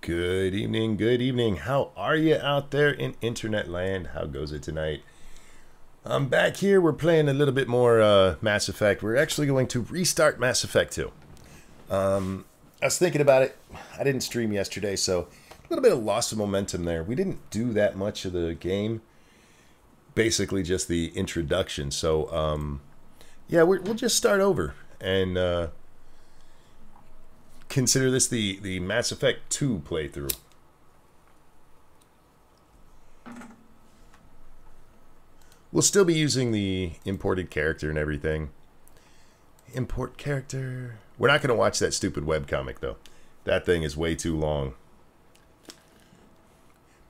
Good evening, good evening. How are you out there in internet land? How goes it tonight? I'm back here. We're playing a little bit more Mass Effect. We're actually going to restart Mass Effect 2. I was thinking about it. I didn't stream yesterday, so a little bit of loss of momentum there. We didn't do that much of the game. Basically just the introduction. So, yeah, we'll just start over and consider this the Mass Effect 2 playthrough. We'll still be using the imported character and everything. Import character. We're not going to watch that stupid webcomic, though. That thing is way too long.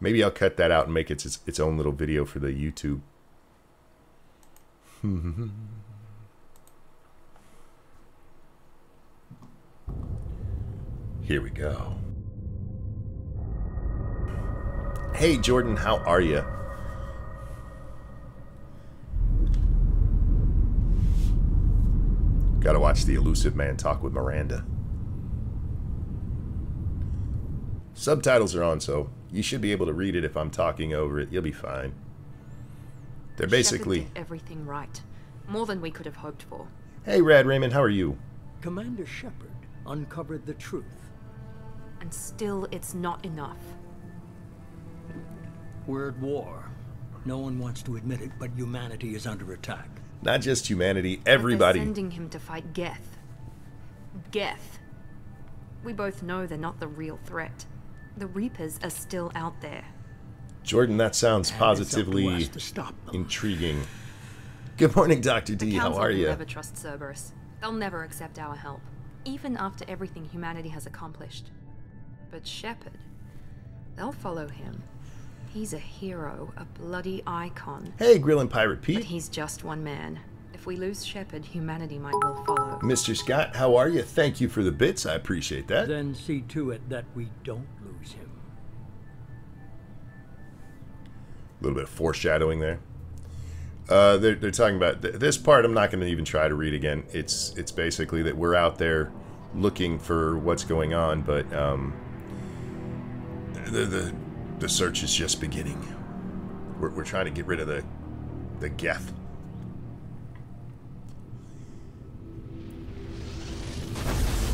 Maybe I'll cut that out and make it its own little video for the YouTube. Here we go. Hey, Jordan, how are you? Gotta watch the elusive man talk with Miranda. Subtitles are on, so you should be able to read it if I'm talking over it. You'll be fine. They're basically... Shepard did everything right. More than we could have hoped for. Hey, Rad Raymond, how are you? Commander Shepard uncovered the truth. And still, it's not enough. We're at war. No one wants to admit it, but humanity is under attack. Not just humanity, everybody. They're sending him to fight Geth. Geth. We both know they're not the real threat. The Reapers are still out there. Jordan, that sounds positively intriguing. Good morning, Dr. D. How are you? They'll never trust Cerberus. They'll never accept our help, even after everything humanity has accomplished. But Shepard, they'll follow him. He's a hero, a bloody icon. Hey, Grillin' Pirate Pete. But he's just one man. If we lose Shepard, humanity might well follow. Mr. Scott, how are you? Thank you for the bits. I appreciate that. Then see to it that we don't lose him. A little bit of foreshadowing there. They're talking about this part. I'm not going to even try to read again. It's basically that we're out there looking for what's going on, but the search is just beginning. We're trying to get rid of the Geth.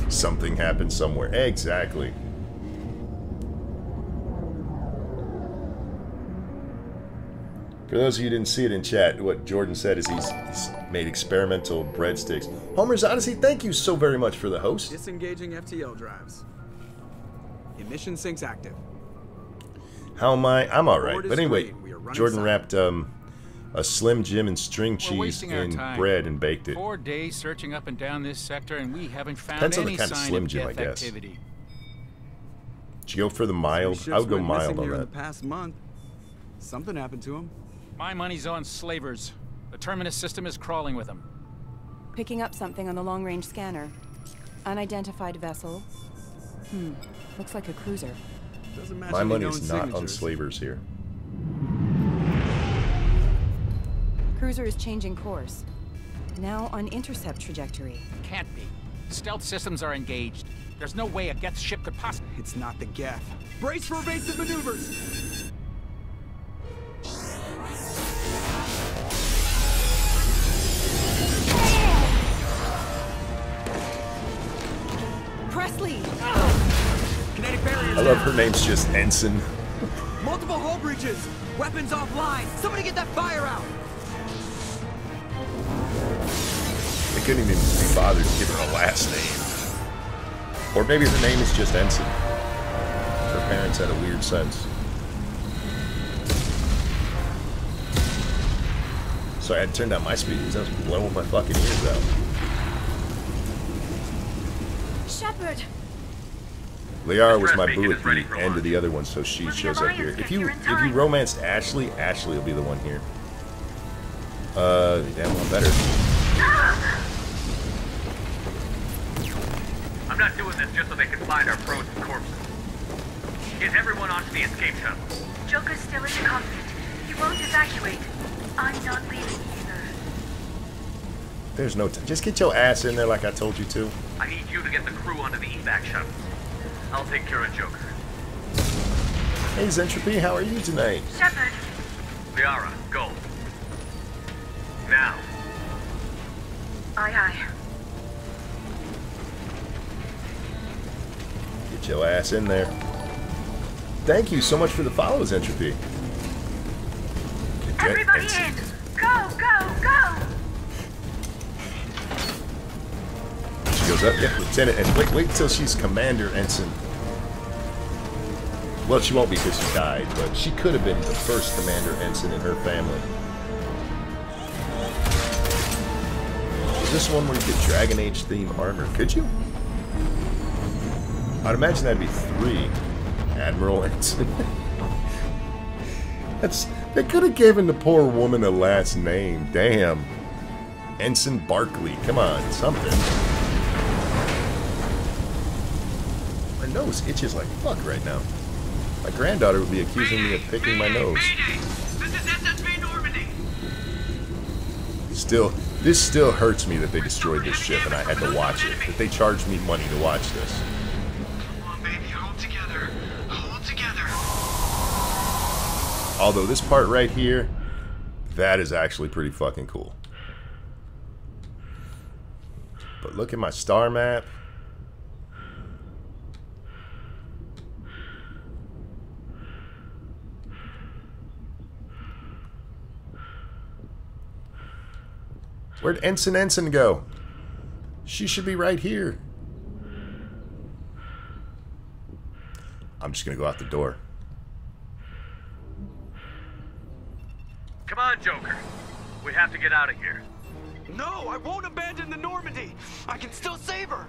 Something happened somewhere. Exactly. For those of you who didn't see it in chat, what Jordan said is he's made experimental breadsticks. Homer's Odyssey, thank you so very much for the host. Disengaging FTL drives. Emission sinks active. How am I? I'm alright. But anyway, Jordan wrapped a Slim Jim and string cheese in bread and baked it. 4 days searching up and down this sector, and we haven't found Depends on the any kind of sign Slim of Jim, I Geth guess. activity. Did you go for the mild? I would go mild on that. that. The past month, something happened to him. My money's on slavers. The Terminus system is crawling with them. Picking up something on the long-range scanner. Unidentified vessel. Looks like a cruiser. Doesn't match My any money known is not on signatures. slavers here. Cruiser is changing course. Now on intercept trajectory. Can't be. Stealth systems are engaged. There's no way a Geth ship could possibly... It's not the Geth. Brace for evasive maneuvers! Presley! Kinetic barriers I love down. her name's just Ensign. Multiple hull breaches! Weapons offline! Somebody get that fire out! They couldn't even be bothered to give her a last name. Or maybe her name is just Ensign. Her parents had a weird sense. Sorry, I had to turn down my speed because I was blowing my fucking ears out. Shepard! Liara was my boo at the end of the other one, so she shows up here. If you romanced Ashley, Ashley will be the one here. Damn well better. I'm not doing this just so they can find our frozen corpses. Get everyone onto the escape shuttle. Joker's still in the cockpit. He won't evacuate. I'm not leaving either. There's no time. Just get your ass in there like I told you to. I need you to get the crew onto the evac shuttles. I'll take care of Joker. Hey, Zentropy, how are you tonight? Shepard, Liara, go. Now. aye aye. Get your ass in there. Thank you so much for the follows, Entropy. Cadet Everybody Ensign. in! Go, go, go! She goes up, yep, Lieutenant, and wait till she's Commander Ensign. Well, she won't be because she died, but she could have been the first Commander Ensign in her family. Is this one where you get Dragon Age theme armor? Could you? I'd imagine that'd be 3. Admiral Ensign. They could have given the poor woman a last name. Damn. Ensign Barkley. Come on, something. My nose itches like fuck right now. My granddaughter would be accusing me of picking my nose. Mayday! This is SSV Normandy! This still hurts me that they destroyed this ship and I had to watch it. That they charged me money to watch this. Come on, baby, hold together. Hold together. Although this part right here, that is actually pretty fucking cool. But look at my star map. Where'd Ensign go? She should be right here. I'm just gonna go out the door. Come on, Joker. We have to get out of here. No, I won't abandon the Normandy. I can still save her.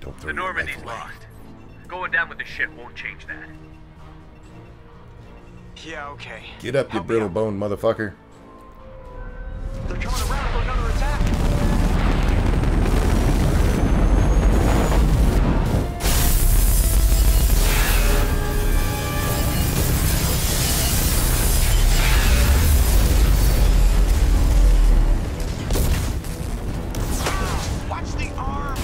Don't throw The your Normandy's life away. lost. Going down with the ship won't change that. Yeah, okay. Get up, you Help me brittle out. bone motherfucker. They're coming around for another attack. Watch the arm.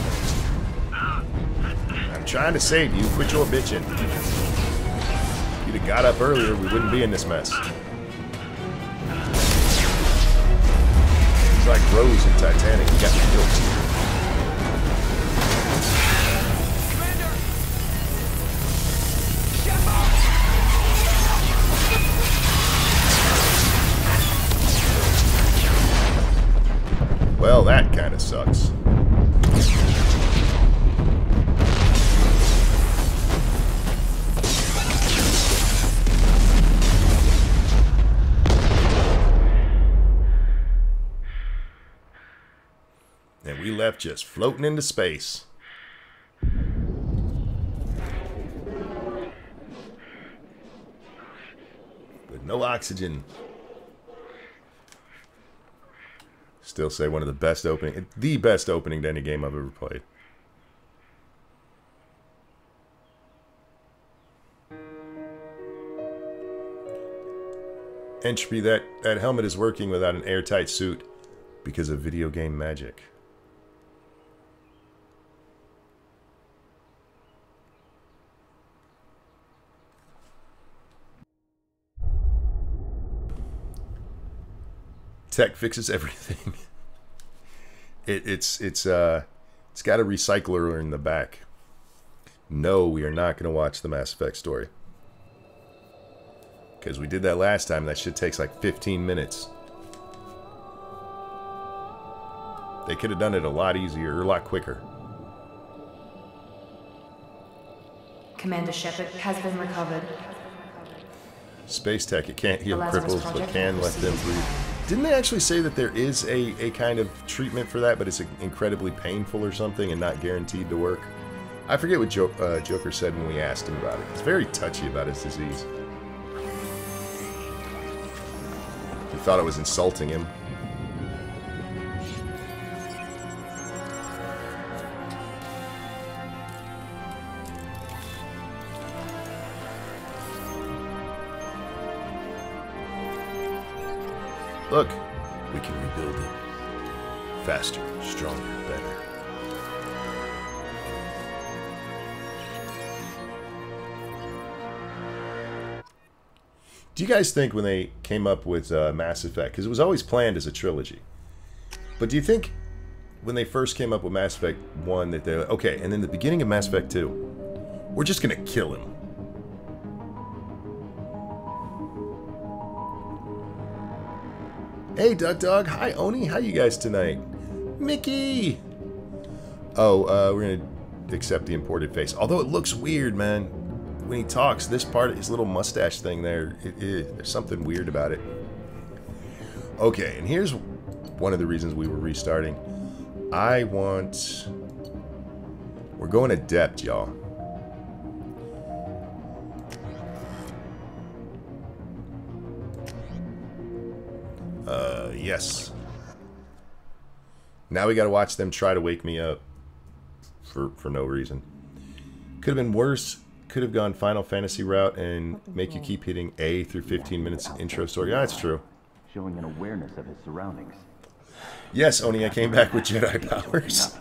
I'm trying to save you. Quit your bitching. If you'd have got up earlier, we wouldn't be in this mess. It's like Rose in Titanic. You got me killed. Commander! Well, that kind of sucks. And we left just floating into space. With no oxygen. Still say one of the best opening, the best opening to any game I've ever played. Entropy, that helmet is working without an airtight suit because of video game magic. Tech fixes everything. It's got a recycler in the back. No, we are not going to watch the Mass Effect story. Because we did that last time. That shit takes like 15 minutes. They could have done it a lot easier, or a lot quicker. Commander Shepard has been recovered. Space tech, it can't heal The Lazarus cripples, but Project can let them breathe. Didn't they actually say that there is a kind of treatment for that, but it's incredibly painful or something and not guaranteed to work? I forget what Joker said when we asked him about it. He's very touchy about his disease. He thought it was insulting him. Look, we can rebuild it. Faster, stronger, better. Do you guys think when they came up with Mass Effect, because it was always planned as a trilogy, but do you think when they first came up with Mass Effect 1 that they're like, okay, and then the beginning of Mass Effect 2, we're just going to kill him? Hey, Duck Dog. Hi, Oni. How you guys tonight? Mickey! Oh, we're going to accept the imported face. Although it looks weird, man. When he talks, this part, his little mustache thing there, there's something weird about it. Okay, and here's one of the reasons we were restarting. We're going adept, y'all. Yes. Now we gotta watch them try to wake me up for no reason. Could have been worse. Could have gone Final Fantasy route and make you keep hitting A through 15 minutes intro story. Yeah, that's true. Showing an awareness of his surroundings. Yes, Oni, I came back with Jedi powers.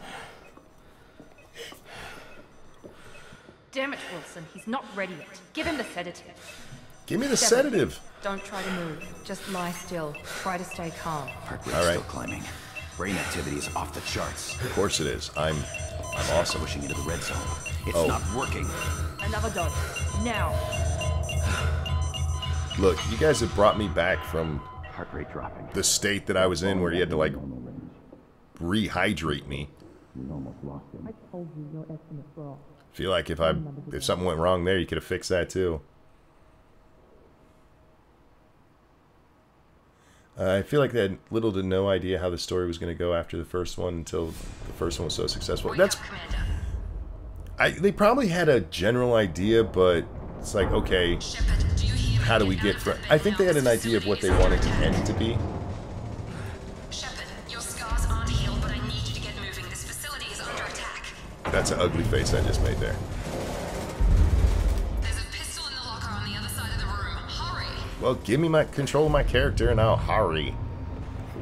Damn it, Wilson. He's not ready yet. Give him the sedative. Give me the sedative. Don't try to move. Just lie still. Try to stay calm. Heart rate's still climbing. Brain activity is off the charts. Of course it is. I'm awesome. Pushing into the red zone. It's not working. Another dose. Now. Look, you guys have brought me back from heart rate dropping. The state that I was in where you had to, like, rehydrate me. I told you your estimate's wrong. Feel like if something went wrong there, you could have fixed that too. I feel like they had little to no idea how the story was going to go after the first one until the first one was so successful. They probably had a general idea, but it's like, okay, how do we get from... I think they had an idea of what they wanted the end to be. Shepard, your scars aren't healed, but I need you to get moving. This facility is under attack. That's an ugly face I just made there. There's a pistol in the locker on the other side of the room. Hurry! Well, give me my control of my character and I'll hurry.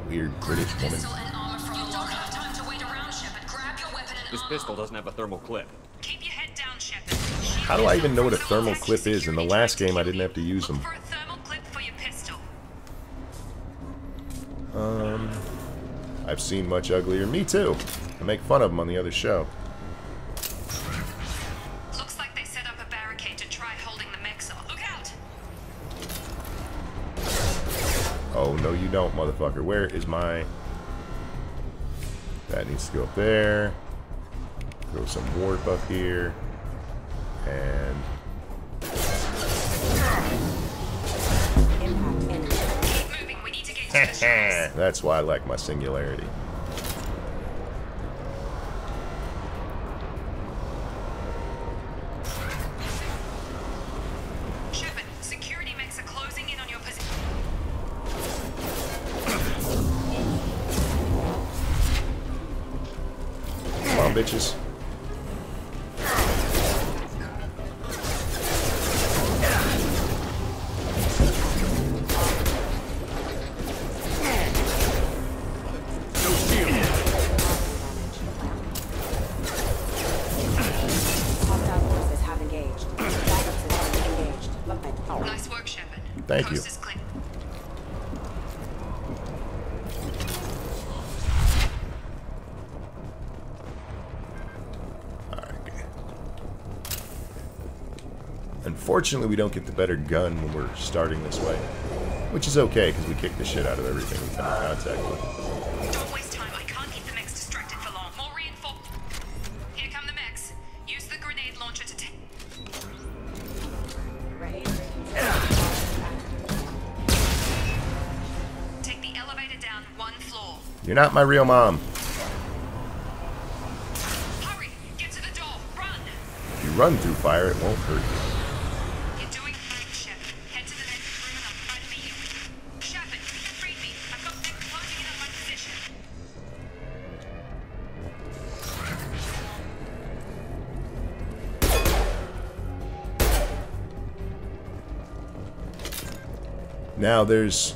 Weird British woman. This pistol doesn't have a thermal clip. Keep your head down, Shepard. How do I even know what a thermal clip is? In the last game, I didn't have to use them. I've seen much uglier. Me too. I make fun of them on the other show. Looks like they set up a barricade to try holding the mechs off. Look out! Oh, no you don't, motherfucker. Where is my... That needs to go up there. Throw some warp up here. And... That's why I like my singularity. Shepard, security mechs are closing in on your position. Come on, bitches. Nice work, Shepard. Thank you. Unfortunately, we don't get the better gun when we're starting this way. Which is okay, because we kick the shit out of everything we come in contact with. Don't waste time. I can't keep the mechs distracted for long. More reinforcements. Here come the mechs. Use the grenade launcher to take... Take the elevator down one floor. You're not my real mom. Hurry! Get to the door. Run! If you run through fire, it won't hurt you. You're doing fine, Shepard. Head to the next room and I'll try to meet you. Shepard, read me. I've got mechs closing in on my position. Now, there's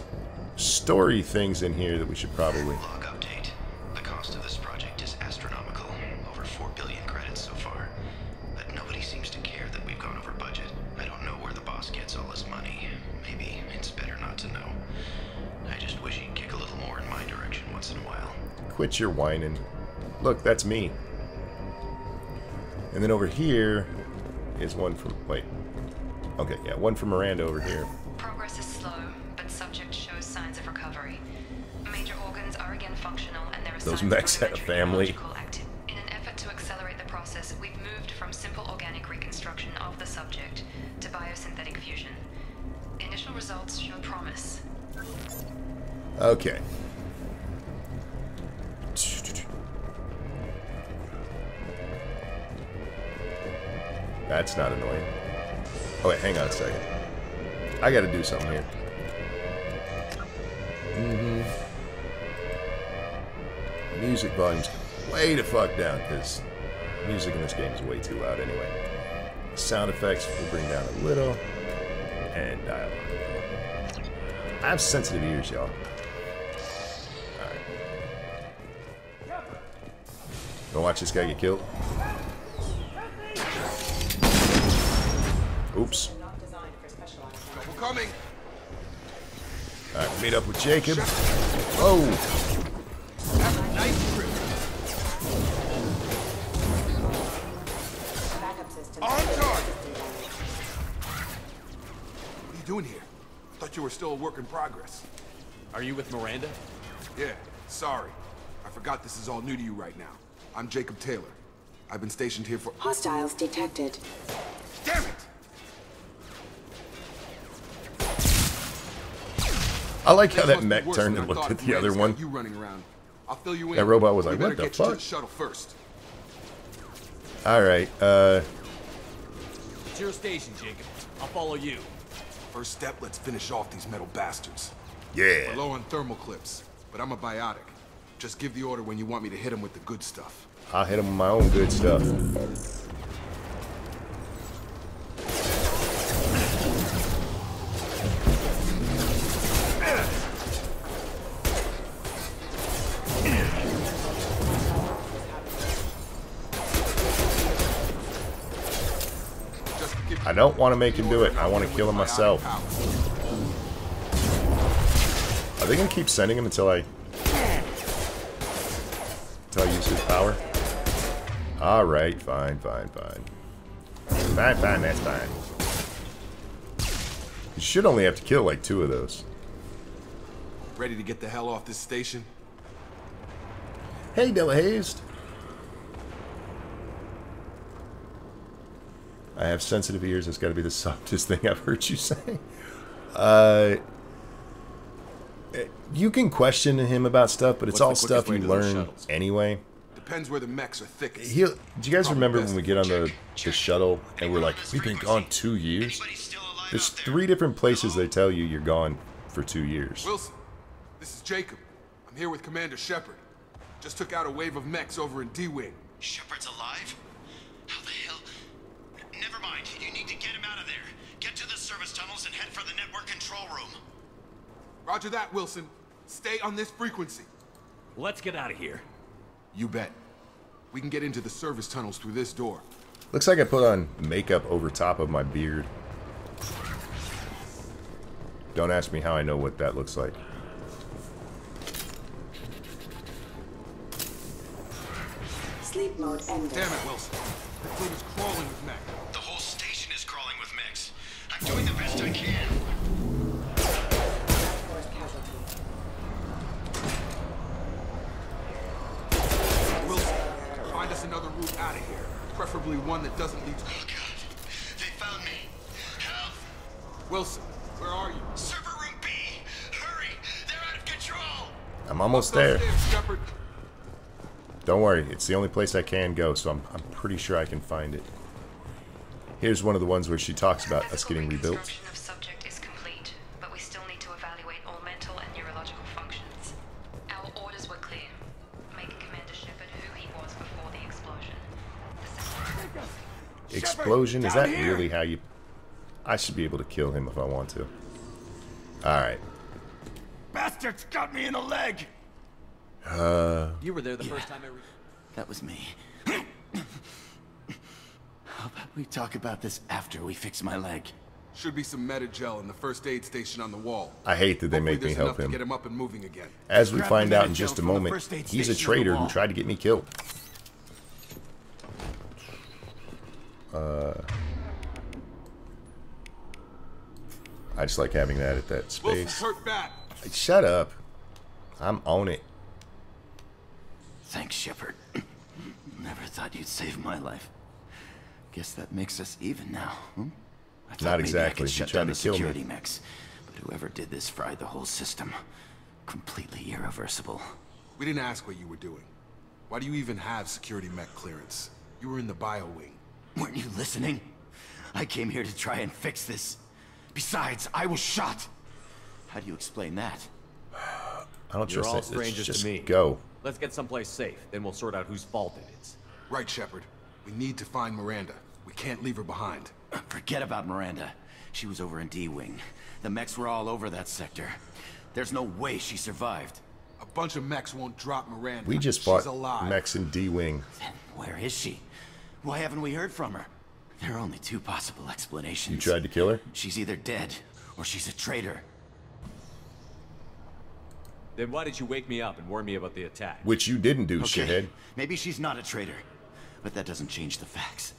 story things in here that we should probably... Log update. The cost of this project is astronomical. Over 4 billion credits so far. But nobody seems to care that we've gone over budget. I don't know where the boss boss gets all his money, maybe it's better not to know. I just wish he'd kick a little more in my direction once in a while. Quit your whining. Look, that's me. And then over here is one from... Wait. Okay, yeah, one from Miranda over here. Progress is slow, but subject shows signs of recovery. Major organs are again functional, and there are Those signs mechs of had a family. In an effort to accelerate the process, we've moved from simple organic reconstruction of the subject to biosynthetic fusion. Initial results show promise. Okay. That's not annoying. Oh wait, hang on a second. I gotta do something here. Music volume's way the fuck down, because music in this game is way too loud anyway. Sound effects will bring down a little, and dialogue a little. I have sensitive ears, y'all. Alright. Don't watch this guy get killed. Oops. We're coming. Alright, meet up with Jacob. Whoa! Nice trip. On target. What are you doing here? Thought you were still a work in progress. Are you with Miranda? Yeah, sorry. I forgot this is all new to you right now. I'm Jacob Taylor. I've been stationed here for... Hostiles detected. Damn it! I like how that mech turned and looked at the other one. You running around. I'll fill you in. That robot was like, what the fuck? To the fuck? shuttle first. Alright, It's your station, Jacob. I'll follow you. First step, let's finish off these metal bastards. Yeah. We're low on thermal clips, but I'm a biotic. Just give the order when you want me to hit them with the good stuff. I'll hit him with my own good stuff. I don't want to make him do it. I want to kill him myself. Are they going to keep sending him until I use his power? Alright, fine. Fine, that's fine. You should only have to kill like 2 of those. Ready to get the hell off this station? Hey, Delahazed. I have sensitive ears. That's got to be the softest thing I've heard you say. You can question him about stuff, but it's all stuff you learn anyway. Depends where the mechs are thickest. Do you guys remember when we get on the shuttle and we're like, we've been gone 2 years? There's 3 different places they tell you you're gone for 2 years. Wilson, this is Jacob. I'm here with Commander Shepard. Just took out a wave of mechs over in D-Wing. Shepard's alive? How the hell? Never mind. You need to get him out of there. Get to the service tunnels and head for the network control room. Roger that, Wilson. Stay on this frequency. Let's get out of here. You bet. We can get into the service tunnels through this door. Looks like I put on makeup over top of my beard. Don't ask me how I know what that looks like. Sleep mode ended. Damn it, Wilson. The fleet is crawling with mech. The whole station is crawling with mechs. I'm doing the best I can. Wilson, find us another route out of here. Preferably one that doesn't lead to... Oh, God. They found me. Help! Wilson, where are you? Server room B! Hurry! They're out of control! I'm almost there. Shepard. Don't worry, it's the only place I can go, so I'm pretty sure I can find it. Here's one of the ones where she talks about us getting rebuilt. Reconstruction of subject is complete, but we still need to evaluate all mental and neurological functions. Our orders were clear. Make Commander Shepard who he was before the explosion. Explosion? Is that really how you... I should be able to kill him if I want to. Alright. Bastards got me in the leg! You were there the first time I... That was me. How about we talk about this after we fix my leg? Should be some meta-gel in the first aid station on the wall. I hate that they make me Hopefully there's help enough to him. get him up and moving again. As we Grab find the out in meta-gel just a from the moment, first aid he's a station on the traitor who wall. tried to get me killed. I just like having that at that space. Hurt bad. Shut up. I'm on it. Thanks, Shepard. Never thought you'd save my life. Guess that makes us even now, I thought Not maybe exactly. I could He shut tried down to the kill me. security mechs, but whoever did this fried the whole system. Completely irreversible. We didn't ask what you were doing. Why do you even have security mech clearance? You were in the bio wing. Weren't you listening? I came here to try and fix this. Besides, I was shot. How do you explain that? I don't You're trust all it. strangers Just to me. go. Let's get someplace safe, then we'll sort out whose fault it is. Right, Shepard. We need to find Miranda. We can't leave her behind. Forget about Miranda. She was over in D-Wing. The mechs were all over that sector. There's no way she survived. A bunch of mechs won't drop Miranda. We just She's fought alive. mechs in D-Wing. Then where is she? Why haven't we heard from her? There are only two possible explanations. You tried to kill her? She's either dead, or she's a traitor. Then why did you wake me up and warn me about the attack? Which you didn't do, Okay, shithead. maybe she's not a traitor, but that doesn't change the facts.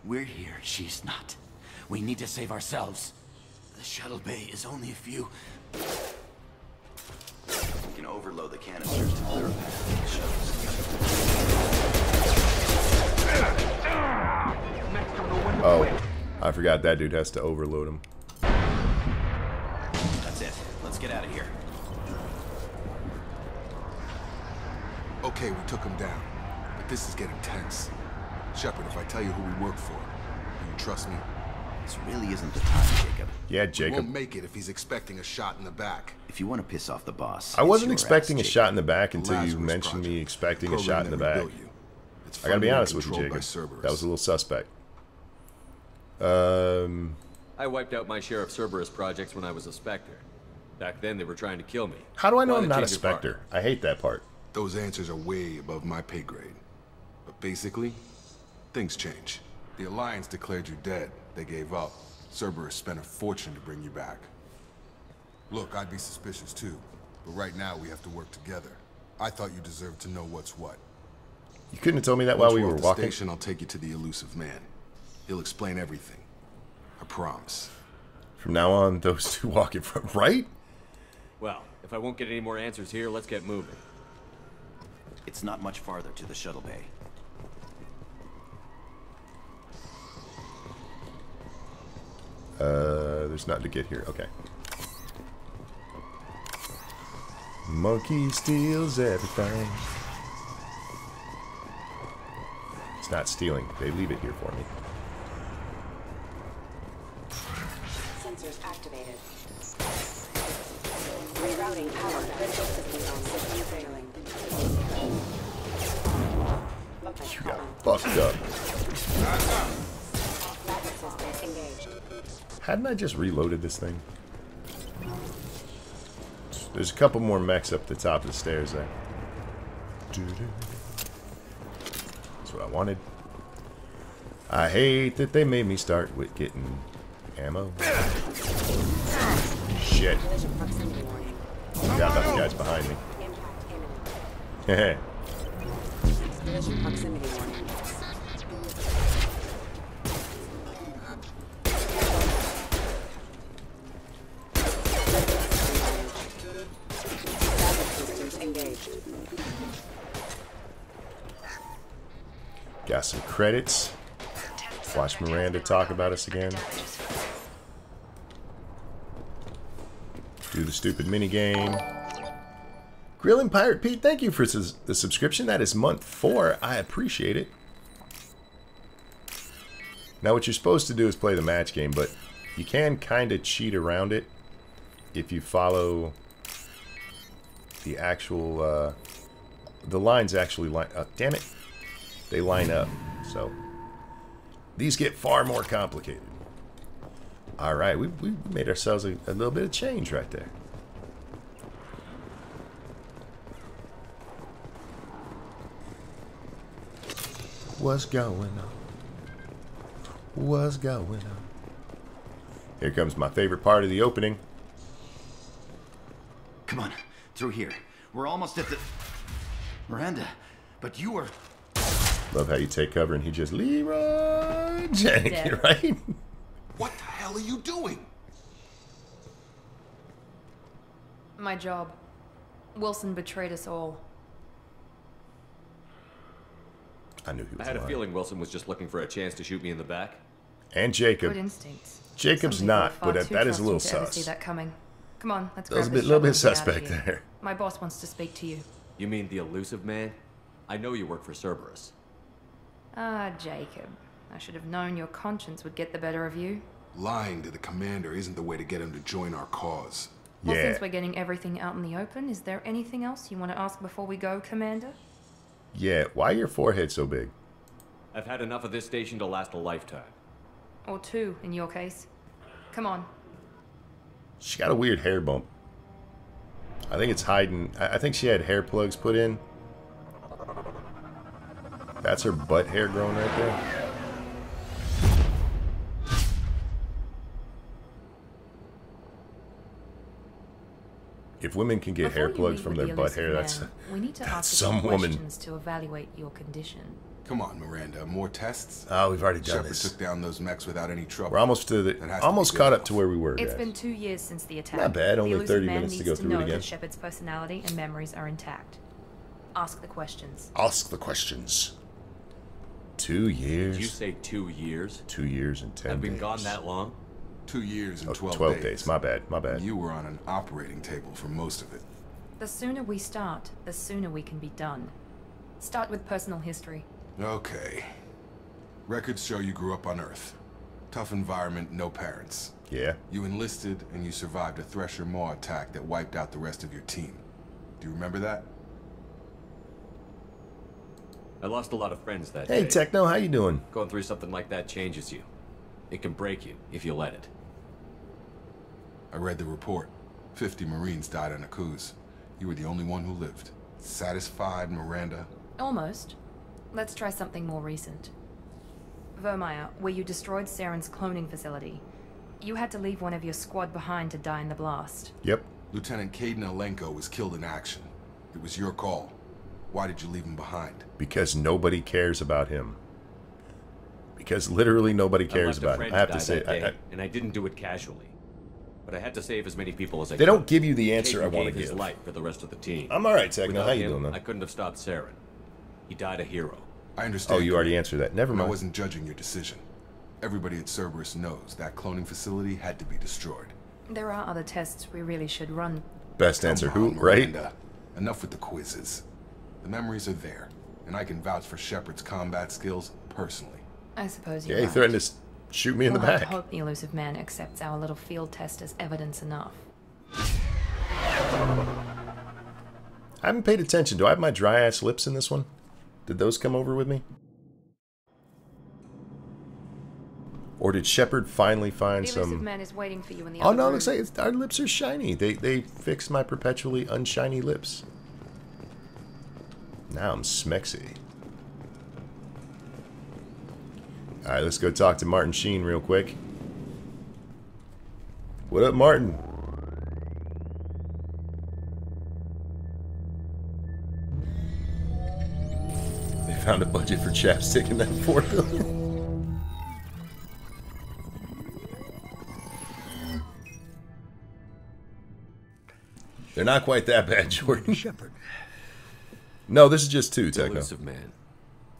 We're here, she's not. We need to save ourselves. The shuttle bay is only a few... We can overload the canisters to clear a path to the shuttles. Oh, I forgot that dude has to overload him. That's it. Let's get out of here. Okay, we took him down. But this is getting tense. Shepard, if I tell you who we work for, do you trust me? This really isn't the time, Jacob. Yeah, We Jacob. won't make it if he's expecting a shot in the back. If you want to piss off the boss, I wasn't it's your expecting ass, a shot in the Jacob. back until you Lazarus mentioned me Project. expecting a Program shot in the that back. rebuilt you. It's I gotta be funded and honest with you, controlled by Jacob. Cerberus. That was a little suspect. I wiped out my share of Cerberus projects when I was a Spectre. Back then, they were trying to kill me. How do I know Why I'm the not a change of heart? Spectre? I hate that part. Those answers are way above my pay grade. But basically, things change. The Alliance declared you dead. They gave up. Cerberus spent a fortune to bring you back. Look, I'd be suspicious too. But right now, we have to work together. I thought you deserved to know what's what. You couldn't have told me that while Once we we're were off the walking. station, I'll take you to the elusive man. He'll explain everything. I promise. From now on, those two walk in front, right? Well, if I won't get any more answers here, let's get moving. It's not much farther to the shuttle bay. There's nothing to get here. Okay. Monkey steals everything. It's not stealing. They leave it here for me. Sensors activated. Rerouting power. Critical systems on system failing. You got fucked up. Backup systems engaged. Hadn't I just reloaded this thing? There's a couple more mechs up the top of the stairs there. That's what I wanted. I hate that they made me start with getting ammo. Shit. Collision proximity warning. Forgot about the guys behind me. Impact imminent. Heh. Collision proximity warning. Backup systems engaged. Got some credits. Watch Miranda talk about us again. Do the stupid mini game. Grilling Pirate Pete, thank you for the subscription. That is month 4. I appreciate it. Now what you're supposed to do is play the match game, but you can kind of cheat around it if you follow the actual, the lines actually line up. Damn it. They line up. So these get far more complicated. Alright, we made ourselves a little bit of change right there. What's going on? What's going on? Here comes my favorite part of the opening. Come on, through here. We're almost at the... Miranda, but you were... Love how you take cover and he just Leroy Jenkins, right? What the hell are you doing? My job. Wilson betrayed us all. I knew he was I had lying. a feeling Wilson was just looking for a chance to shoot me in the back. And Jacob. Good instincts. Jacob's Some people are not, far but too that is a little trusting to ever see sus. that coming. Come on, let's That was grab a this little bit shuttle and get out of suspect here. there. My boss wants to speak to you. You mean the elusive man? I know you work for Cerberus. Ah, Jacob. I should have known your conscience would get the better of you. Lying to the commander isn't the way to get him to join our cause. Well, since we're getting everything out in the open, is there anything else you want to ask before we go, Commander? Yeah, why your forehead so big? I've had enough of this station to last a lifetime. Or two, in your case. Come on. She got a weird hair bump. I think it's hiding. I think she had hair plugs put in. That's her butt hair growing right there. If women can get hair plugs from their butt hair, that's we need to ask some some woman. questions to evaluate your condition. Come on, Miranda. More tests? Oh, we've already done Shepard this. took down those mechs without any trouble. We're almost to That the has to almost be caught good up to where we were, It's guys. been 2 years since the attack. Not bad, only The elusive 30 man minutes to needs go through it know again. that Shepard's personality and memories are intact. Ask the questions. Ask the questions. 2 years. Did you say 2 years? 2 years and 10 I've been days. gone that long? 2 years and 12, 12 days. My bad. My bad. You were on an operating table for most of it. The sooner we start, the sooner we can be done. Start with personal history. Okay. Records show you grew up on Earth. Tough environment, no parents. Yeah. You enlisted and you survived a Thresher Maw attack that wiped out the rest of your team. Do you remember that? I lost a lot of friends that Hey, day. Techno, how you doing? Going through something like that changes you. It can break you if you let it. I read the report. 50 Marines died in a cruise. You were the only one who lived. Satisfied, Miranda? Almost. Let's try something more recent. Vermeer, where you destroyed Saren's cloning facility. You had to leave one of your squad behind to die in the blast. Yep. Lieutenant Caden Alenko was killed in action. It was your call. Why did you leave him behind? Because nobody cares about him. Because literally nobody cares about him. I have to say, and I didn't do it casually. But I had to save as many people as I could. They don't give you the answer I Caden want to gave his give. life for the rest of the team. I'm all right, Techno. Without How you him, doing, man? I couldn't have stopped Saren. He died a hero. I understand. Oh, you already answered that. Never I mind. wasn't judging your decision. Everybody at Cerberus knows that cloning facility had to be destroyed. There are other tests we really should run. Best answer. Come on, Who? Right? Miranda. Enough with the quizzes. The memories are there, and I can vouch for Shepard's combat skills personally. I suppose Yeah, you're he right. threatened to shoot me in the We'll have to back. hope the elusive man accepts our little field test as evidence enough. I haven't paid attention. Do I have my dry ass lips in this one? Did those come over with me? Or did Shepard finally find The elusive some... man is waiting for you in the Oh other no, room. looks like it's, our lips are shiny. They fixed my perpetually unshiny lips. Now I'm smexy. Alright, let's go talk to Martin Sheen real quick. What up, Martin? They found a budget for chapstick in that $4 billion. They're not quite that bad, Jordan. Shepard. No, this is just two, Techno. Elusive man.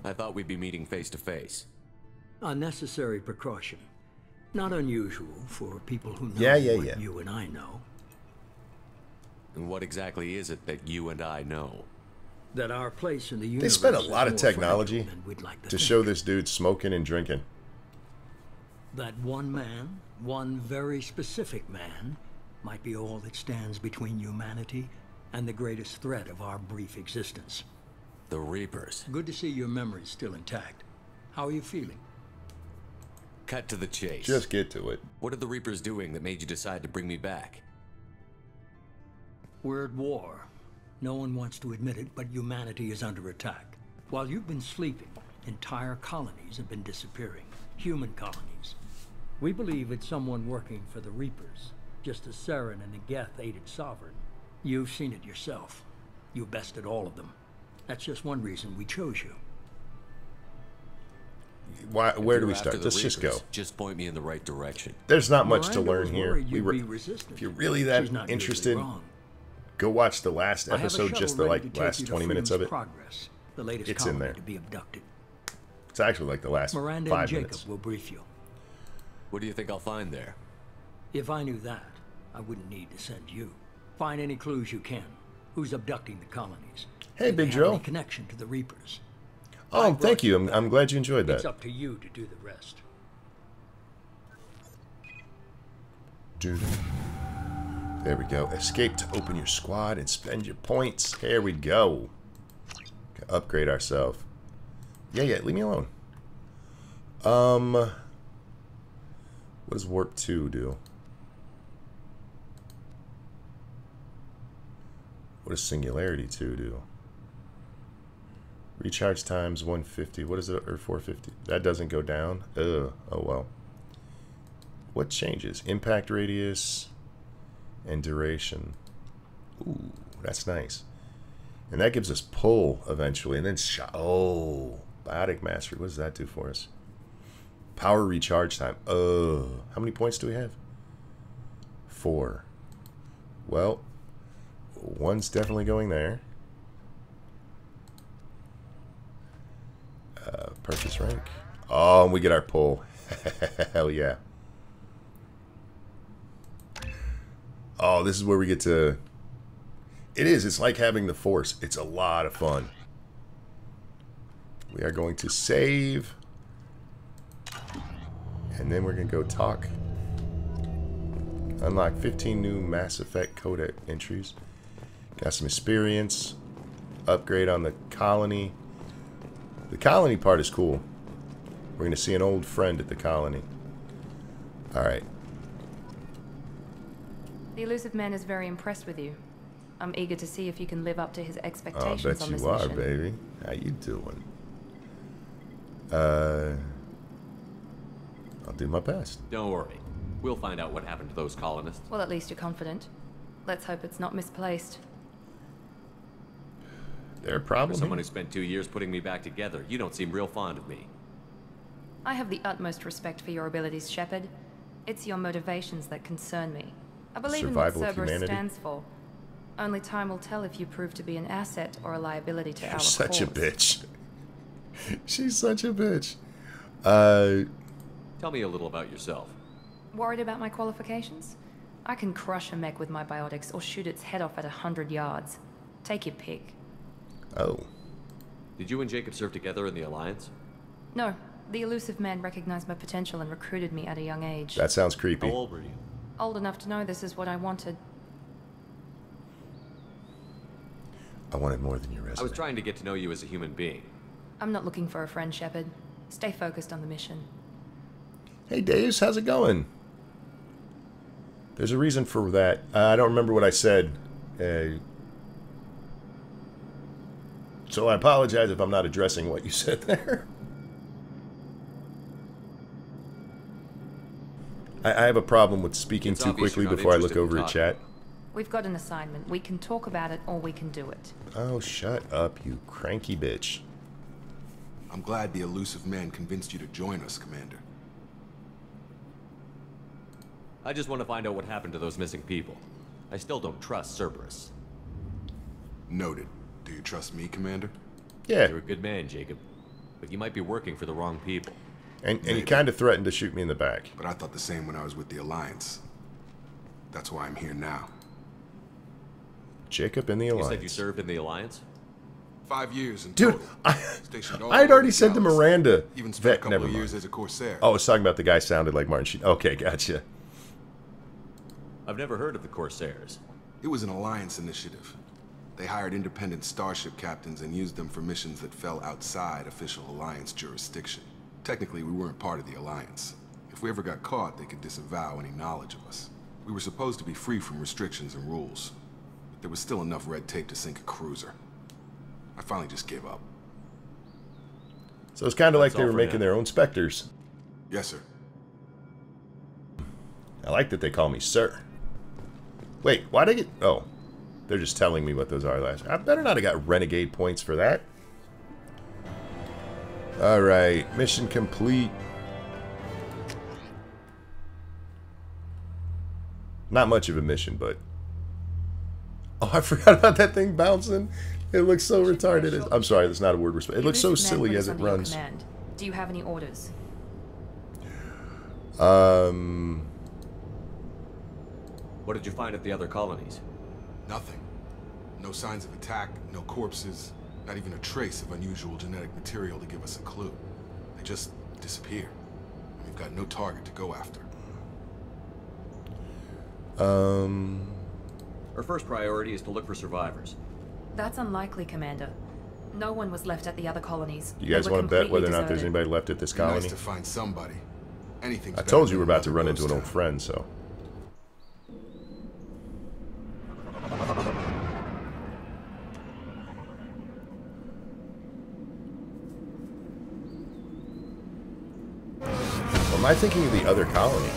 I thought we'd be meeting face to face. A necessary precaution. Not unusual for people who know Yeah. what you and I know. And what exactly is it that you and I know? That our place in the They universe spent a is lot of more technology fragile than we'd like to think. show this dude smoking and drinking. That one man, one very specific man, might be all that stands between humanity and the greatest threat of our brief existence. The Reapers. Good to see your memory's still intact. How are you feeling? Cut to the chase. Just get to it. What are the Reapers doing that made you decide to bring me back? We're at war. No one wants to admit it, but humanity is under attack. While you've been sleeping, entire colonies have been disappearing. Human colonies. We believe it's someone working for the Reapers, just as Saren and Geth aided Sovereign. You've seen it yourself. You bested all of them. That's just one reason we chose you. Where do we start? Let's just go. Just point me in the right direction. There's not much to learn here. If If you're really that interested, go watch the last episode, just the last 20 minutes of it. The latest it's in there. To be abducted. It's actually like the last Miranda 5 and Jacob minutes. will brief you. What do you think I'll find there? If I knew that, I wouldn't need to send you. Find any clues you can. Who's abducting the colonies? Hey, Big Have Joe. any connection to the Reapers? Oh, thank you. I'm glad you enjoyed that. It's up to you to do the rest. There we go. Escape to open your squad and spend your points. Here we go. Upgrade ourselves. Yeah, leave me alone. What does Warp 2 do? What does Singularity 2 do? Recharge times 150. What is it? Or 450? That doesn't go down. Oh well. What changes? Impact radius and duration. Ooh, that's nice. And that gives us pull eventually. And then shot. Oh, Biotic Mastery. What does that do for us? Power recharge time. Oh, how many points do we have? 4. Well, one's definitely going there. Purchase rank. Oh, and we get our pull. Hell yeah. Oh, this is where we get to... It is. It's like having the Force. It's a lot of fun. We are going to save. And then we're going to go talk. Unlock 15 new Mass Effect code entries. Got some experience. Upgrade on the colony. The colony part is cool. We're going to see an old friend at the colony. Alright. The elusive man is very impressed with you. I'm eager to see if you can live up to his expectations I bet on this you are, mission. baby. How you doing? I'll do my best. Don't worry. We'll find out what happened to those colonists. Well, at least you're confident. Let's hope it's not misplaced. There a problem? For someone who spent 2 years putting me back together, you don't seem real fond of me. I have the utmost respect for your abilities, Shepard. It's your motivations that concern me. I believe Survival in of what Cerberus humanity? stands for. Only time will tell if you prove to be an asset or a liability to You're our such a cause. bitch. She's such a bitch. Tell me a little about yourself. Worried about my qualifications? I can crush a mech with my biotics or shoot its head off at 100 yards. Take your pick. Oh. Did you and Jacob serve together in the Alliance? No, the elusive man recognized my potential and recruited me at a young age. That sounds creepy. How old were you? Old enough to know this is what I wanted. I wanted more than your resume. I was trying to get to know you as a human being. I'm not looking for a friend, Shepard. Stay focused on the mission. Hey, Daves, how's it going? There's a reason for that. I don't remember what I said. So I apologize if I'm not addressing what you said there. I have a problem with speaking too quickly before I look over at chat. We've got an assignment. We can talk about it or we can do it. Oh, shut up, you cranky bitch. I'm glad the elusive man convinced you to join us, Commander. I just want to find out what happened to those missing people. I still don't trust Cerberus. Noted. Do you trust me, Commander? Yeah. You're a good man, Jacob. But you might be working for the wrong people. And he kind of threatened to shoot me in the back. But I thought the same when I was with the Alliance. That's why I'm here now. Jacob in the Alliance. You said you served in the Alliance? 5 years in Dude, total. I had already said to Miranda. Even spent a couple never of mind. years as a Corsair. Oh, I was talking about the guy sounded like Martin Sheen. Okay, gotcha. I've never heard of the Corsairs. It was an Alliance initiative. They hired independent starship captains and used them for missions that fell outside official Alliance jurisdiction. Technically, we weren't part of the Alliance. If we ever got caught, they could disavow any knowledge of us. We were supposed to be free from restrictions and rules. But there was still enough red tape to sink a cruiser. I finally just gave up. So it's kind of like That's they all were for making now. their own Spectres. Yes, sir. I like that they call me sir. Wait, why'd I get... Oh, they're just telling me what those are last. I better not have got renegade points for that. Alright, mission complete. Not much of a mission, but... Oh, I forgot about that thing bouncing. It looks so retarded. I'm sorry, that's not a word. It looks so silly as it runs. Do you have any orders? What did you find at the other colonies? Nothing. No signs of attack, no corpses, not even a trace of unusual genetic material to give us a clue. They just disappear. We've got no target to go after. Our first priority is to look for survivors. That's unlikely, Commander. No one was left at the other colonies. You guys want to bet whether or not there's anybody left at this colony? Nice to find somebody. Anything's I told you we're about to run into an old friend, so... Or am I thinking of the other colony?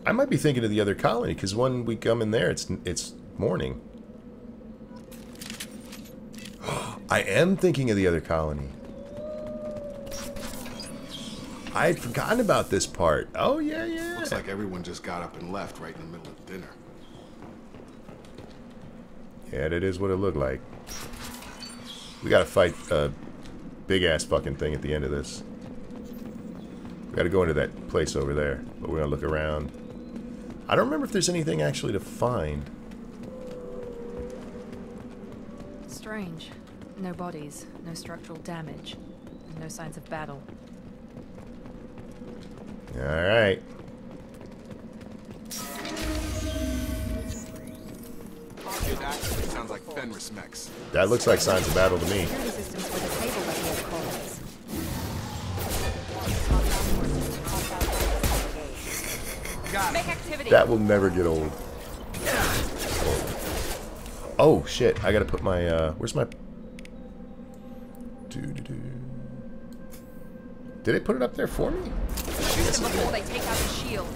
I might be thinking of the other colony, because when we come in there, it's morning. I am thinking of the other colony. I had forgotten about this part. Oh, yeah, yeah. Looks like everyone just got up and left right in the middle of dinner. Yeah, that is what it looked like. We gotta fight a big-ass fucking thing at the end of this. We gotta go into that place over there, but we're gonna look around. I don't remember if there's anything actually to find. Strange. No bodies, no structural damage, and no signs of battle. Alright. That sounds like Fenris mechs. That looks like signs of battle to me. That will never get old. Oh shit! I gotta put my where's my? Did it put it up there for me? Shoot them before they take out the shields.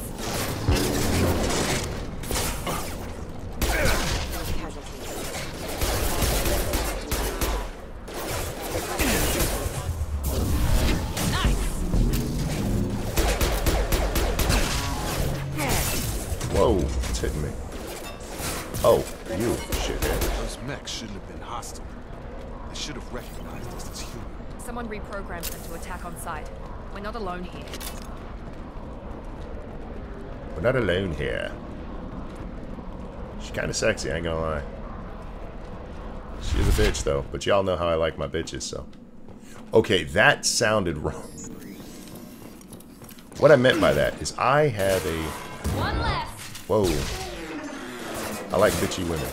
Whoa, it's hitting me. Oh, you shithead. Those mechs shouldn't have been hostile. They should have recognized us as human. Someone reprogrammed them to attack on sight. We're not alone here. We're not alone here. She's kind of sexy, I ain't gonna lie. She's a bitch, though. But y'all know how I like my bitches, so... Okay, that sounded wrong. What I meant by that is I have a... One less. Whoa. I like bitchy women.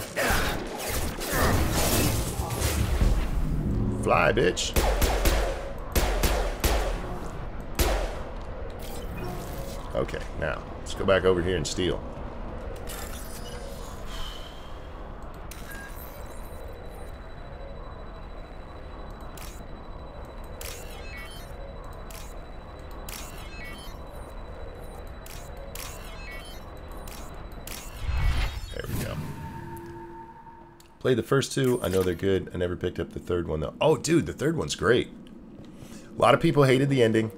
Fly, bitch. Okay, now, let's go back over here and steal. There we go. Played the first two. I know they're good. I never picked up the third one, though. Oh, dude, the third one's great. A lot of people hated the ending.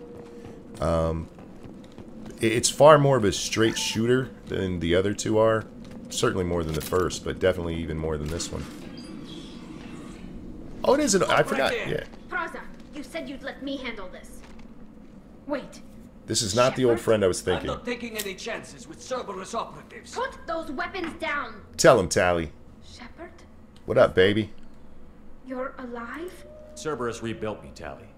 It's far more of a straight shooter than the other two are. Certainly more than the first, but definitely even more than this one. Oh, it is. I forgot. Yeah. Praza, you said you'd let me handle this. Wait. This is not the old friend I was thinking. I'm not taking any chances with Cerberus operatives. Put those weapons down. Tell him, Tally. Shepard? What up, baby? You're alive? Cerberus rebuilt me, Tally.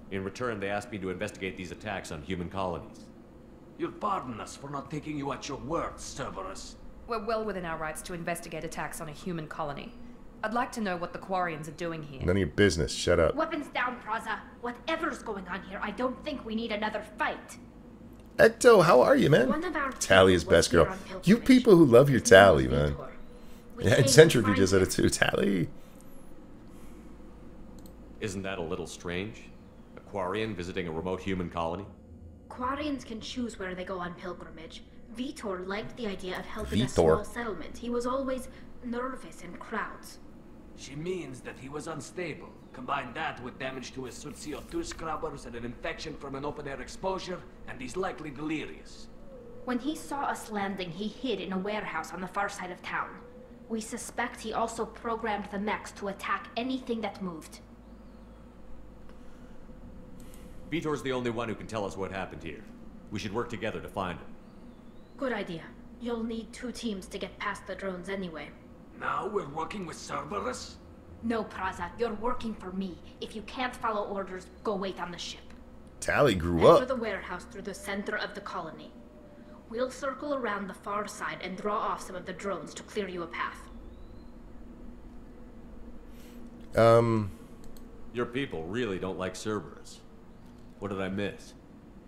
In return, they asked me to investigate these attacks on human colonies. You'll pardon us for not taking you at your word, Cerberus. We're well within our rights to investigate attacks on a human colony. I'd like to know what the Quarians are doing here. None of your business. Shut up. Weapons down, Praza. Whatever's going on here, I don't think we need another fight. Ecto, how are you, man? Tally is best girl. You people who love your Tally, man. Yeah, and Centropy just said it too. Tally. Isn't that a little strange? A Quarian visiting a remote human colony? Quarians can choose where they go on pilgrimage. Vitor liked the idea of helping a Vitor. small settlement. He was always nervous in crowds. She means that he was unstable. Combine that with damage to his suit CO2 scrubbers and an infection from an open-air exposure, and he's likely delirious. When he saw us landing, he hid in a warehouse on the far side of town. We suspect he also programmed the mechs to attack anything that moved. Vitor's the only one who can tell us what happened here. We should work together to find him. Good idea. You'll need 2 teams to get past the drones anyway. Now we're working with Cerberus? No, Praza, you're working for me. If you can't follow orders, go wait on the ship. Tally grew Enter up. the warehouse through the center of the colony. We'll circle around the far side and draw off some of the drones to clear you a path. Your people really don't like Cerberus. What did I miss?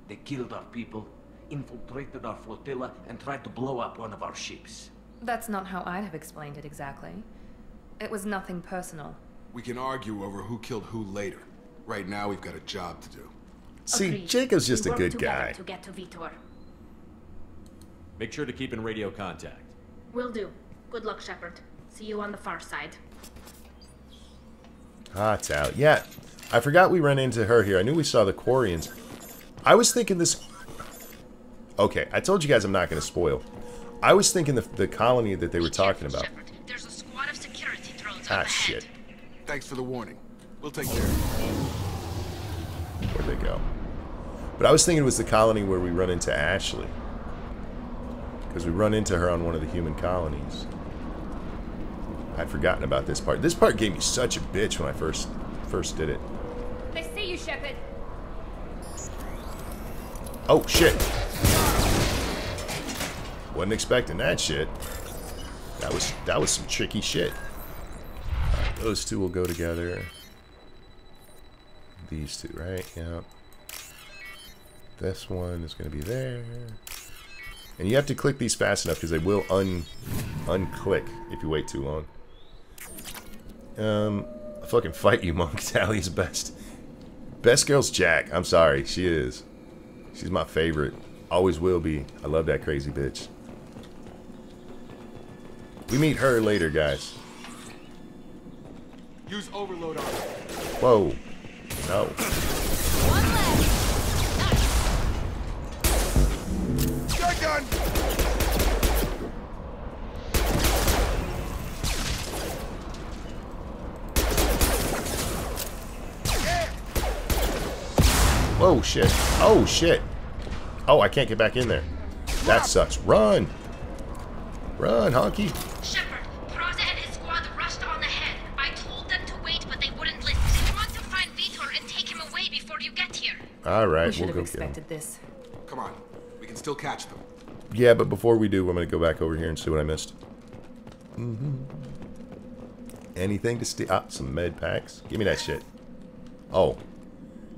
They killed our people, infiltrated our flotilla, and tried to blow up one of our ships. That's not how I'd have explained it exactly. It was nothing personal. We can argue over who killed who later. Right now, we've got a job to do. See, Agreed. Jacob's just We a work good together guy. to get to Vitor. Make sure to keep in radio contact. Will do. Good luck, Shepard. See you on the far side. Ah, Tally. Yeah, I forgot we ran into her here. I knew we saw the Quarians. I was thinking this... Okay, I told you guys I'm not going to spoil. I was thinking the colony that they were talking about. There's a squad of security drones Ah, up ahead. shit. Thanks for the warning. We'll take care of it. Where'd they go? But I was thinking it was the colony where we run into Ashley. Because we run into her on one of the human colonies. I'd forgotten about this part. This part gave me such a bitch when I first did it. They see you, Shepard. Oh, shit. Wasn't expecting that shit. That was some tricky shit. Alright, those two will go together. These two, right? Yeah. This one is going to be there. And you have to click these fast enough because they will unclick if you wait too long. I fucking fight you, Monk. Tally's best. Best girl's Jack. I'm sorry, she is. She's my favorite. Always will be. I love that crazy bitch. We meet her later, guys. Use overload on it. Whoa. No. Shotgun! Whoa, shit. Oh, shit. Oh, I can't get back in there. That sucks. Run. Run, honky. Shepard, Praza and his squad rushed on ahead. I told them to wait, but they wouldn't listen. We want to find Vitor and take him away before you get here. Alright, We should we'll have go get him. expected this. Come on. We can still catch them. Yeah, but before we do, I'm going to go back over here and see what I missed. Anything to steal? Ah, some med packs. Give me that shit. Oh.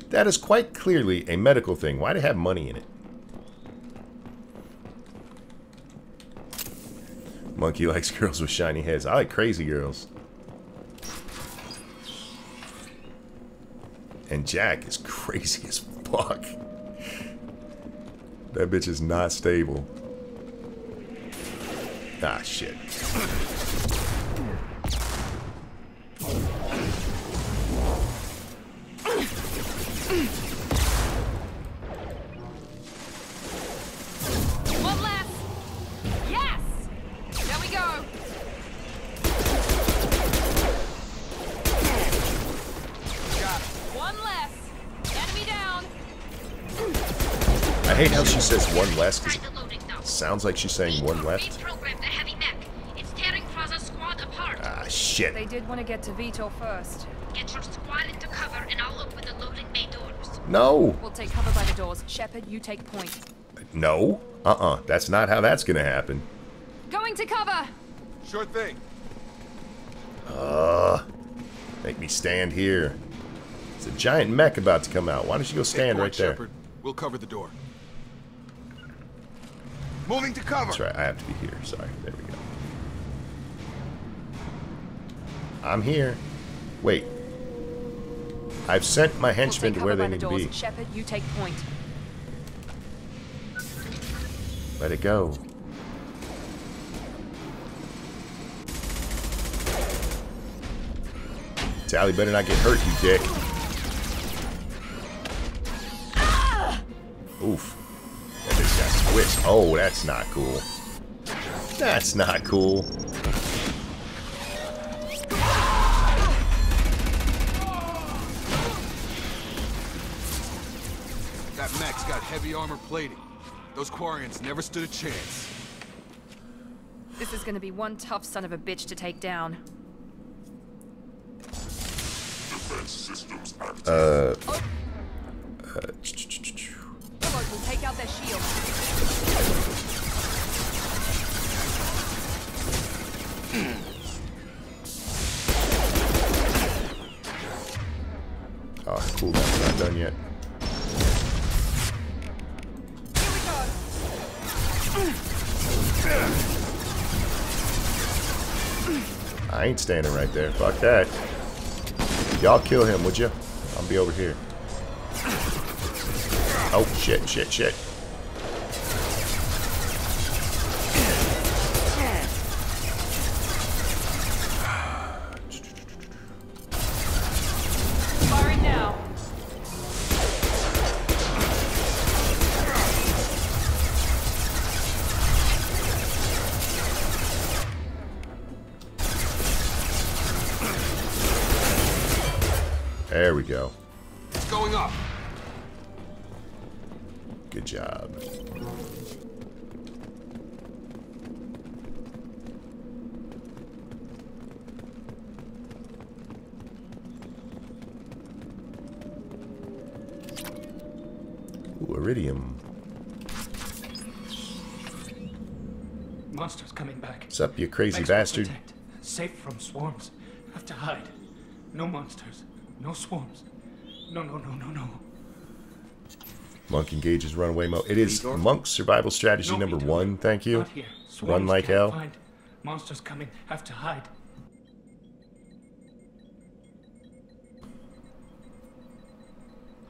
That is quite clearly a medical thing. Why'd it have money in it? Monkey likes girls with shiny heads. I like crazy girls. And Jack is crazy as fuck. That bitch is not stable. Ah, shit. One left. Yes. There we go. Got it. One less. Enemy down. I hate how she says one less, because it sounds like she's saying one left. Reprogrammed the heavy mech. It's tearing Praza's squad apart. Ah, shit. They did want to get to Vitor first. Get your squad into cover and I'll open the loading bay doors. No. We'll take cover by the doors. Shepard, you take point. No. That's not how that's gonna happen. Going to cover. Sure thing. Make me stand here. It's a giant mech about to come out. Why don't you go stand Hit right point, there? Shepard. We'll cover the door. Moving to cover. That's right. I have to be here. Sorry. There we go. I'm here. Wait. I've sent my henchmen to where they need to be. Shepard, you take point. Let it go. Tally better not get hurt, you dick. Oof. That bitch got squished. Oh, that's not cool. That's not cool. That mech's got heavy armor plating. Those Quarians never stood a chance. This is gonna be one tough son of a bitch to take down. Defense systems active. Come on, we'll take out their shield. Oh, cool. That's not done yet. I ain't standing right there. Fuck that. Y'all kill him, would you? I'll be over here. Oh, shit, shit, shit. Firing now. There we go. It's going up. Good job. Ooh, iridium. Monsters coming back. What's up, you crazy Max will bastard? protect. Safe from swarms. Have to hide. No monsters. No swarms. No, no, no, no, no. Monk engages runaway mode. It is Monk's survival strategy number 1, thank you. Not here. Run Swarms like can't hell. find. Monsters coming. Have to hide.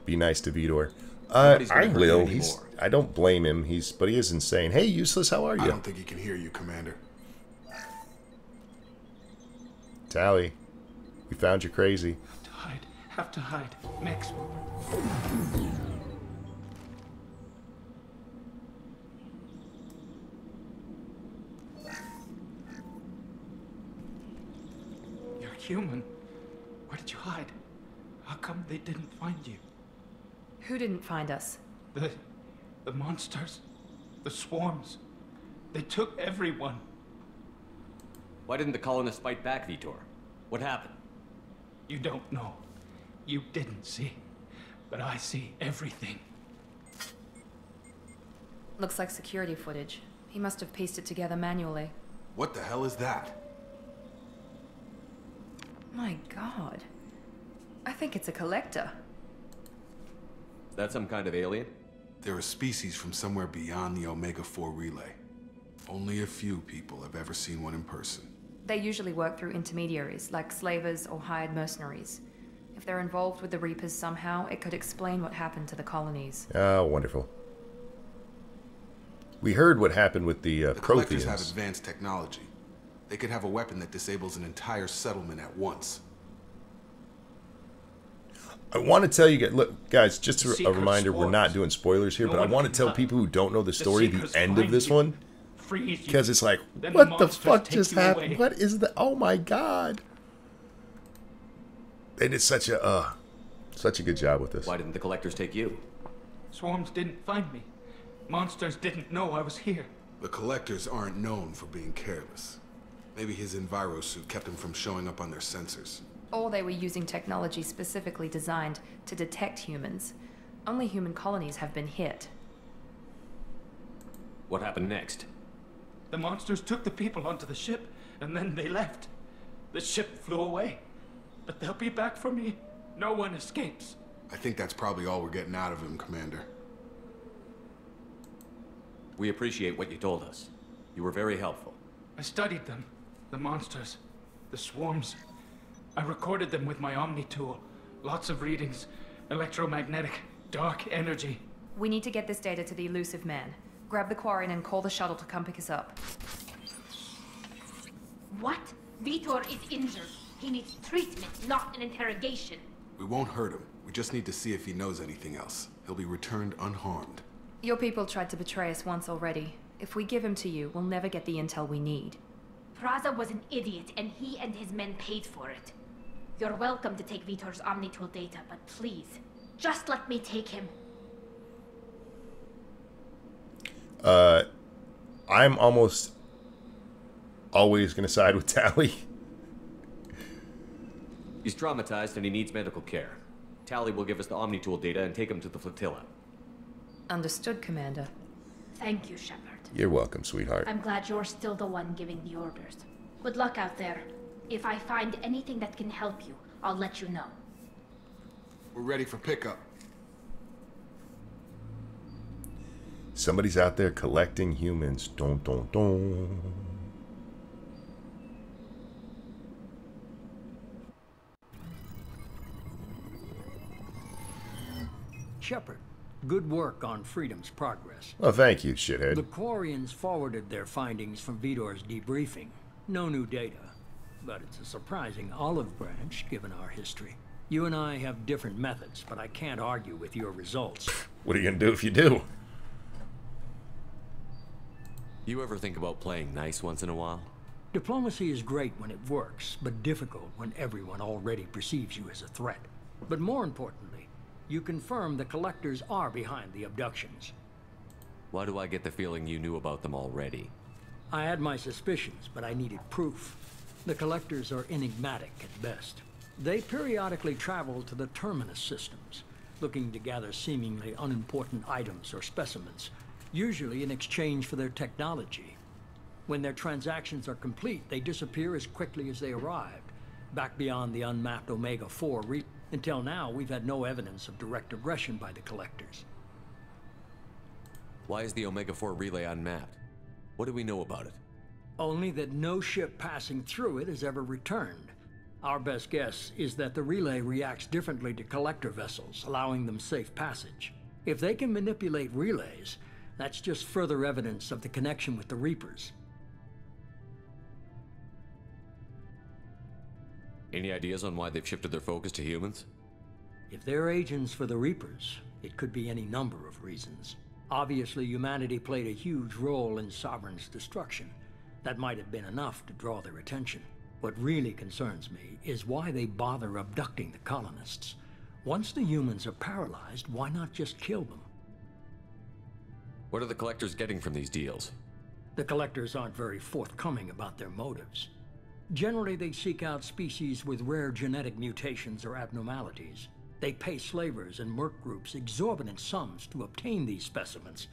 Be nice to Vidor. Nobody's gonna I hurt you will. anymore. I don't blame him. But he is insane. Hey, Useless, how are you? I don't think he can hear you, Commander. Tally, we found you crazy. Have to hide. Have to hide. Max. You're human. Where did you hide? How come they didn't find you? Who didn't find us? The monsters. The swarms. They took everyone. Why didn't the colonists fight back, Vitor? What happened? You don't know. You didn't see. But I see everything. Looks like security footage. He must have pieced it together manually. What the hell is that? My god. I think it's a collector. Is that some kind of alien? They're a species from somewhere beyond the Omega-4 relay. Only a few people have ever seen one in person. They usually work through intermediaries, like slavers or hired mercenaries. If they're involved with the Reapers somehow, it could explain what happened to the colonies. Oh, wonderful. We heard what happened with the Collectors have Protheans. advanced technology. They could have a weapon that disables an entire settlement at once. I want to tell you guys, look, guys, just a Secret reminder, we're swarms. not doing spoilers here, No but I one want to can tell hide. people who don't know the story the secrets end of find this you. one. Freeze you. Because it's like, Then what the monsters fuck take just you happened? away. What is that? Oh my god. They did such a good job with this. Why didn't the collectors take you? Swarms didn't find me. Monsters didn't know I was here. The Collectors aren't known for being careless. Maybe his Enviro suit kept him from showing up on their sensors. Or they were using technology specifically designed to detect humans. Only human colonies have been hit. What happened next? The monsters took the people onto the ship, and then they left. The ship flew away. But they'll be back for me. No one escapes. I think that's probably all we're getting out of him, Commander. We appreciate what you told us. You were very helpful. I studied them. The monsters. The swarms. I recorded them with my Omni tool. Lots of readings. Electromagnetic. Dark energy. We need to get this data to the elusive man. Grab the Quarian and call the shuttle to come pick us up. What? Vitor is injured. He needs treatment, not an interrogation. We won't hurt him. We just need to see if he knows anything else. He'll be returned unharmed. Your people tried to betray us once already. If we give him to you, we'll never get the intel we need. Praza was an idiot, and he and his men paid for it. You're welcome to take Vitor's Omnitool data, but please, just let me take him. I'm almost always going to side with Tally. He's traumatized and he needs medical care. Tally will give us the Omnitool data and take him to the flotilla. Understood, Commander. Thank you, Shepard. You're welcome, sweetheart. I'm glad you're still the one giving the orders. Good luck out there. If I find anything that can help you, I'll let you know. We're ready for pickup. Somebody's out there collecting humans. Dun, dun, dun. Shepard, good work on Freedom's progress. Oh, thank you, shithead. The Quarians forwarded their findings from Vitor's debriefing. No new data, but it's a surprising olive branch given our history. You and I have different methods, but I can't argue with your results. What are you gonna do if you do? You ever think about playing nice once in a while? Diplomacy is great when it works, but difficult when everyone already perceives you as a threat. But more importantly, you confirm the Collectors are behind the abductions. Why do I get the feeling you knew about them already? I had my suspicions, but I needed proof. The Collectors are enigmatic at best. They periodically travel to the Terminus systems, looking to gather seemingly unimportant items or specimens, usually in exchange for their technology. When their transactions are complete, they disappear as quickly as they arrived, back beyond the unmapped Omega-4 reef. Until now, we've had no evidence of direct aggression by the Collectors. Why is the Omega-4 relay unmapped? What do we know about it? Only that no ship passing through it has ever returned. Our best guess is that the relay reacts differently to Collector vessels, allowing them safe passage. If they can manipulate relays, that's just further evidence of the connection with the Reapers. Any ideas on why they've shifted their focus to humans? If they're agents for the Reapers, it could be any number of reasons. Obviously, humanity played a huge role in Sovereign's destruction. That might have been enough to draw their attention. What really concerns me is why they bother abducting the colonists. Once the humans are paralyzed, why not just kill them? What are the Collectors getting from these deals? The Collectors aren't very forthcoming about their motives. Generally, they seek out species with rare genetic mutations or abnormalities. They pay slavers and merc groups exorbitant sums to obtain these specimens,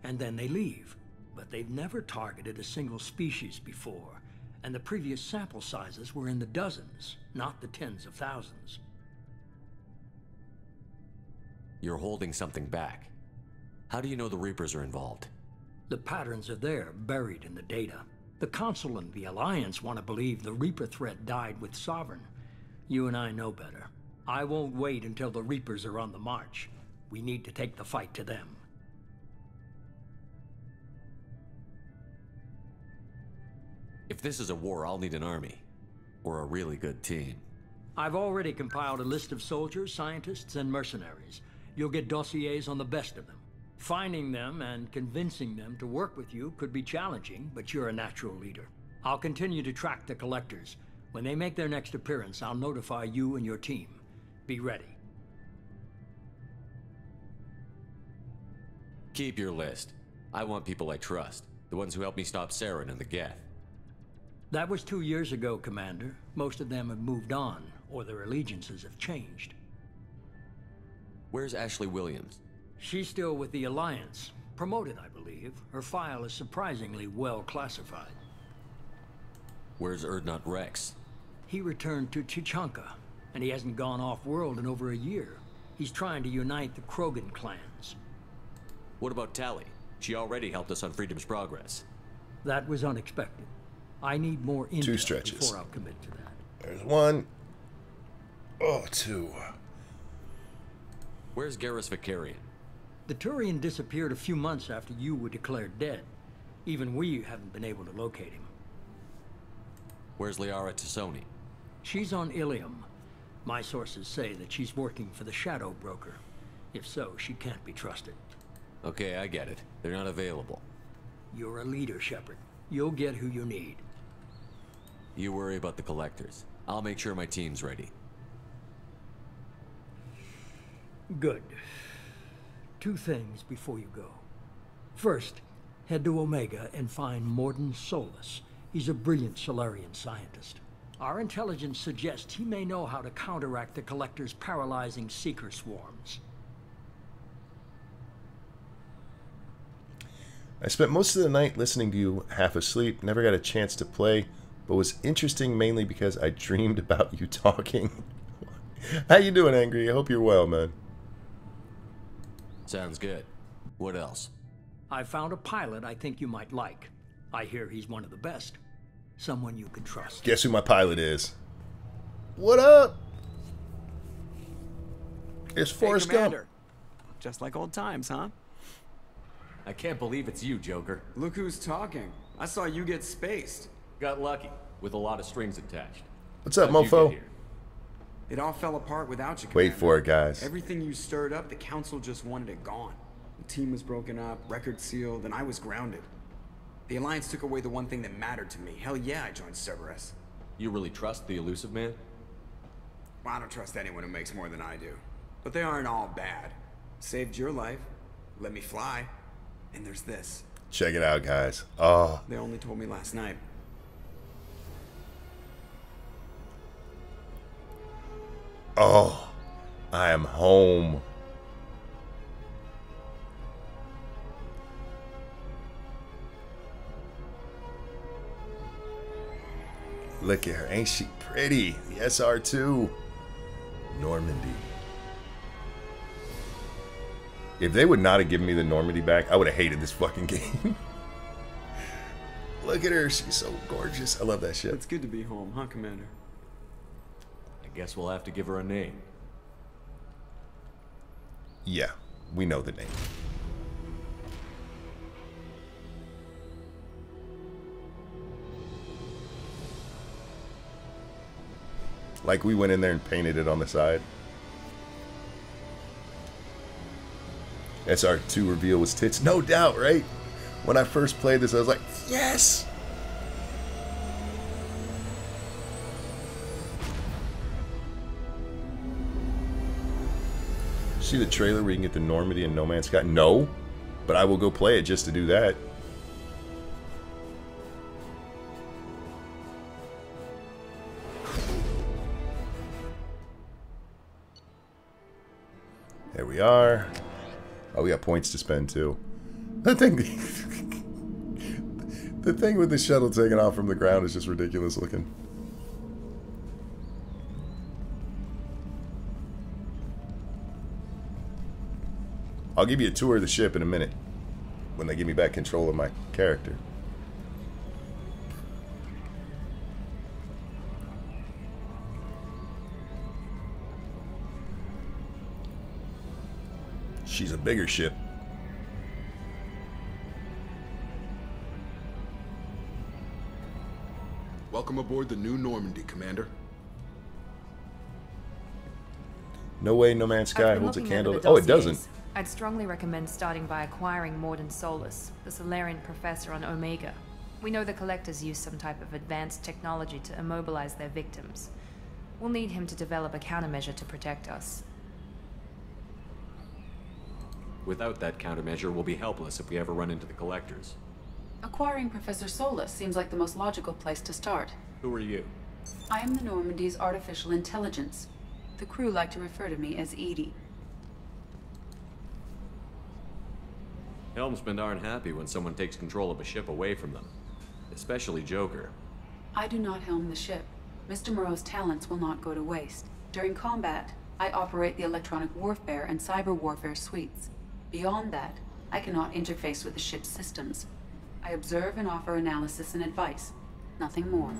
and then they leave. But they've never targeted a single species before, and the previous sample sizes were in the dozens, not the tens of thousands. You're holding something back. How do you know the Reapers are involved? The patterns are there, buried in the data. The Council and the Alliance want to believe the Reaper threat died with Sovereign. You and I know better. I won't wait until the Reapers are on the march. We need to take the fight to them. If this is a war, I'll need an army. Or a really good team. I've already compiled a list of soldiers, scientists, and mercenaries. You'll get dossiers on the best of them. Finding them and convincing them to work with you could be challenging, but you're a natural leader. I'll continue to track the Collectors. When they make their next appearance, I'll notify you and your team. Be ready. Keep your list. I want people I trust. The ones who helped me stop Saren and the Geth. That was 2 years ago, Commander. Most of them have moved on, or their allegiances have changed. Where's Ashley Williams? She's still with the Alliance. Promoted, I believe. Her file is surprisingly well classified. Where's Erdnot Rex? He returned to Chichanka, and he hasn't gone off-world in over a year. He's trying to unite the Krogan clans. What about Tally? She already helped us on Freedom's progress. That was unexpected. I need more intel 2 stretches. before I'll commit to that. There's 1. Oh, 2. Where's Garrus Vicarian? The Turian disappeared a few months after you were declared dead. Even we haven't been able to locate him. Where's Liara Tassoni? She's on Ilium. My sources say that she's working for the Shadow Broker. If so, she can't be trusted. Okay, I get it. They're not available. You're a leader, Shepard. You'll get who you need. You worry about the collectors. I'll make sure my team's ready. Good. 2 things before you go. First, head to Omega and find Morden Solus. He's a brilliant Solarian scientist. Our intelligence suggests he may know how to counteract the Collector's paralyzing Seeker swarms. I spent most of the night listening to you half asleep, never got a chance to play, but was interesting mainly because I dreamed about you talking. How you doing, Angry? I hope you're well, man. Sounds good. What else? I found a pilot I think you might like. I hear he's one of the best. Someone you can trust. Guess who my pilot is? What up? It's Forrest Gump. Just like old times, huh? I can't believe it's you, Joker. Look who's talking. I saw you get spaced. Got lucky, with a lot of strings attached. What's up, How'd you mofo? get here? It all fell apart without you, Wait Commander. for it, guys. Everything you stirred up, the Council just wanted it gone. The team was broken up, record sealed, and I was grounded. The Alliance took away the one thing that mattered to me. Hell yeah, I joined Cerberus. You really trust the elusive man? Well, I don't trust anyone who makes more than I do. But they aren't all bad. Saved your life, let me fly, and there's this. Check it out, guys. Oh. They only told me last night. Oh. I am home. Look at her. Ain't she pretty? The SR2. Normandy. If they would not have given me the Normandy back, I would have hated this fucking game. Look at her. She's so gorgeous. I love that shit. It's good to be home, huh, Commander? I guess we'll have to give her a name. Yeah, we know the name. Like we went in there and painted it on the side. SR2 reveal was tits. No doubt, right? When I first played this, I was like, yes! See the trailer where you can get the Normandy and No Man's Sky? No, but I will go play it just to do that. There we are. Oh, we got points to spend too. That thing, the thing with the shuttle taking off from the ground is just ridiculous looking. I'll give you a tour of the ship in a minute when they give me back control of my character. She's a bigger ship. Welcome aboard the new Normandy, Commander. No way No Man's Sky I've been holds a looking candle. over the Oh, it doesn't. dossiers. I'd strongly recommend starting by acquiring Morden Solus, the Solarian professor on Omega. We know the Collectors use some type of advanced technology to immobilize their victims. We'll need him to develop a countermeasure to protect us. Without that countermeasure, we'll be helpless if we ever run into the Collectors. Acquiring Professor Solus seems like the most logical place to start. Who are you? I am the Normandy's artificial intelligence. The crew like to refer to me as Edie. Helmsmen aren't happy when someone takes control of a ship away from them. Especially Joker. I do not helm the ship. Mr. Moreau's talents will not go to waste. During combat, I operate the electronic warfare and cyber warfare suites. Beyond that, I cannot interface with the ship's systems. I observe and offer analysis and advice. Nothing more.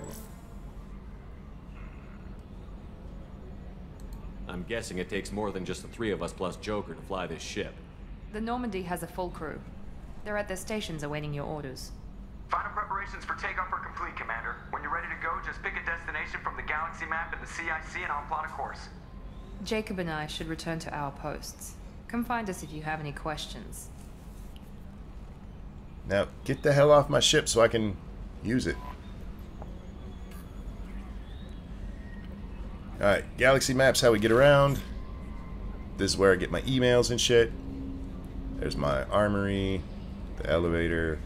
I'm guessing it takes more than just the 3 of us plus Joker to fly this ship. The Normandy has a full crew. They're at their stations awaiting your orders. Final preparations for takeoff are complete, Commander. When you're ready to go, just pick a destination from the galaxy map and the CIC and I'll plot a course. Jacob and I should return to our posts. Come find us if you have any questions. Now, get the hell off my ship so I can use it. Alright, galaxy map's how we get around. This is where I get my emails and shit. There's my armory, the elevator.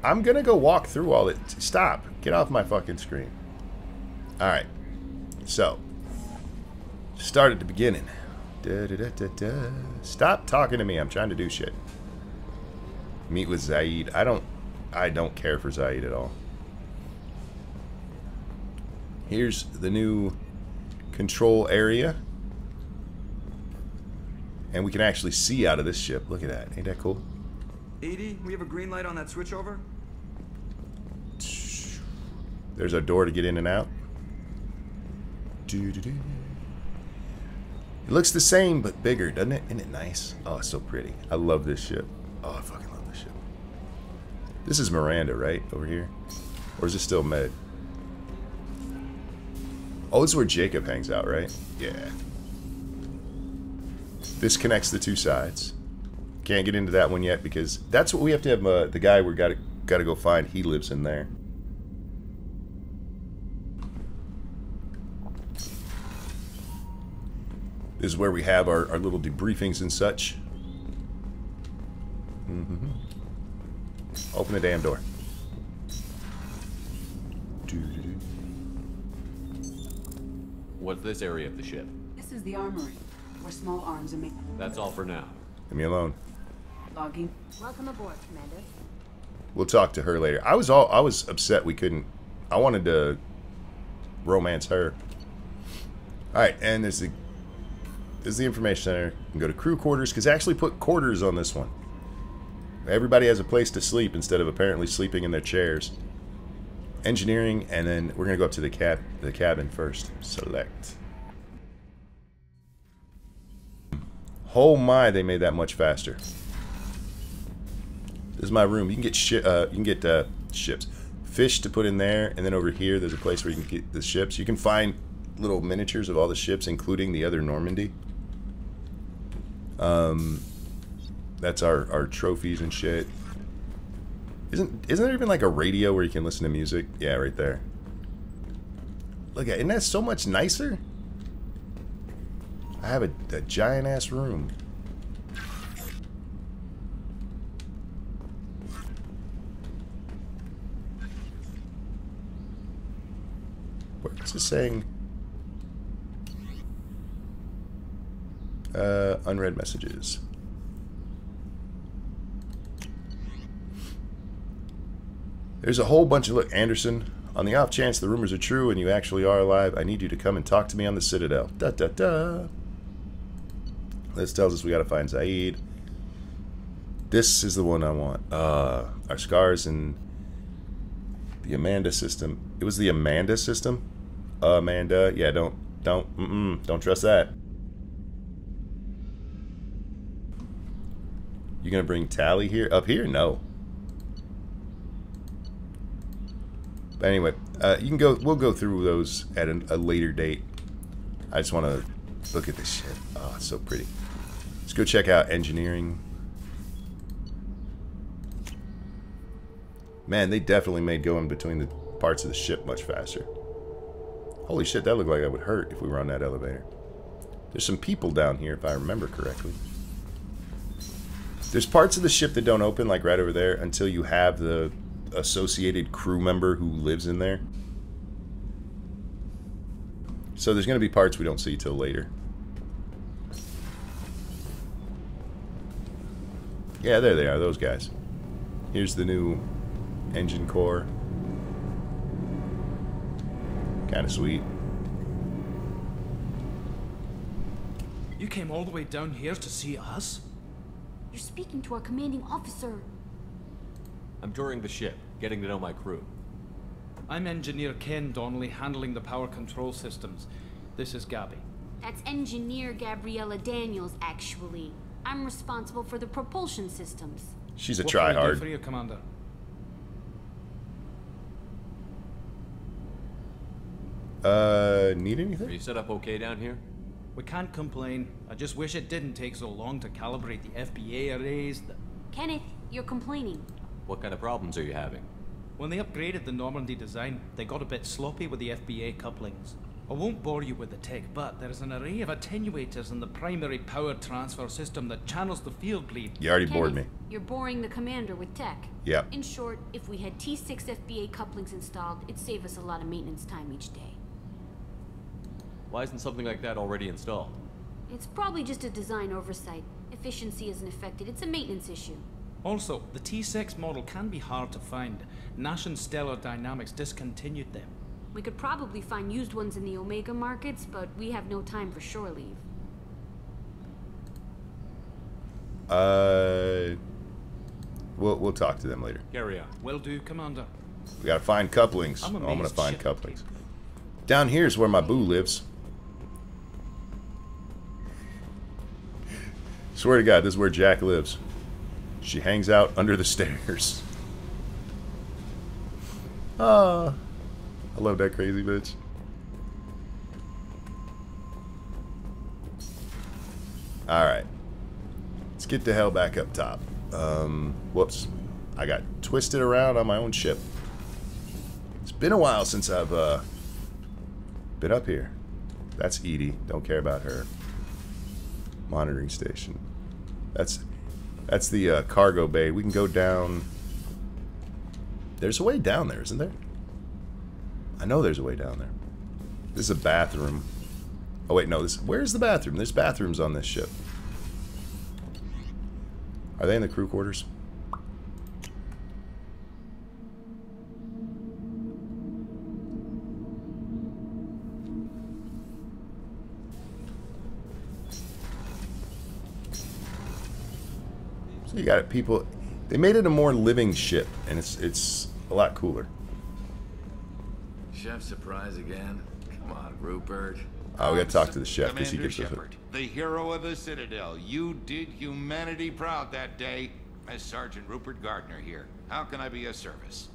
I'm gonna go walk through all it. Stop. Get off my fucking screen. Alright. So. Start at the beginning. Stop talking to me. I'm trying to do shit. Meet with Zaid. I don't care for Zaid at all. Here's the new control area. And we can actually see out of this ship. Look at that. Ain't that cool? Edie, we have a green light on that switchover? There's our door to get in and out. It looks the same, but bigger, doesn't it? Isn't it nice? Oh, it's so pretty. I love this ship. Oh, I fucking love this ship. This is Miranda, right? Over here? Or is it still Med? Oh, this is where Jacob hangs out, right? Yeah. This connects the two sides. Can't get into that one yet because that's what we have to have. The guy we gotta go find. He lives in there. This is where we have our little debriefings and such. Open the damn door. What's this area of the ship? This is the armory, where small arms are made. That's all for now. Leave me alone. Logging. Welcome aboard, Commander. We'll talk to her later. I was upset we couldn't. I wanted to romance her. All right, and there's the information center. You can go to crew quarters because they actually put quarters on this one. Everybody has a place to sleep instead of apparently sleeping in their chairs. Engineering, and then we're gonna go up to the cabin first. Select. Oh my, they made that much faster. This is my room. You can get ships, fish to put in there, and then over here there's a place where you can get the ships. You can find little miniatures of all the ships, including the other Normandy. That's our trophies and shit. Isn't there even like a radio where you can listen to music? Yeah, right there. Look at, isn't that so much nicer? I have a giant ass room. What's it saying? Unread messages. There's a whole bunch of, look, Anderson, on the off chance the rumors are true and you actually are alive, I need you to come and talk to me on the Citadel. Da da da. This tells us we gotta find Zaid. This is the one I want. Our scars and the Amanda system. It was the Amanda system? Amanda. Yeah, don't trust that. You gonna bring Tally here? Up here? No. But anyway, you can go. We'll go through those at a later date. I just want to look at this shit. Oh, it's so pretty. Let's go check out engineering. Man, they definitely made going between the parts of the ship much faster. Holy shit, that looked like that would hurt if we were on that elevator. There's some people down here, if I remember correctly. There's parts of the ship that don't open, like right over there, until you have the associated crew member who lives in there. So there's going to be parts we don't see till later. Yeah, there they are, those guys. Here's the new engine core. Kind of sweet. You came all the way down here to see us? You're speaking to our commanding officer. I'm touring the ship, getting to know my crew. I'm Engineer Ken Donnelly, handling the power control systems. This is Gabby. That's Engineer Gabriella Daniels, actually. I'm responsible for the propulsion systems. She's a What can we do tryhard. for you, Commander? Need anything? Are you set up okay down here? We can't complain. I just wish it didn't take so long to calibrate the FBA arrays. Kenneth, you're complaining. What kind of problems are you having? When they upgraded the Normandy design, they got a bit sloppy with the FBA couplings. I won't bore you with the tech, but there's an array of attenuators in the primary power transfer system that channels the field bleed. You already bored me. You're boring the commander with tech. Yep. In short, if we had T6 FBA couplings installed, it'd save us a lot of maintenance time each day. Why isn't something like that already installed? It's probably just a design oversight. Efficiency isn't affected. It's a maintenance issue. Also, the T6 model can be hard to find. Nash and Stellar Dynamics discontinued them. We could probably find used ones in the Omega markets, but we have no time for shore leave. We'll talk to them later. Carry on. Will do, Commander. We gotta find couplings. I'm I'm gonna amazed find shit. couplings. Down here's where my boo lives. Swear to God, this is where Jack lives. She hangs out under the stairs. Ah, I love that crazy bitch. Alright. Let's get the hell back up top. Whoops. I got twisted around on my own ship. It's been a while since I've been up here. That's Edie. Don't care about her. Monitoring station. That's the cargo bay. We can go down. There's a way down there, isn't there? I know there's a way down there. This is a bathroom. Oh wait, no. Where's the bathroom? There's bathrooms on this ship. Are they in the crew quarters? So you got it, people. They made it a more living ship, and it's a lot cooler. Chef surprise again? Come on, Rupert. Oh, we got to talk to the chef because he Commander gives us. Shepard, the hero of the Citadel. You did humanity proud that day. As Sergeant Rupert Gardner here. How can I be of service?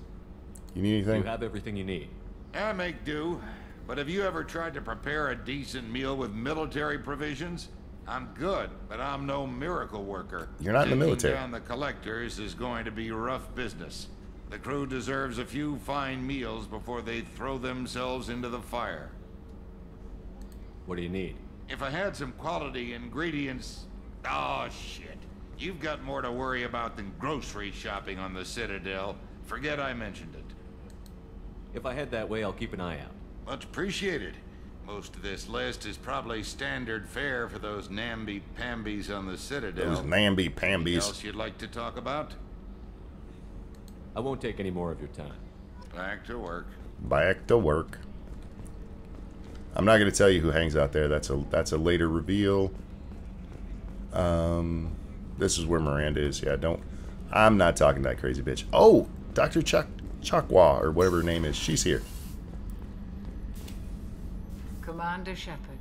You need anything? You have everything you need. I make do. But have you ever tried to prepare a decent meal with military provisions? I'm good, but I'm no miracle worker. You're not in the military. Taking down the collectors is going to be rough business. The crew deserves a few fine meals before they throw themselves into the fire. What do you need? If I had some quality ingredients... Oh, shit. You've got more to worry about than grocery shopping on the Citadel. Forget I mentioned it. If I head that way, I'll keep an eye out. Much appreciated. Most of this list is probably standard fare for those namby-pambies on the Citadel. Those namby-pambies. Anything else you'd like to talk about? I won't take any more of your time. Back to work. Back to work. I'm not going to tell you who hangs out there. That's a later reveal. This is where Miranda is. Yeah, I'm not talking to that crazy bitch. Oh, Dr. Chakwa, or whatever her name is. She's here. Commander Shepard,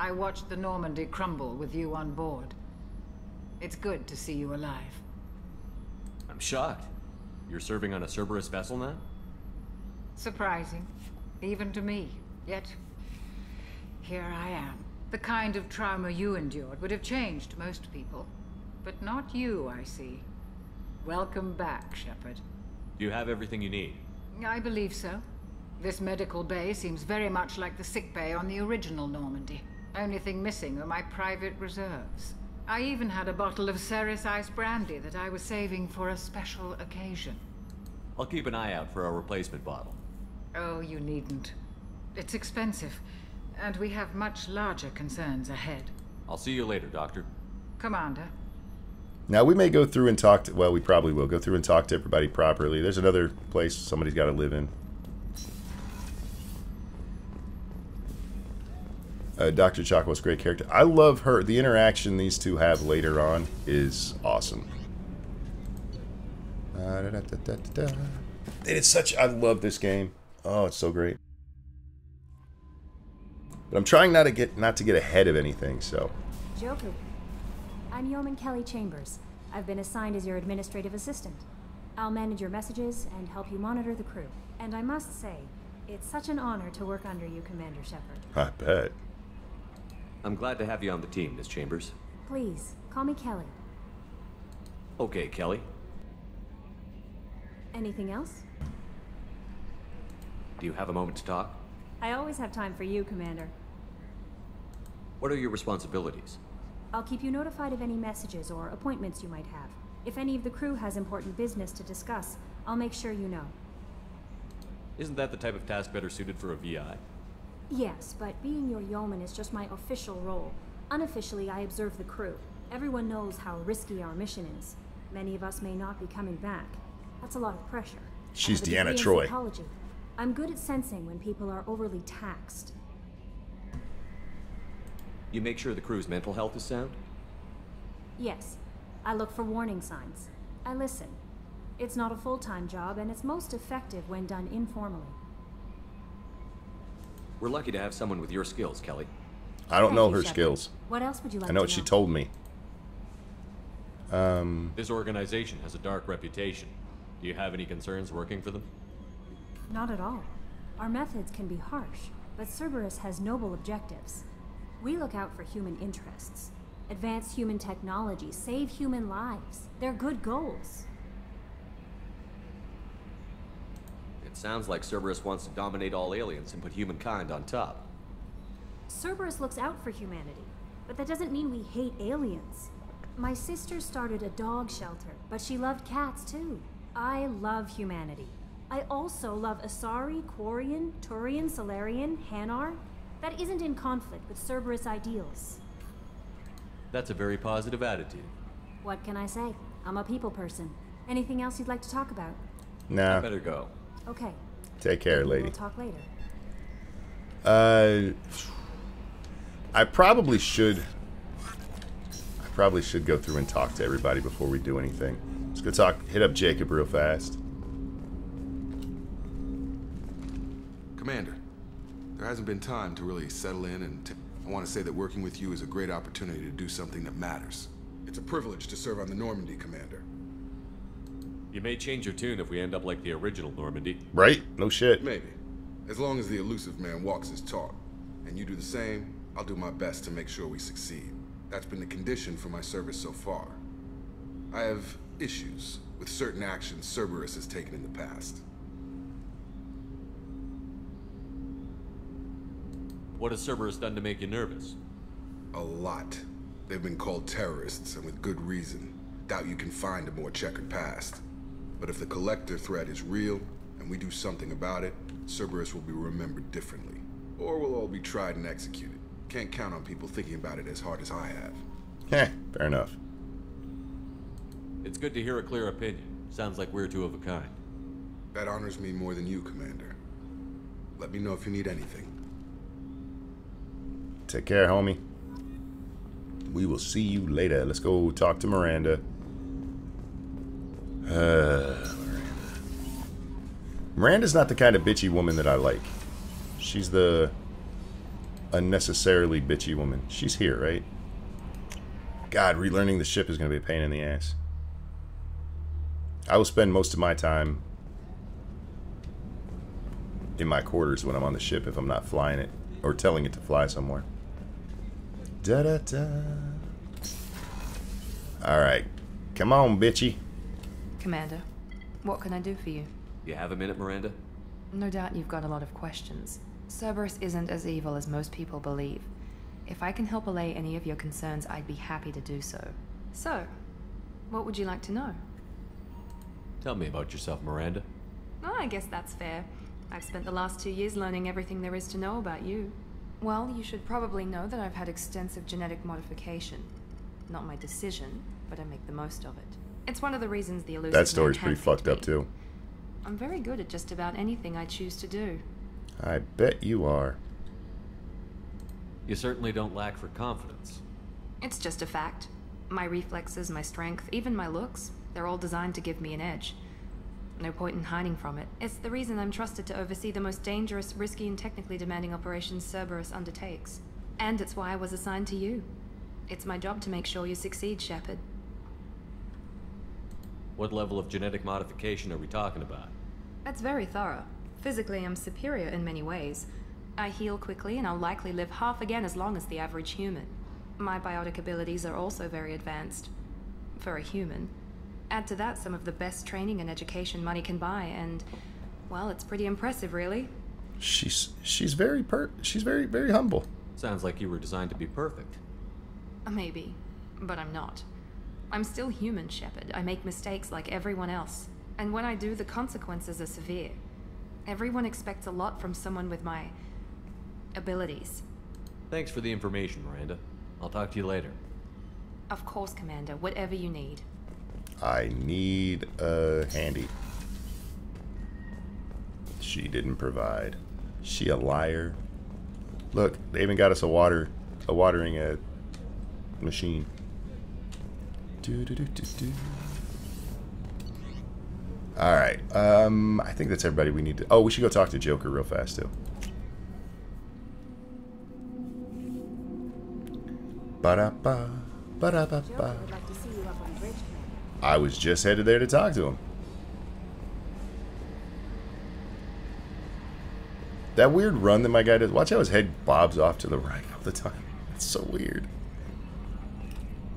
I watched the Normandy crumble with you on board. It's good to see you alive. I'm shocked. You're serving on a Cerberus vessel now? Surprising, even to me. Yet, here I am. The kind of trauma you endured would have changed most people. But not you, I see. Welcome back, Shepard. Do you have everything you need? I believe so. This medical bay seems very much like the sick bay on the original Normandy. Only thing missing are my private reserves. I even had a bottle of Ceres Ice brandy that I was saving for a special occasion. I'll keep an eye out for a replacement bottle. Oh, you needn't. It's expensive, and we have much larger concerns ahead. I'll see you later, Doctor. Commander. Now, we may go through and talk to... Well, we probably will go through and talk to everybody properly. There's another place somebody's got to live in. Dr. Chakwa's a great character. I love her. The interaction these two have later on is awesome. It's such... I love this game. Oh, it's so great. But I'm trying not to get ahead of anything, so... Joker, I'm Yeoman Kelly Chambers. I've been assigned as your administrative assistant. I'll manage your messages and help you monitor the crew. And I must say, it's such an honor to work under you, Commander Shepard. I bet. I'm glad to have you on the team, Miss Chambers. Please, call me Kelly. Okay, Kelly. Anything else? Do you have a moment to talk? I always have time for you, Commander. What are your responsibilities? I'll keep you notified of any messages or appointments you might have. If any of the crew has important business to discuss, I'll make sure you know. Isn't that the type of task better suited for a VI? Yes, but being your yeoman is just my official role. Unofficially, I observe the crew. Everyone knows how risky our mission is. Many of us may not be coming back. That's a lot of pressure. She's I have a Deanna degree in Troi. psychology. I'm good at sensing when people are overly taxed. You make sure the crew's mental health is sound? Yes, I look for warning signs. I listen. It's not a full-time job, and it's most effective when done informally. We're lucky to have someone with your skills, Kelly. I don't know you, her Shepard. skills. What else would you like I know to what she told me. This organization has a dark reputation. Do you have any concerns working for them? Not at all. Our methods can be harsh, but Cerberus has noble objectives. We look out for human interests. Advance human technology, save human lives. They're good goals. It sounds like Cerberus wants to dominate all aliens and put humankind on top. Cerberus looks out for humanity, but that doesn't mean we hate aliens. My sister started a dog shelter, but she loved cats too. I love humanity. I also love Asari, Quarian, Turian, Solarian, Hanar. That isn't in conflict with Cerberus ideals. That's a very positive attitude. What can I say? I'm a people person. Anything else you'd like to talk about? Nah. I better go. Okay. Take care, lady. We'll talk later. I probably should go through and talk to everybody before we do anything. Let's go talk. Hit up Jacob real fast. Commander, there hasn't been time to really settle in, and I want to say that working with you is a great opportunity to do something that matters. It's a privilege to serve on the Normandy, Commander. You may change your tune if we end up like the original Normandy. Right? No shit. Maybe. As long as the elusive man walks his talk, and you do the same, I'll do my best to make sure we succeed. That's been the condition for my service so far. I have issues with certain actions Cerberus has taken in the past. What has Cerberus done to make you nervous? A lot. They've been called terrorists, and with good reason. Doubt you can find a more checkered past. But if the Collector threat is real, and we do something about it, Cerberus will be remembered differently. Or we'll all be tried and executed. Can't count on people thinking about it as hard as I have. Heh, fair enough. It's good to hear a clear opinion. Sounds like we're two of a kind. That honors me more than you, Commander. Let me know if you need anything. Take care, homie. We will see you later. Let's go talk to Miranda. Miranda's not the kind of bitchy woman that I like. She's the unnecessarily bitchy woman. She's here, right? God, relearning the ship is going to be a pain in the ass. I will spend most of my time in my quarters when I'm on the ship if I'm not flying it or telling it to fly somewhere. Da-da-da. Alright. Come on, bitchy. Commander, what can I do for you? You have a minute, Miranda? No doubt you've got a lot of questions. Cerberus isn't as evil as most people believe. If I can help allay any of your concerns, I'd be happy to do so. So, what would you like to know? Tell me about yourself, Miranda. Oh, I guess that's fair. I've spent the last 2 years learning everything there is to know about you. Well, you should probably know that I've had extensive genetic modification. Not my decision, but I make the most of it. It's one of the reasons the elusive That story's man pretty fucked up, too. I'm very good at just about anything I choose to do. I bet you are. You certainly don't lack for confidence. It's just a fact. My reflexes, my strength, even my looks, they're all designed to give me an edge. No point in hiding from it. It's the reason I'm trusted to oversee the most dangerous, risky, and technically demanding operations Cerberus undertakes. And it's why I was assigned to you. It's my job to make sure you succeed, Shepard. What level of genetic modification are we talking about? That's very thorough. Physically, I'm superior in many ways. I heal quickly, and I'll likely live half again as long as the average human. My biotic abilities are also very advanced. For a human. Add to that some of the best training and education money can buy, and, well, it's pretty impressive, really. She's very very humble. Sounds like you were designed to be perfect. Maybe, but I'm not. I'm still human, Shepard. I make mistakes like everyone else. And when I do, the consequences are severe. Everyone expects a lot from someone with my abilities. Thanks for the information, Miranda. I'll talk to you later. Of course, Commander. Whatever you need. I need a handy. She didn't provide. She a liar. Look, they even got us a watering machine. All right. I think that's everybody we need to. Oh, we should go talk to Joker real fast too. Ba-da-ba, ba-da-ba-ba. I was just headed there to talk to him. That weird run that my guy does. Watch how his head bobs off to the right all the time. It's so weird.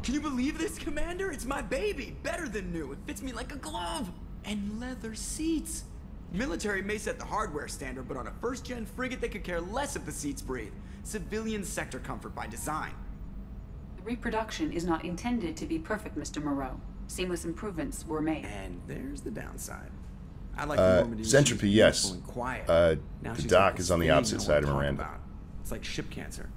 Can you believe this, Commander? It's my baby. Better than new. It fits me like a glove. And leather seats. Military may set the hardware standard, but on a first-gen frigate, they could care less if the seats breathe. Civilian sector comfort by design. The reproduction is not intended to be perfect, Mr. Moreau. Seamless improvements were made. And there's the downside. I like the Normandy Sentropy, yes. and quiet. Now The she's dock like is on the thing I opposite wanna side of talk Miranda. about. It's like ship cancer.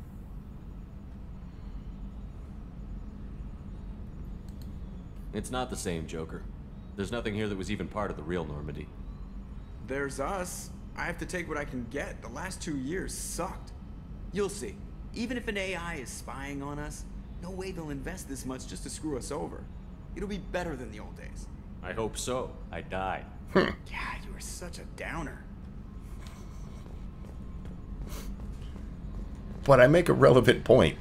It's not the same, Joker. There's nothing here that was even part of the real Normandy. There's us. I have to take what I can get. The last 2 years sucked. You'll see. Even if an AI is spying on us, no way they'll invest this much just to screw us over. It'll be better than the old days. I hope so. I died. God, you are such a downer. But I make a relevant point.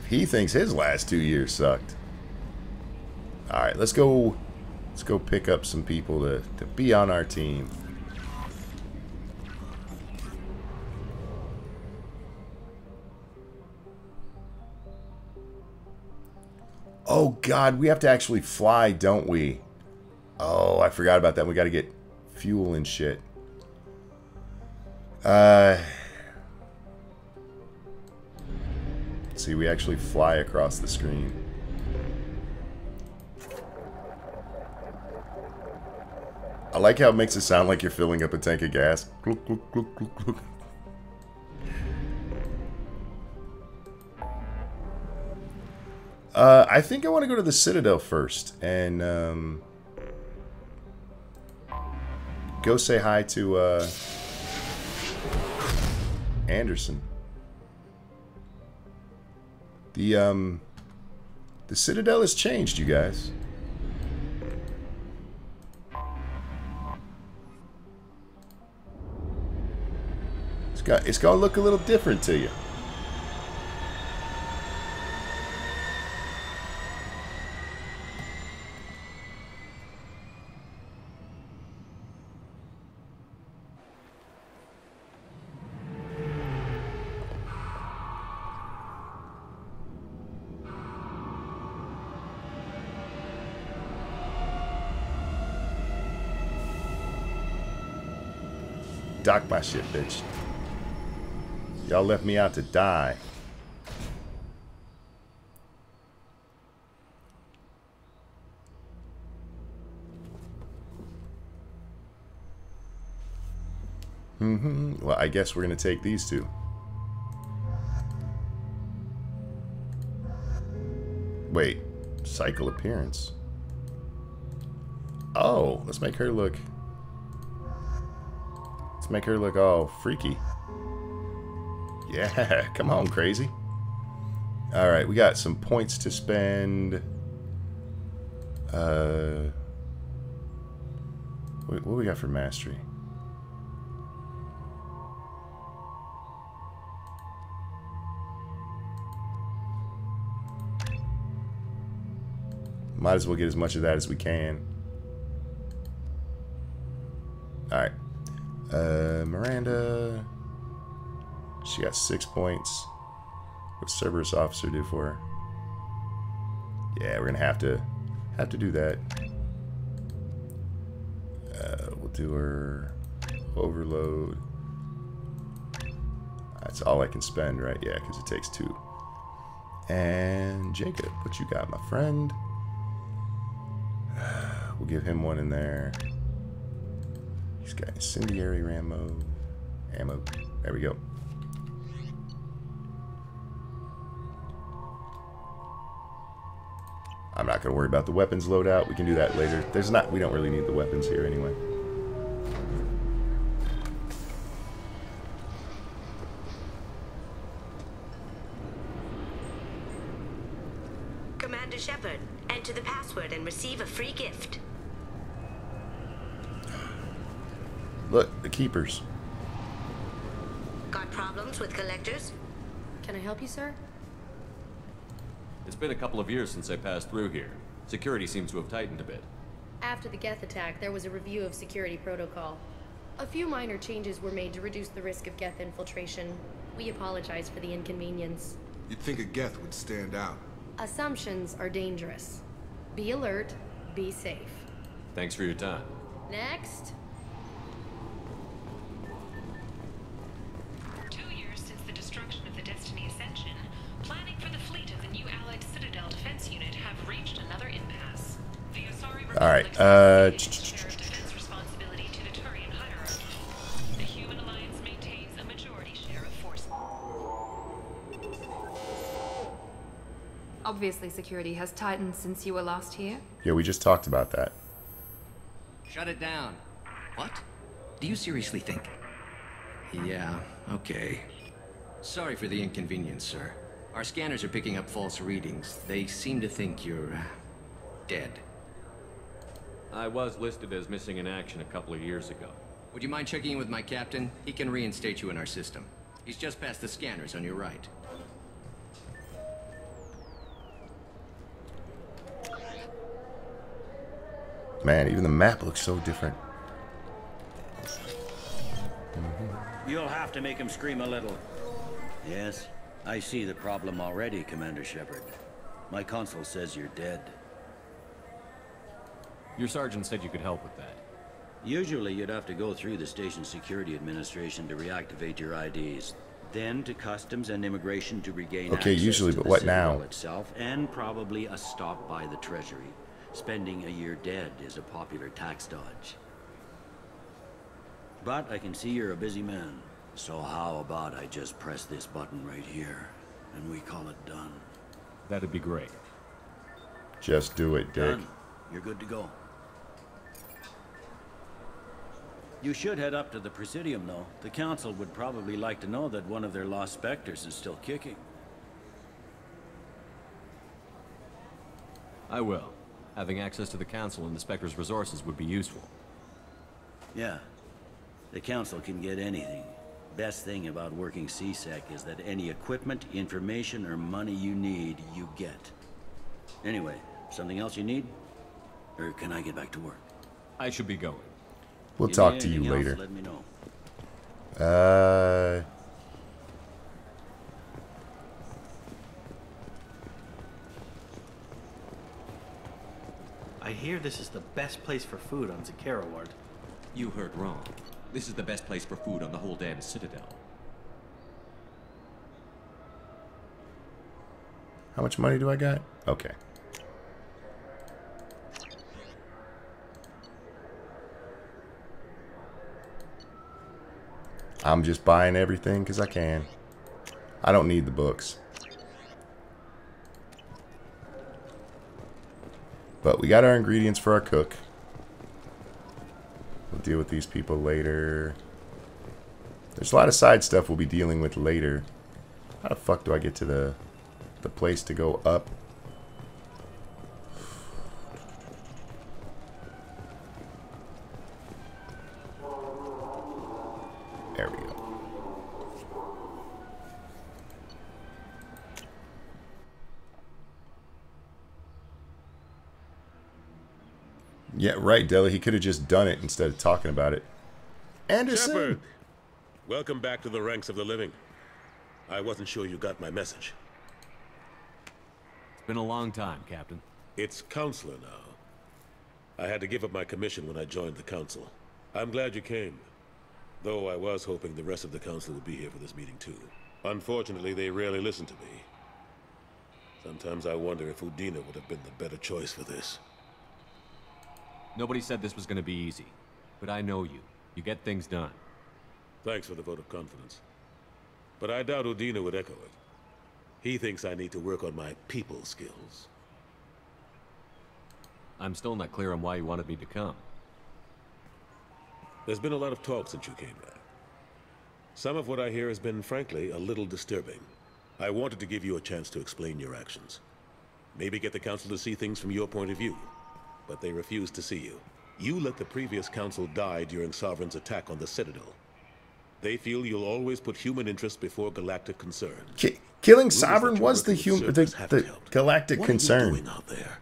He thinks his last 2 years sucked. All right, let's go pick up some people to be on our team. Oh God, we have to actually fly, don't we? Oh, I forgot about that. We got to get fuel and shit. See, we actually fly across the screen. I like how it makes it sound like you're filling up a tank of gas. Gluk, gluk, gluk, gluk, gluk. I think I want to go to the Citadel first and go say hi to Anderson. The Citadel has changed, you guys. It's gonna look a little different to you. Dock my shit, bitch. Y'all left me out to die. Well, I guess we're gonna take these two. Wait, cycle appearance. Oh, let's make her look. Let's make her look all freaky. Yeah, come on, crazy. All right, we got some points to spend. What do we got for mastery? Might as well get as much of that as we can. Alright. Miranda. She got 6 points. What's Cerberus officer do for her? Yeah, we're gonna have to do that. We'll do her overload. That's all I can spend, right? Yeah, because it takes 2. And Jacob, what you got, my friend? We'll give him 1 in there. He's got incendiary ammo. There we go. I'm not going to worry about the weapons loadout. We can do that later. We don't really need the weapons here anyway. Commander Shepard, enter the password and receive a free gift. Look, the keepers. Got problems with collectors? Can I help you, sir? It's been a couple of years since I passed through here. Security seems to have tightened a bit. After the Geth attack, there was a review of security protocol. A few minor changes were made to reduce the risk of Geth infiltration. We apologize for the inconvenience. You'd think a Geth would stand out. Assumptions are dangerous. Be alert, be safe. Thanks for your time. Next. 2 years since the destruction of the Destiny Ascension, planning for the fleet of the new Allied Citadel Defense Unit have reached another impasse. The Asari Republic share of defense responsibility to the Turian hierarchy. The Human Alliance maintains a majority share of force. Obviously, security has tightened since you were last here. Yeah, we just talked about that. Shut it down. What? Do you seriously think? Yeah, okay. Sorry for the inconvenience, sir. Our scanners are picking up false readings. They seem to think you're dead. I was listed as missing in action a couple of years ago. Would you mind checking in with my captain? He can reinstate you in our system. He's just past the scanners on your right. Man, even the map looks so different. You'll have to make him scream a little. Yes, I see the problem already, Commander Shepard. My console says you're dead. Your sergeant said you could help with that. Usually you'd have to go through the station security administration to reactivate your IDs. Then to customs and immigration to regain access usually, to but the what Citadel now? itself, and probably a stop by the Treasury. Spending a year dead is a popular tax dodge. But I can see you're a busy man. So how about I just press this button right here, and we call it done? That'd be great. Just do it, Dick. Done. You're good to go. You should head up to the Presidium, though. The Council would probably like to know that one of their lost Spectres is still kicking. I will. Having access to the Council and the Spectre's resources would be useful. Yeah. The Council can get anything. Best thing about working CSEC is that any equipment, information, or money you need, you get. Anyway, something else you need? Or can I get back to work? I should be going. We'll talk to you later. Let me know. I hear this is the best place for food on Zakera Ward. You heard wrong. This is the best place for food on the whole damn Citadel. How much money do I got? Okay. I'm just buying everything because I can. I don't need the books. But we got our ingredients for our cook. We'll deal with these people later. There's a lot of side stuff we'll be dealing with later. How the fuck do I get to the place to go up? There we go. Yeah, right, Della. He could have just done it instead of talking about it. Anderson! Shepard! Welcome back to the ranks of the living. I wasn't sure you got my message. It's been a long time, Captain. It's Counselor now. I had to give up my commission when I joined the Council. I'm glad you came. Though I was hoping the rest of the Council would be here for this meeting too. Unfortunately, they rarely listen to me. Sometimes I wonder if Udina would have been the better choice for this. Nobody said this was going to be easy. But I know you. You get things done. Thanks for the vote of confidence. But I doubt Udina would echo it. He thinks I need to work on my people skills. I'm still not clear on why you wanted me to come. There's been a lot of talk since you came back. Some of what I hear has been, frankly, a little disturbing. I wanted to give you a chance to explain your actions. Maybe get the Council to see things from your point of view. But they refused to see you. You let the previous Council die during Sovereign's attack on the Citadel. They feel you'll always put human interest before galactic concern. Killing Sovereign was the galactic concern. What are you doing out there?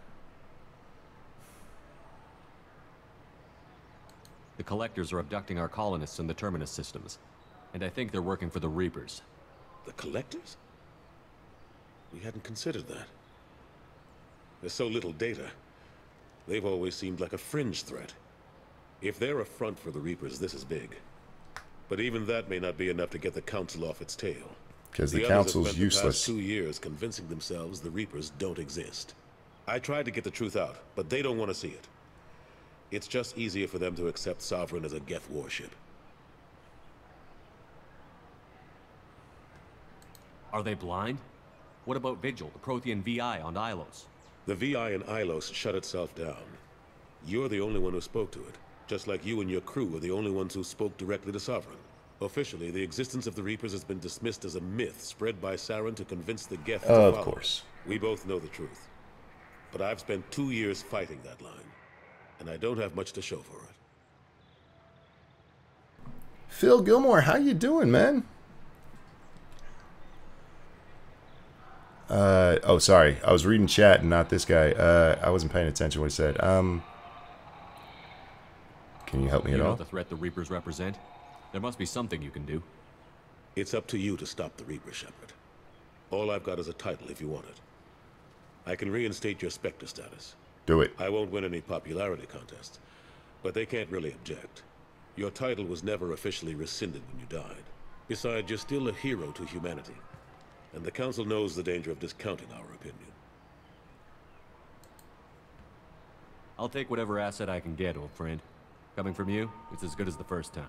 The Collectors are abducting our colonists in the Terminus systems. And I think they're working for the Reapers. The Collectors? We hadn't considered that. There's so little data. They've always seemed like a fringe threat. If they're a front for the Reapers, this is big. But even that may not be enough to get the Council off its tail. Because the Council's useless. The past 2 years convincing themselves the Reapers don't exist. I tried to get the truth out, but they don't want to see it. It's just easier for them to accept Sovereign as a Geth warship. Are they blind? What about Vigil, the Prothean VI on Ilos? The VI in Ilos shut itself down. You're the only one who spoke to it. Just like you and your crew were the only ones who spoke directly to Sovereign. Officially, the existence of the Reapers has been dismissed as a myth spread by Saren to convince the Geth to follow. Of course. We both know the truth. But I've spent 2 years fighting that line. And I don't have much to show for it. Phil Gilmore, how you doing, man? Oh, sorry. I was reading chat and not this guy. I wasn't paying attention to what he said. Can you help me at all? You know the threat the Reapers represent? There must be something you can do. It's up to you to stop the Reaper, Shepard. All I've got is a title if you want it. I can reinstate your Spectre status. Do it. I won't win any popularity contests, but they can't really object. Your title was never officially rescinded when you died. Besides, you're still a hero to humanity, and the Council knows the danger of discounting our opinion. I'll take whatever asset I can get, old friend. Coming from you, it's as good as the first time.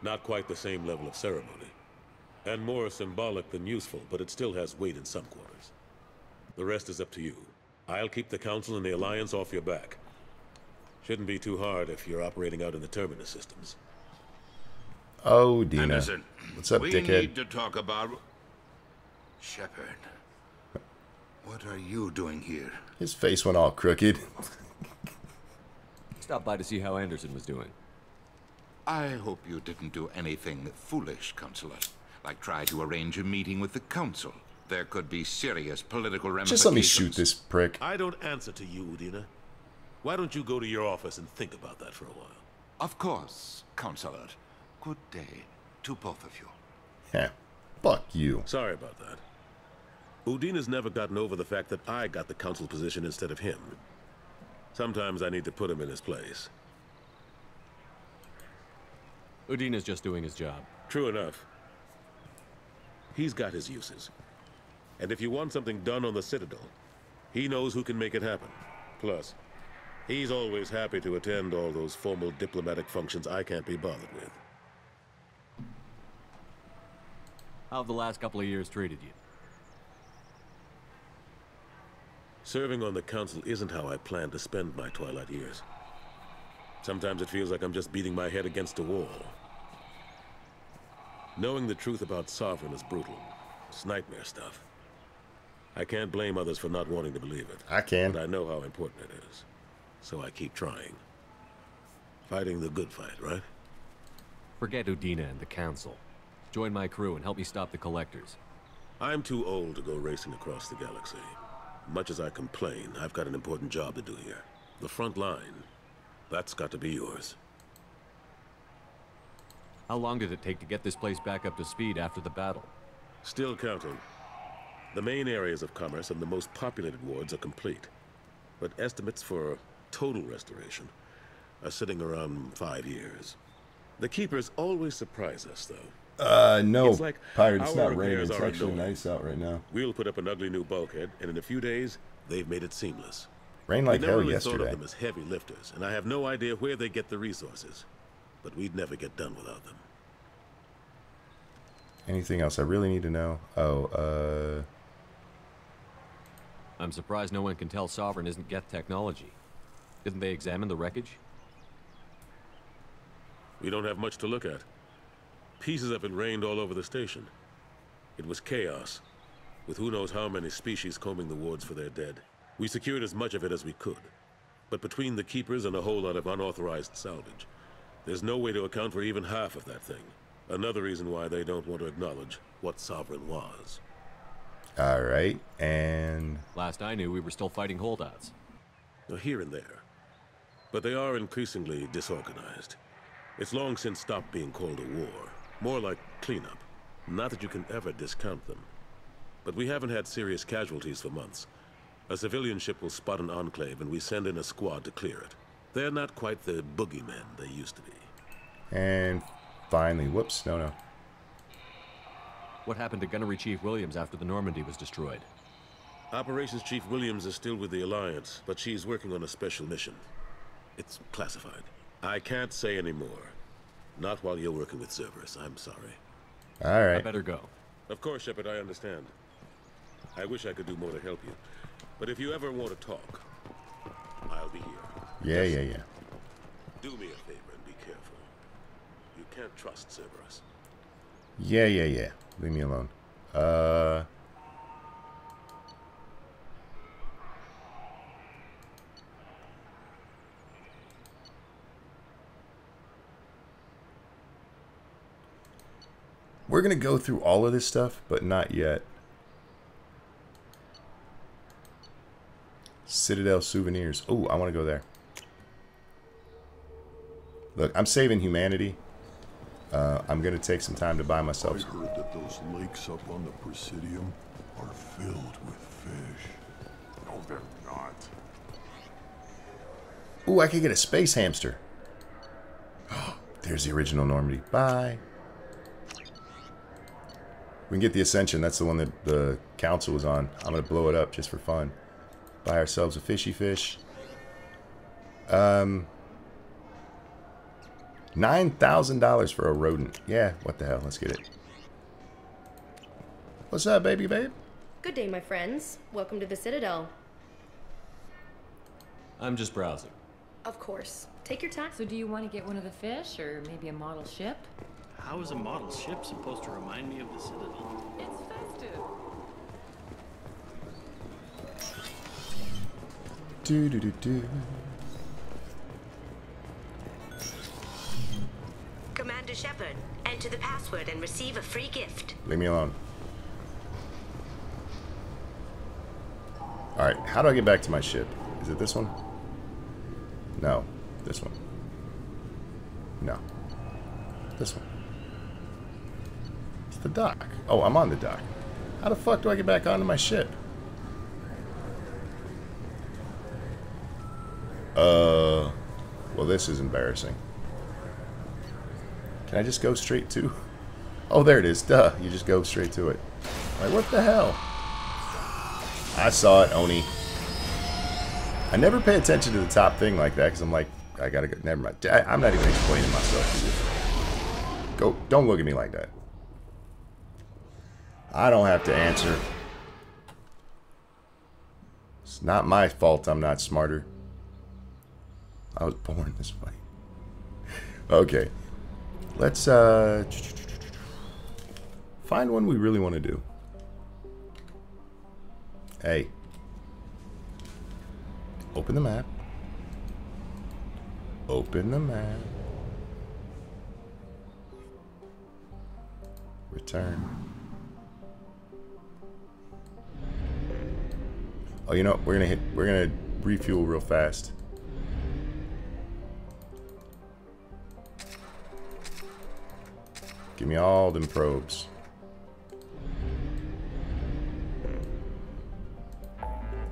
Not quite the same level of ceremony, and more symbolic than useful, but it still has weight in some quarters. The rest is up to you. I'll keep the Council and the Alliance off your back. Shouldn't be too hard if you're operating out in the Terminus systems. Oh, Dina. Anderson, what's up, we dickhead? need to talk about... Shepard, what are you doing here? His face went all crooked. Stopped by to see how Anderson was doing. I hope you didn't do anything foolish, Counselor. Like try to arrange a meeting with the Council. There could be serious political ramifications. Just let me shoot this prick. I don't answer to you, Udina. Why don't you go to your office and think about that for a while? Of course, Counselor. Good day to both of you. Yeah, fuck you. Sorry about that. Udina's never gotten over the fact that I got the Council position instead of him. Sometimes I need to put him in his place. Udina's just doing his job. True enough. He's got his uses. And if you want something done on the Citadel, he knows who can make it happen. Plus, he's always happy to attend all those formal diplomatic functions I can't be bothered with. How have the last couple of years treated you? Serving on the Council isn't how I plan to spend my twilight years. Sometimes it feels like I'm just beating my head against a wall. Knowing the truth about Sovereign is brutal. It's nightmare stuff. I can't blame others for not wanting to believe it. I can. But I know how important it is. So I keep trying. Fighting the good fight, right? Forget Udina and the Council. Join my crew and help me stop the Collectors. I'm too old to go racing across the galaxy. Much as I complain, I've got an important job to do here. The front line. That's got to be yours. How long did it take to get this place back up to speed after the battle? Still counting. The main areas of commerce and the most populated wards are complete. But estimates for total restoration are sitting around 5 years. The Keepers always surprise us, though. No, It's like Pirate, it's our not raining. repairs It's are actually annoying. nice out right now. We'll put up an ugly new bulkhead, and in a few days, they've made it seamless. Rained like we never hell really yesterday. thought of them as heavy lifters, and I have no idea where they get the resources. But we'd never get done without them. Anything else I really need to know? Oh, I'm surprised no one can tell Sovereign isn't Geth technology. Didn't they examine the wreckage? We don't have much to look at. Pieces of it rained all over the station. It was chaos, with who knows how many species combing the wards for their dead. We secured as much of it as we could. But between the Keepers and a whole lot of unauthorized salvage, there's no way to account for even half of that thing. Another reason why they don't want to acknowledge what Sovereign was. alright, and... Last I knew, we were still fighting holdouts. Now, here and there. But they are increasingly disorganized. It's long since stopped being called a war. More like cleanup. Not that you can ever discount them. But we haven't had serious casualties for months. A civilian ship will spot an enclave and we send in a squad to clear it. They're not quite the boogeymen they used to be. And finally, whoops, no. What happened to Gunnery Chief Williams after the Normandy was destroyed? Operations Chief Williams is still with the Alliance, but she's working on a special mission. It's classified. I can't say any more. Not while you're working with Cerberus, I'm sorry. Alright. I better go. Of course, Shepard, I understand. I wish I could do more to help you. But if you ever want to talk, I'll be here. Yeah. Do me a favor and be careful. You can't trust Cerberus. Yeah. Leave me alone. We're going to go through all of this stuff, but not yet. Citadel souvenirs. Oh, I want to go there. Look, I'm saving humanity. I'm going to take some time to buy myself. I heard that those lakes up on the Presidium are filled with fish. No, they're not. Ooh, I could get a space hamster. There's the original Normandy. Bye. We can get the Ascension. That's the one that the Council was on. I'm going to blow it up just for fun. Buy ourselves a fishy fish. $9,000 for a rodent. Yeah, what the hell? Let's get it. What's up, babe? Good day, my friends. Welcome to the Citadel. I'm just browsing. Of course. Take your time. So do you want to get one of the fish, or maybe a model ship? How is a model ship supposed to remind me of the Citadel? It's festive. Do. Commander Shepard, enter the password and receive a free gift. Leave me alone. Alright, how do I get back to my ship? Is it this one? No. This one. No. This one. It's the dock. Oh, I'm on the dock. How the fuck do I get back onto my ship? Well, this is embarrassing. Can I just go straight to... Oh, there it is. Duh. You just go straight to it. Like, what the hell? I saw it, Oni. I never pay attention to the top thing like that, because I'm like, I gotta go. Never mind. I'm not even explaining myself. Go. Don't look at me like that. I don't have to answer. It's not my fault I'm not smarter. I was born this way. Okay. Let's find one we really want to do. Hey. Open the map. Open the map. Return. Oh, you know, we're gonna refuel real fast. Give me all them probes.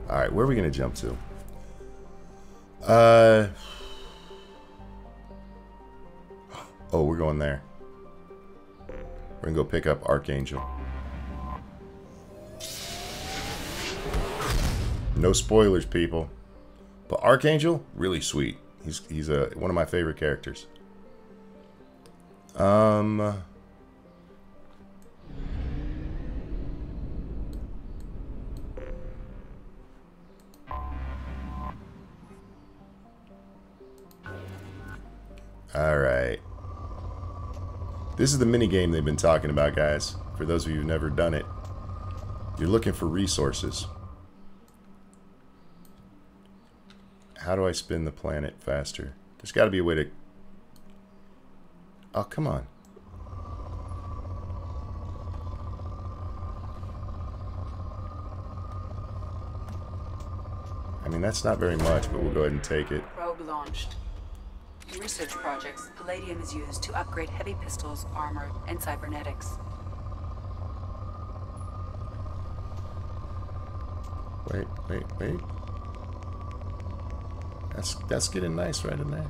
Alright, where are we going to jump to? Oh, we're going there. We're going to go pick up Archangel. No spoilers, people. But Archangel, really sweet. He's one of my favorite characters. Alright. This is the minigame they've been talking about, guys. For those of you who've never done it. You're looking for resources. How do I spin the planet faster? There's got to be a way to... Oh, come on. I mean, that's not very much, but we'll go ahead and take it. Probe launched. In research projects, palladium is used to upgrade heavy pistols, armor, and cybernetics. Wait. That's getting nice right in there.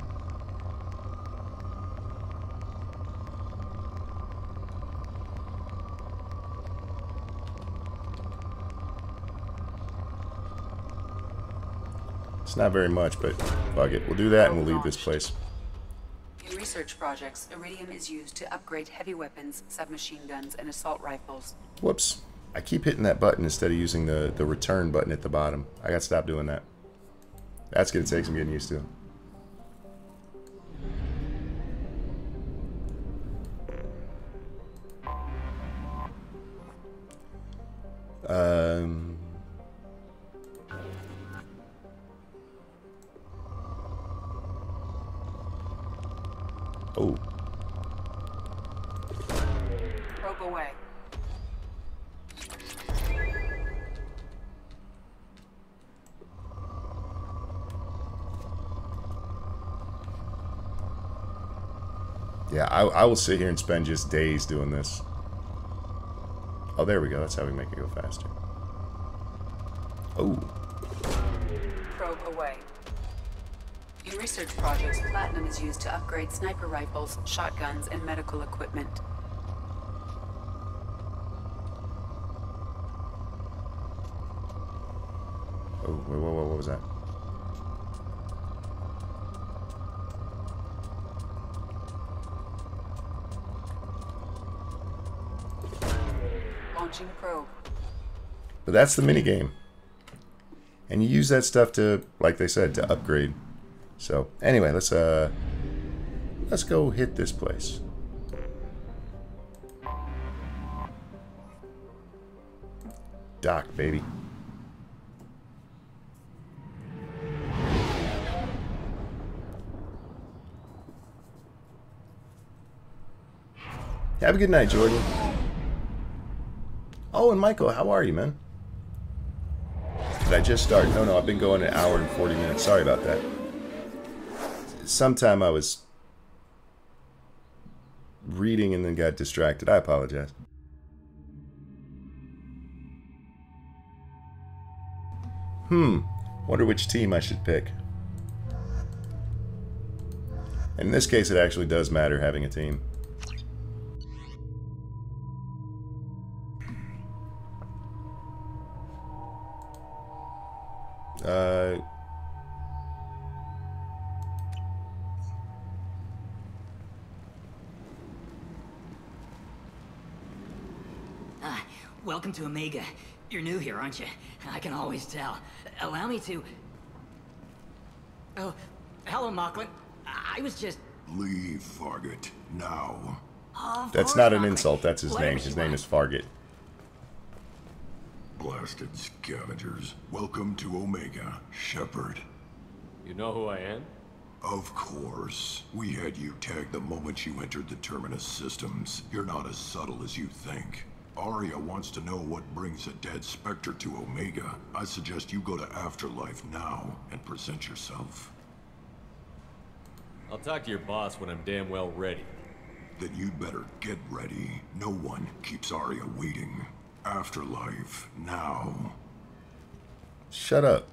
It's not very much, but fuck it. We'll do that and we'll leave this place. In research projects, iridium is used to upgrade heavy weapons, submachine guns, and assault rifles. Whoops. I keep hitting that button instead of using the return button at the bottom. I gotta stop doing that. That's gonna take some getting used to. Oh. Probe away. Yeah, I will sit here and spend just days doing this. Oh, there we go. That's how we make it go faster. Oh. Probe away. In research projects, platinum is used to upgrade sniper rifles, shotguns, and medical equipment. Oh, whoa, what was that? Launching probe. But that's the minigame. And you use that stuff to, like they said, to upgrade. So, anyway, let's go hit this place. Dock, baby. Have a good night, Jordan. Oh, and Michael, how are you, man? Did I just start? No, I've been going an hour and 40 minutes. Sorry about that. Sometime I was reading and then got distracted. I apologize. Wonder which team I should pick. In this case, it actually does matter having a team. Welcome to Omega. You're new here, aren't you? I can always tell. Allow me to... Oh, hello, Mocklin. I was just... Leave, Fargate, now. That's not an insult, that's his name. His name is Fargate. Blasted scavengers. Welcome to Omega, Shepard. You know who I am? Of course. We had you tagged the moment you entered the Terminus systems. You're not as subtle as you think. Arya wants to know what brings a dead Spectre to Omega. I suggest you go to Afterlife now and present yourself. I'll talk to your boss when I'm damn well ready. then you'd better get ready. No one keeps Arya waiting. Afterlife, now. Shut up,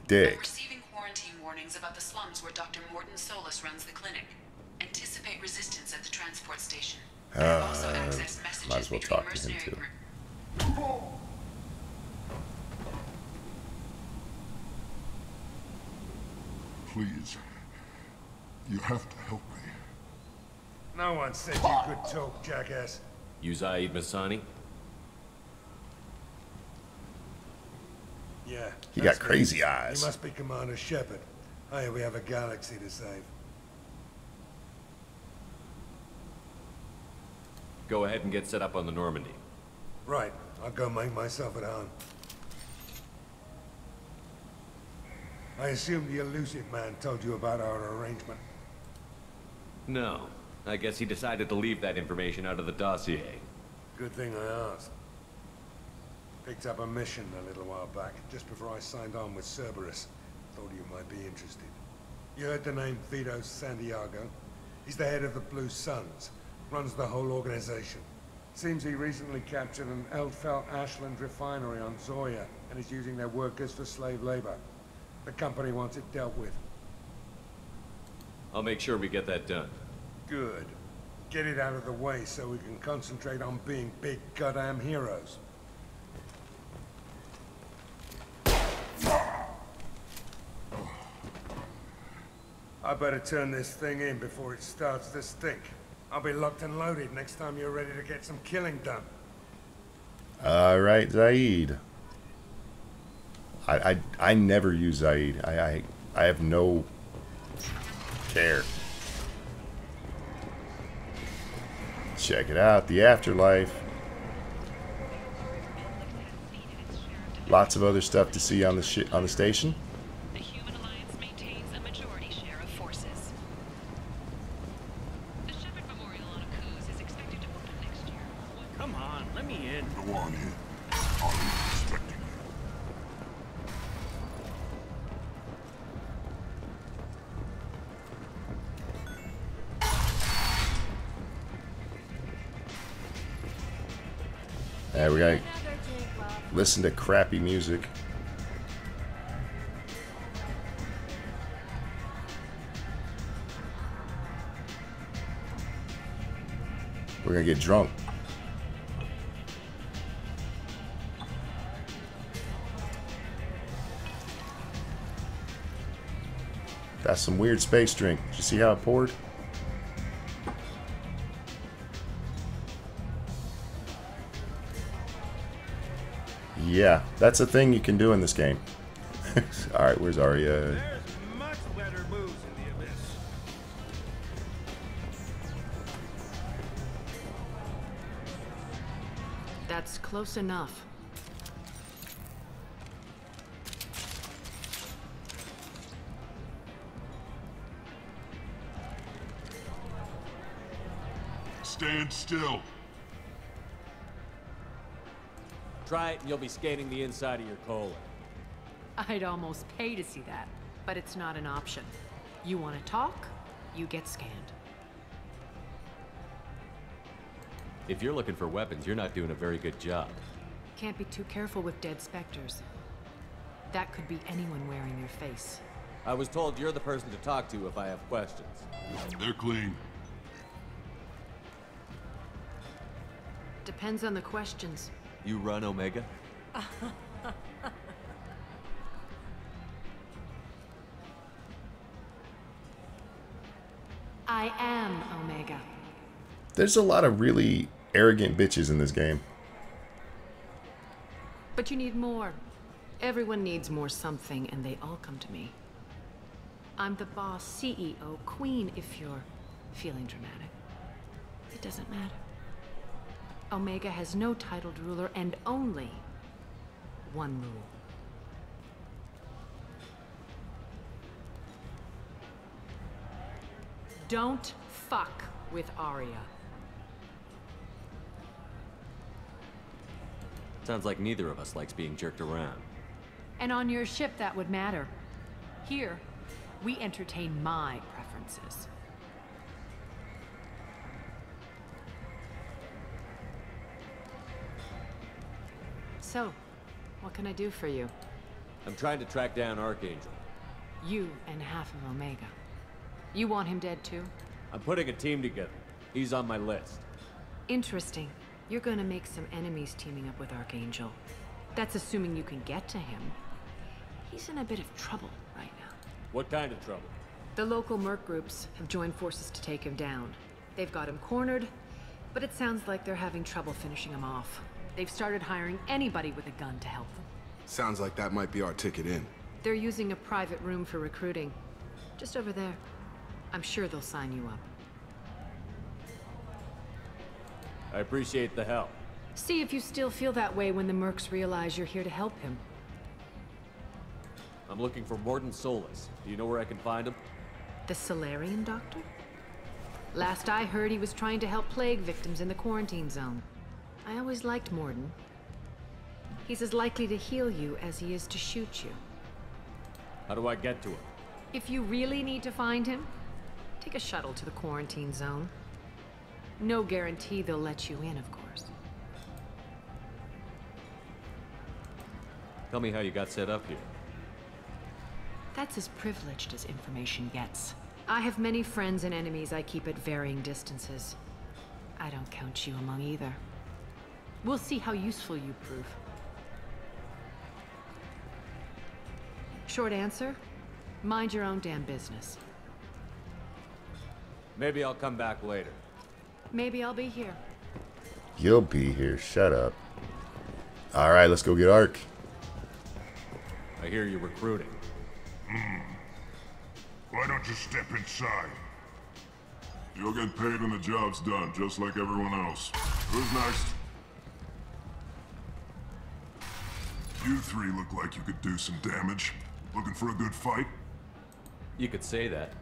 dick. I'm receiving quarantine warnings about the slums where Dr. Morton Solus runs the clinic. Anticipate resistance at the transport station. I've also accessed messages might as well between talk to him mercenary too. Please, you have to help me. No one said you could talk, jackass. You Zaid Masani? Yeah. He got that's me. crazy eyes. You must be Commander Shepard. Hey, we have a galaxy to save. Go ahead and get set up on the Normandy. Right. I'll go make myself at home. I assume the elusive man told you about our arrangement. No. I guess he decided to leave that information out of the dossier. Good thing I asked. Picked up a mission a little while back, just before I signed on with Cerberus. Thought you might be interested. You heard the name Vito Santiago? He's the head of the Blue Suns. Runs the whole organization. Seems he recently captured an Eldfell Ashland refinery on Zoya and is using their workers for slave labor. The company wants it dealt with. I'll make sure we get that done. Good. Get it out of the way so we can concentrate on being big goddamn heroes. I better turn this thing in before it starts to stink. I'll be locked and loaded next time you're ready to get some killing done. All right, Zaid. I never use Zaid. I have no care. Check it out, the afterlife. Lots of other stuff to see on the station. The Human Alliance maintains a majority share of forces. The Shepard Memorial on Akuz is expected to open next year. Come on, let me in. Go on in. I'm expecting you. We gotta listen to crappy music. We're gonna get drunk. That's some weird space drink. Did you see how it poured? Yeah, that's a thing you can do in this game. Alright, where's Arya? There's much better moves in the abyss. That's close enough. Stand still. Try it and you'll be scanning the inside of your colon. I'd almost pay to see that, but it's not an option. You want to talk, you get scanned. If you're looking for weapons, you're not doing a very good job. Can't be too careful with dead specters. That could be anyone wearing your face. I was told you're the person to talk to if I have questions. They're clean. Depends on the questions. You run Omega? I am Omega. There's a lot of really arrogant bitches in this game. But you need more. Everyone needs more something, and they all come to me. I'm the boss, CEO, queen, if you're feeling dramatic. It doesn't matter. Omega has no titled ruler and only one rule. Don't fuck with Arya. Sounds like neither of us likes being jerked around. And on your ship, that would matter. Here, we entertain my preferences. So, what can I do for you? I'm trying to track down Archangel. You and half of Omega. You want him dead too? I'm putting a team together. He's on my list. Interesting. You're gonna make some enemies teaming up with Archangel. That's assuming you can get to him. He's in a bit of trouble right now. What kind of trouble? The local merc groups have joined forces to take him down. They've got him cornered, but it sounds like they're having trouble finishing him off. They've started hiring anybody with a gun to help them. Sounds like that might be our ticket in. They're using a private room for recruiting. Just over there. I'm sure they'll sign you up. I appreciate the help. See if you still feel that way when the mercs realize you're here to help him. I'm looking for Morden Solis. Do you know where I can find him? The Solarian doctor? Last I heard, he was trying to help plague victims in the quarantine zone. I always liked Morden. He's as likely to heal you as he is to shoot you. How do I get to him? If you really need to find him, take a shuttle to the quarantine zone. No guarantee they'll let you in, of course. Tell me how you got set up here. That's as privileged as information gets. I have many friends and enemies I keep at varying distances. I don't count you among either. We'll see how useful you prove. Short answer, mind your own damn business. Maybe I'll come back later. Maybe I'll be here. You'll be here. Shut up. All right, let's go get Ark. I hear you're recruiting. Why don't you step inside? You'll get paid when the job's done, just like everyone else. Who's next? You three look like you could do some damage. Looking for a good fight? You could say that.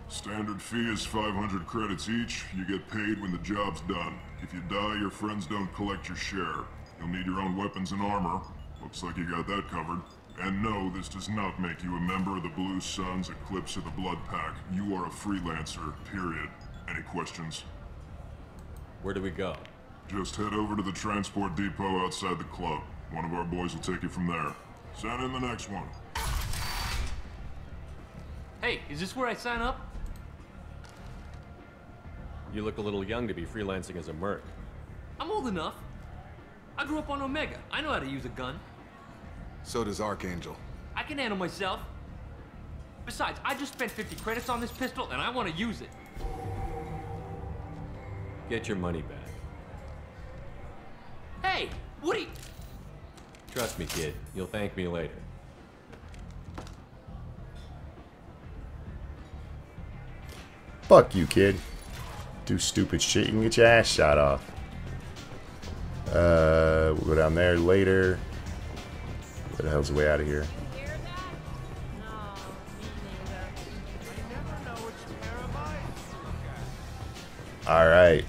Standard fee is 500 credits each. You get paid when the job's done. If you die, your friends don't collect your share. You'll need your own weapons and armor. Looks like you got that covered. And no, this does not make you a member of the Blue Suns, Eclipse, or the Blood Pack. You are a freelancer, period. Any questions? Where do we go? Just head over to the transport depot outside the club. One of our boys will take you from there. Send in the next one. Hey, is this where I sign up? You look a little young to be freelancing as a merc. I'm old enough. I grew up on Omega. I know how to use a gun. So does Archangel. I can handle myself. Besides, I just spent 50 credits on this pistol, and I want to use it. Get your money back. Hey, Woody! Trust me, kid. You'll thank me later. Fuck you, kid. Do stupid shit, you can get your ass shot off. We'll go down there later. Where the hell's the way out of here? Alright.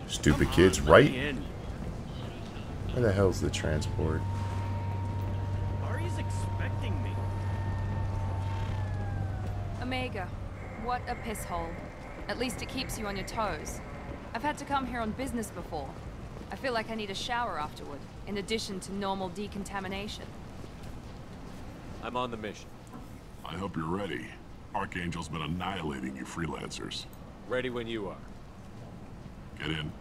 Stupid kids, right? Where the hell's the transport? Ari's expecting me. Omega, what a piss hole. At least it keeps you on your toes. I've had to come here on business before. I feel like I need a shower afterward, in addition to normal decontamination. I'm on the mission. I hope you're ready. Archangel's been annihilating you freelancers. Ready when you are. Get in.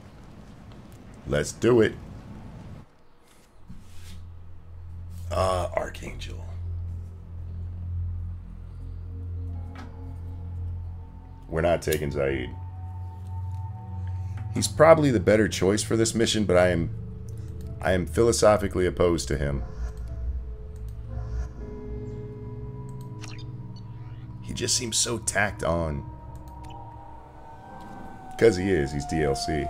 Let's do it. Archangel. We're not taking Zaid. He's probably the better choice for this mission, but I am philosophically opposed to him. He just seems so tacked on. Because he is. He's DLC.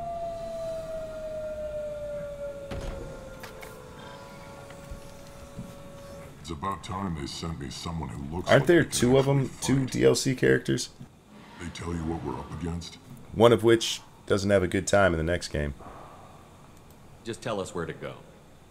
It's about time they sent me someone who looks Aren't like there they can two of them? actually Two DLC characters? They tell you what we're up against? One of which doesn't have a good time in the next game. Just tell us where to go.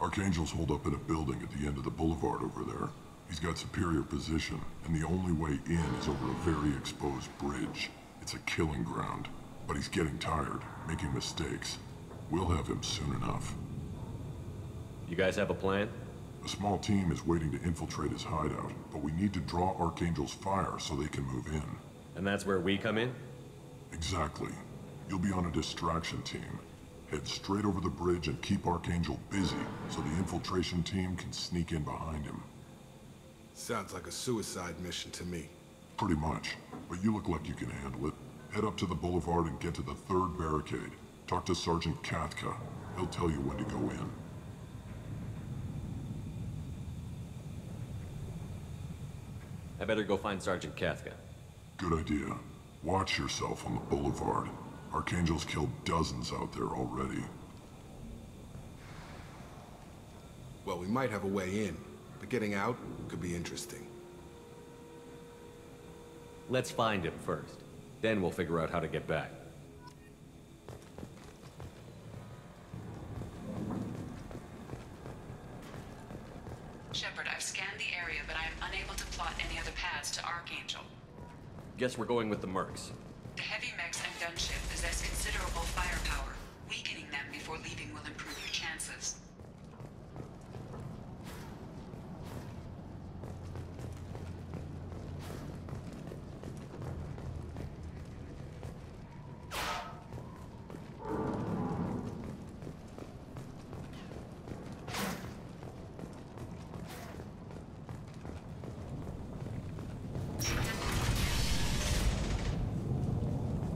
Archangel's holed up in a building at the end of the boulevard over there. He's got superior position, and the only way in is over a very exposed bridge. It's a killing ground, but he's getting tired, making mistakes. We'll have him soon enough. You guys have a plan? A small team is waiting to infiltrate his hideout, but we need to draw Archangel's fire so they can move in. And that's where we come in? Exactly. You'll be on a distraction team. Head straight over the bridge and keep Archangel busy so the infiltration team can sneak in behind him. Sounds like a suicide mission to me. Pretty much, but you look like you can handle it. Head up to the boulevard and get to the 3rd barricade. Talk to Sergeant Kathka. He'll tell you when to go in. I better go find Sergeant Kathka. Good idea. Watch yourself on the boulevard. Archangel's killed dozens out there already. Well, we might have a way in, but getting out could be interesting. Let's find him first. Then we'll figure out how to get back. Shepard, I've scanned the area, but I am unable to plot any other paths to Archangel. Guess we're going with the Mercs. The heavy mechs and gunship possess considerable firepower. Weakening them before leaving will improve your chances.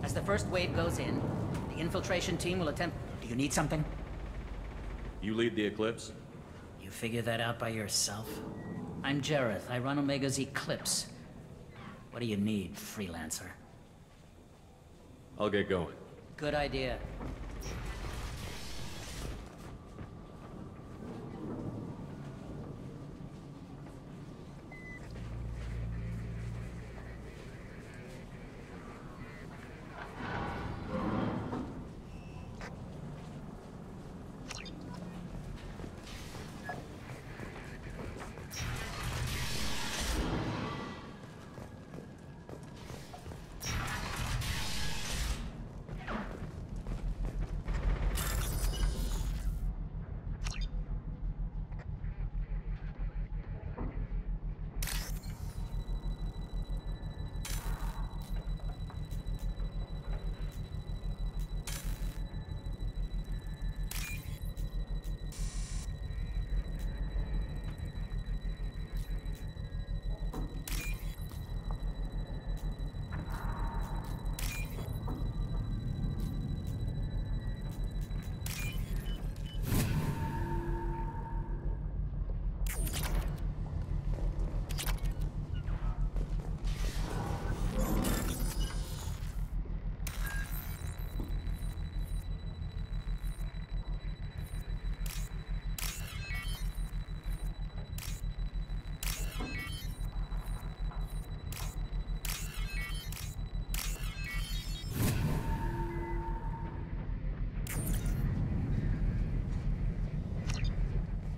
As the first wave goes in, the infiltration team will attempt... Do you need something? You lead the Eclipse? You figure that out by yourself? I'm Jareth. I run Omega's Eclipse. What do you need, freelancer? I'll get going. Good idea.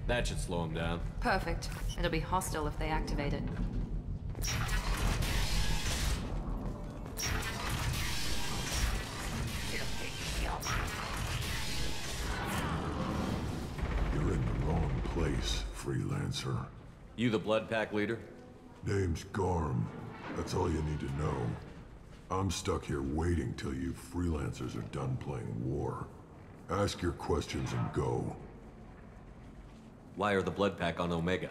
That should slow him down. Perfect. It'll be hostile if they activate it. You're in the wrong place, freelancer. You the Blood Pack leader? Name's Garm. That's all you need to know. I'm stuck here waiting till you freelancers are done playing war. Ask your questions and go. Why are the Blood Pack on Omega?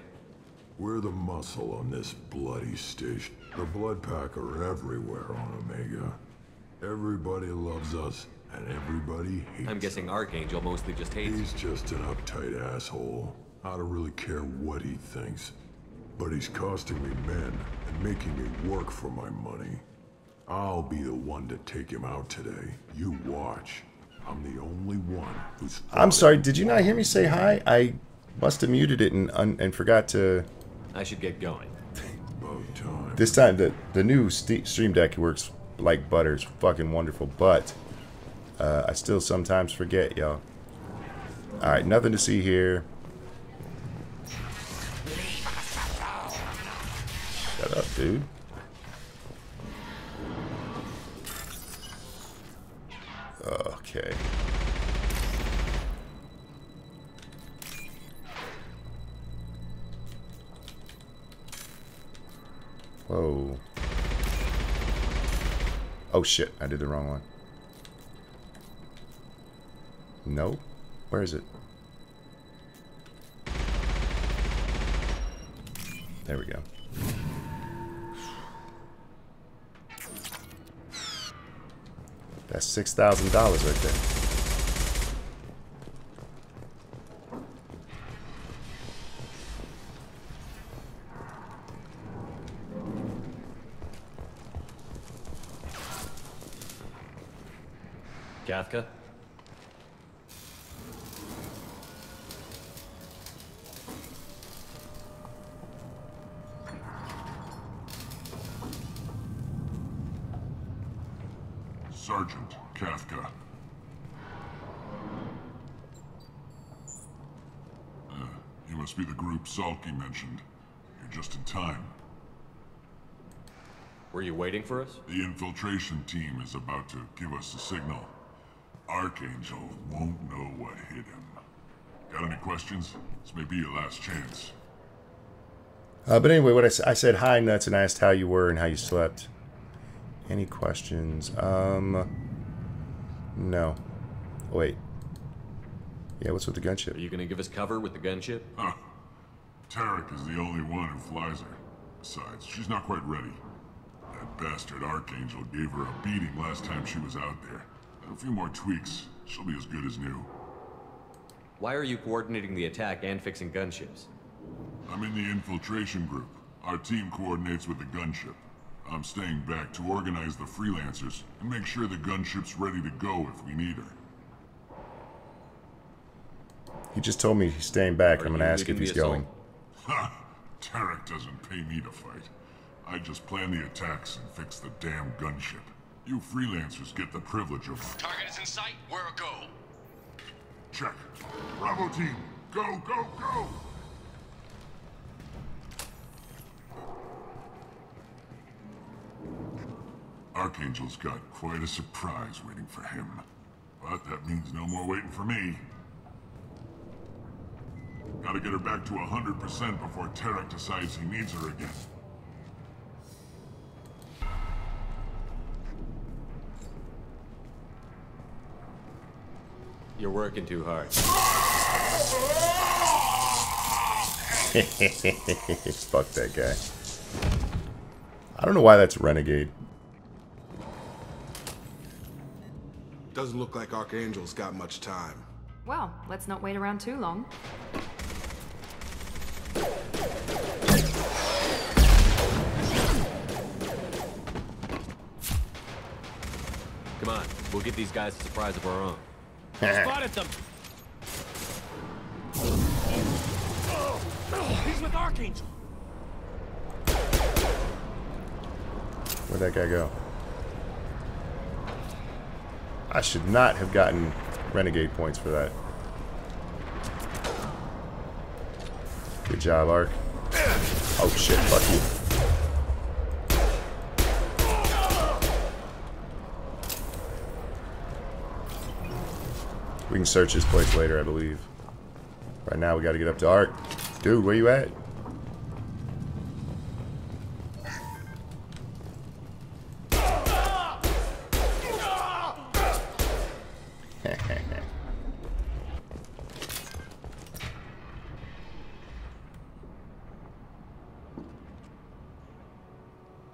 We're the muscle on this bloody station. The Blood Pack are everywhere on Omega. Everybody loves us, and everybody hates I'm guessing Archangel mostly just hates. He's just an uptight asshole. I don't really care what he thinks. But he's costing me men and making me work for my money. I'll be the one to take him out today. You watch. I'm the only one who's... I'm sorry, did you not hear me say hi? I must have muted it and forgot to... I should get going. About time. This time, the new Stream Deck works like butter. It's fucking wonderful, but I still sometimes forget, y'all. Alright, nothing to see here. dude. Okay. Whoa. Oh shit, I did the wrong one. Nope. Where is it? There we go. That's $6,000 right there. Kafka? Sergeant Kafka. You must be the group Salky mentioned. You're just in time. Were you waiting for us? The infiltration team is about to give us a signal. Archangel won't know what hit him. Got any questions? This may be your last chance. But anyway, what I said hi, Nuts, and I asked how you were and how you slept. Any questions? No. Wait. Yeah, what's with the gunship? Are you gonna give us cover with the gunship? Huh. Tarek is the only one who flies her. Besides, she's not quite ready. That bastard Archangel gave her a beating last time she was out there. A few more tweaks, she'll be as good as new. Why are you coordinating the attack and fixing gunships? I'm in the infiltration group. Our team coordinates with the gunship. I'm staying back to organize the freelancers and make sure the gunship's ready to go if we need her. He just told me he's staying back. I'm gonna ask if he's going. Ha! Tarek doesn't pay me to fight. I just plan the attacks and fix the damn gunship. You freelancers get the privilege of... Target is in sight. Where a go? Check. Bravo team, go, go, go! Archangel's got quite a surprise waiting for him. But that means no more waiting for me. Gotta get her back to 100% before Tarek decides he needs her again. You're working too hard. Fuck that guy. I don't know why that's Renegade. Doesn't look like Archangel's got much time. Well, let's not wait around too long. Come on, we'll get these guys a surprise of our own. Spotted them! He's with Archangel! Where'd that guy go? I should not have gotten Renegade points for that. Good job, Ark. Oh shit, fuck you. We can search this place later, I believe. Right now, we gotta get up to Ark. Dude, where you at?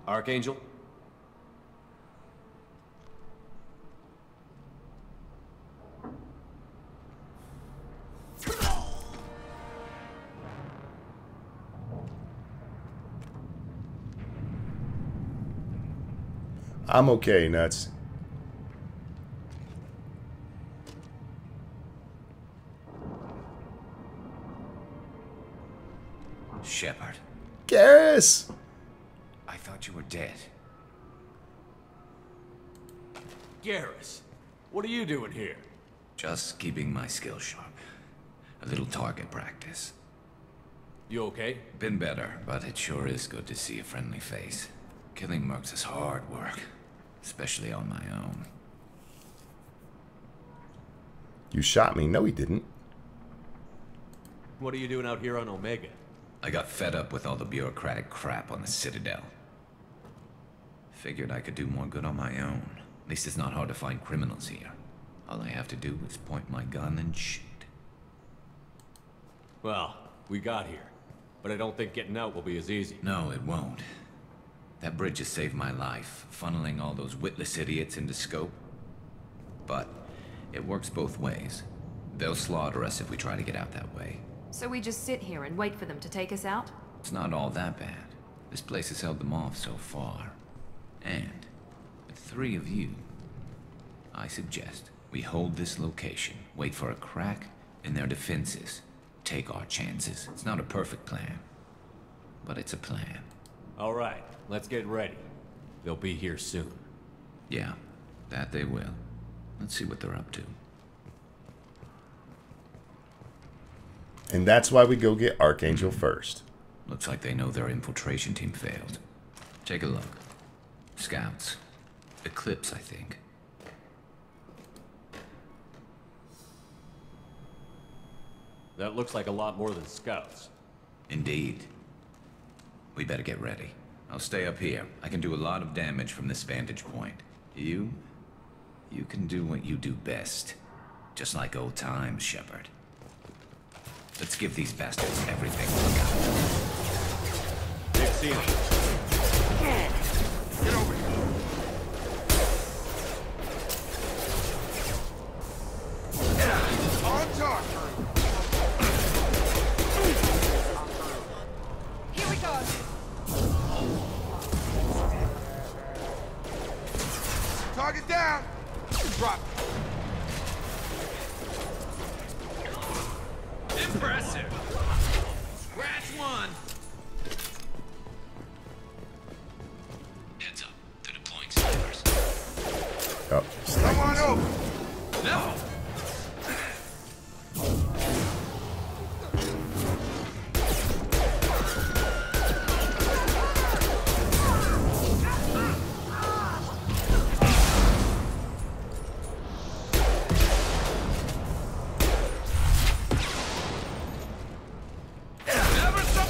Archangel? I'm okay, Nuts. Shepard. Garrus! I thought you were dead. Garrus, what are you doing here? Just keeping my skills sharp. A little target practice. You okay? Been better, but it sure is good to see a friendly face. Killing mercs is hard work, especially on my own. You shot me. No, he didn't. What are you doing out here on Omega? I got fed up with all the bureaucratic crap on the Citadel. Figured I could do more good on my own. At least it's not hard to find criminals here. All I have to do is point my gun and shoot. Well, we got here. But I don't think getting out will be as easy. No, it won't. That bridge has saved my life, funneling all those witless idiots into scope. But it works both ways. They'll slaughter us if we try to get out that way. So we just sit here and wait for them to take us out? It's not all that bad. This place has held them off so far. And with 3 of you, I suggest we hold this location, wait for a crack in their defenses, take our chances. It's not a perfect plan, but it's a plan. All right, let's get ready. They'll be here soon. Yeah, that they will. Let's see what they're up to. And that's why we go get Archangel first. Looks like they know their infiltration team failed. Take a look. Scouts. Eclipse, I think. That looks like a lot more than scouts. Indeed. We better get ready. I'll stay up here. I can do a lot of damage from this vantage point. You can do what you do best. Just like old times, Shepard. Let's give these bastards everything we got. Big ceiling. Get over here. On target. Here we go. Target down. Drop. Impressive. Scratch one. Heads up. They're deploying snipers. Oh, Come on over. No.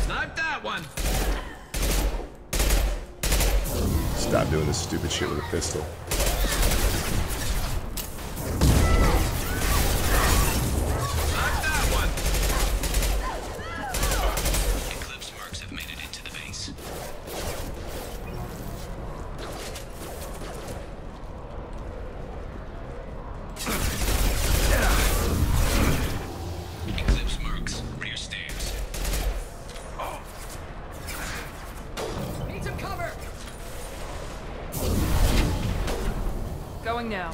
Snipe that one. Stop doing this stupid shit with a pistol. Snipe that one. Eclipse mercs have made it into the base. Eclipse mercs, rear stairs. Need some cover. Going now.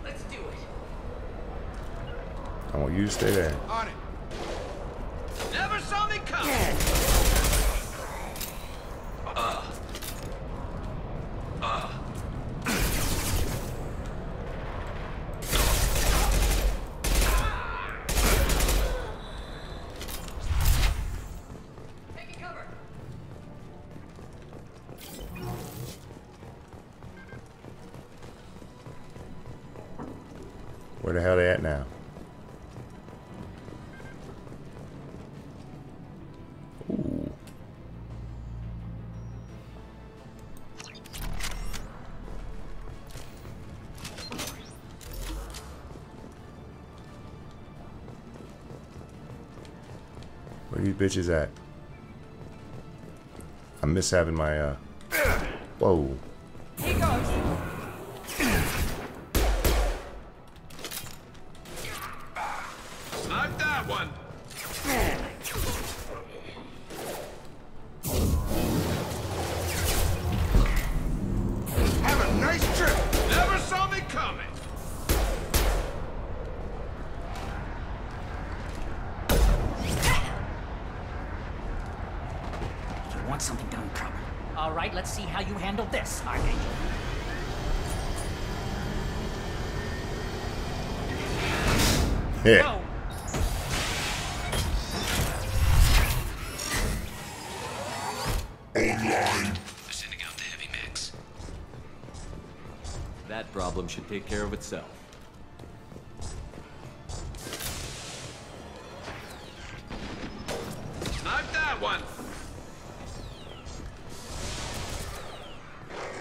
Let's do it. I want you to stay there. On it. Never saw me coming. Taking cover. Where the hell they at now? Ooh. Where these bitches at? I miss having my whoa. Here goes. Snipe that one. Have a nice trip. Never saw me coming. You want something done proper. All right, let's see how you handle this, Archangel. Yeah. Go. Problem should take care of itself. Knock that one.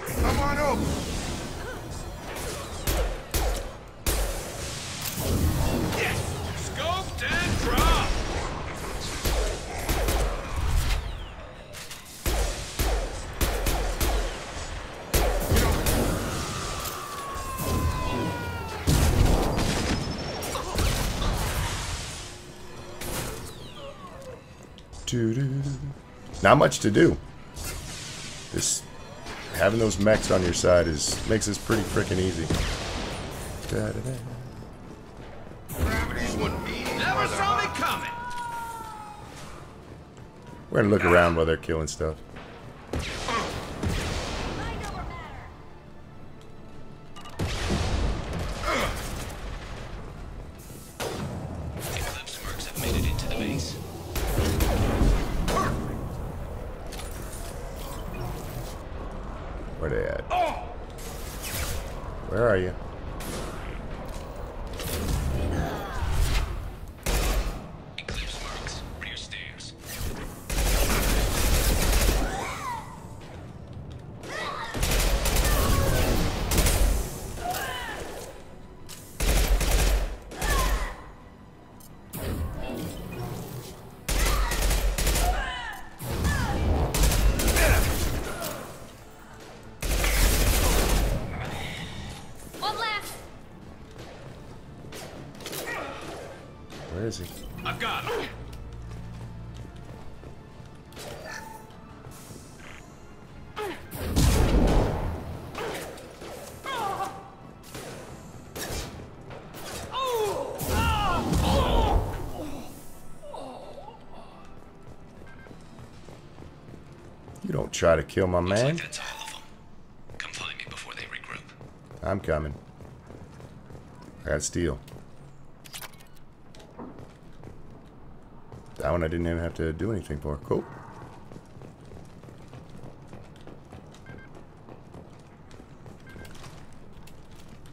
Come on over. Yes! Scoped and dropped! Not much to do. Just having those mechs on your side makes this pretty freaking easy. Never saw me coming! We're gonna look around while they're killing stuff. Eclipse mercs have made it into the base. Where they at? Where are you? Eclipse mercs, rear stairs. One left. Where is he? I've got him. You don't try to kill my man. That's all of them. Come find me before they regroup. I'm coming. I got steel. That one I didn't even have to do anything for. Cool.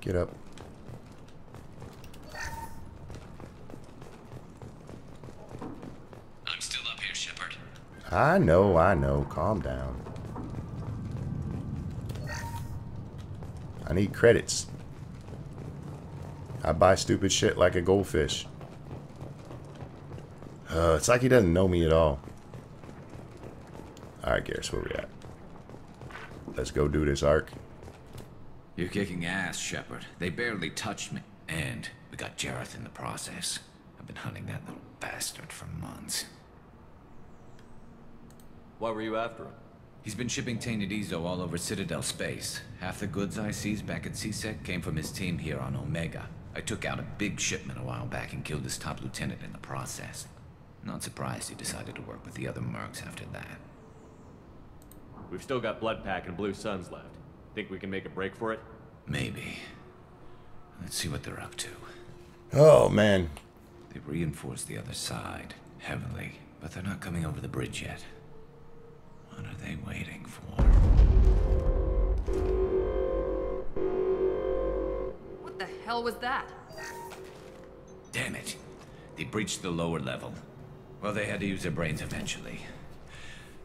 Get up. I'm still up here, Shepard. I know. Calm down. I need credits. I buy stupid shit like a goldfish. It's like he doesn't know me at all. Alright, Garrus, where we at? Let's go do this arc. You're kicking ass, Shepard. They barely touched me. And we got Jareth in the process. I've been hunting that little bastard for months. Why were you after him? He's been shipping tainted Ezo all over Citadel space. Half the goods I seized back at CSEC came from his team here on Omega. I took out a big shipment a while back and killed his top lieutenant in the process. Not surprised he decided to work with the other mercs after that. We've still got Bloodpack and Blue Suns left. Think we can make a break for it? Maybe. Let's see what they're up to. Oh, man. They've reinforced the other side, heavily, but they're not coming over the bridge yet. What are they waiting for? What the hell was that? Damn it. They breached the lower level. Well, they had to use their brains eventually.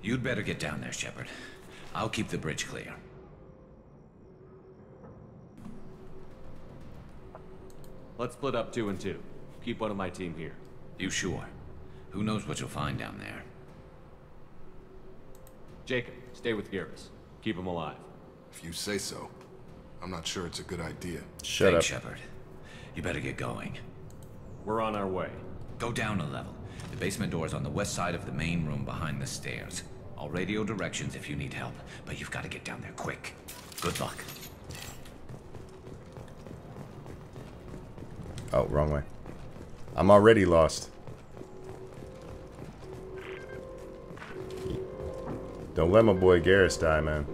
You'd better get down there, Shepard. I'll keep the bridge clear. Let's split up 2 and 2. Keep one of my team here. You sure? Who knows what you'll find down there? Jacob, stay with Garrus. Keep him alive. If you say so. I'm not sure it's a good idea. Shut up. Shepard. You better get going. We're on our way. Go down a level. The basement door's on the west side of the main room behind the stairs. I'll radio directions if you need help, but you've got to get down there quick. Good luck. Oh, wrong way. I'm already lost. Don't let my boy Garrus die, man.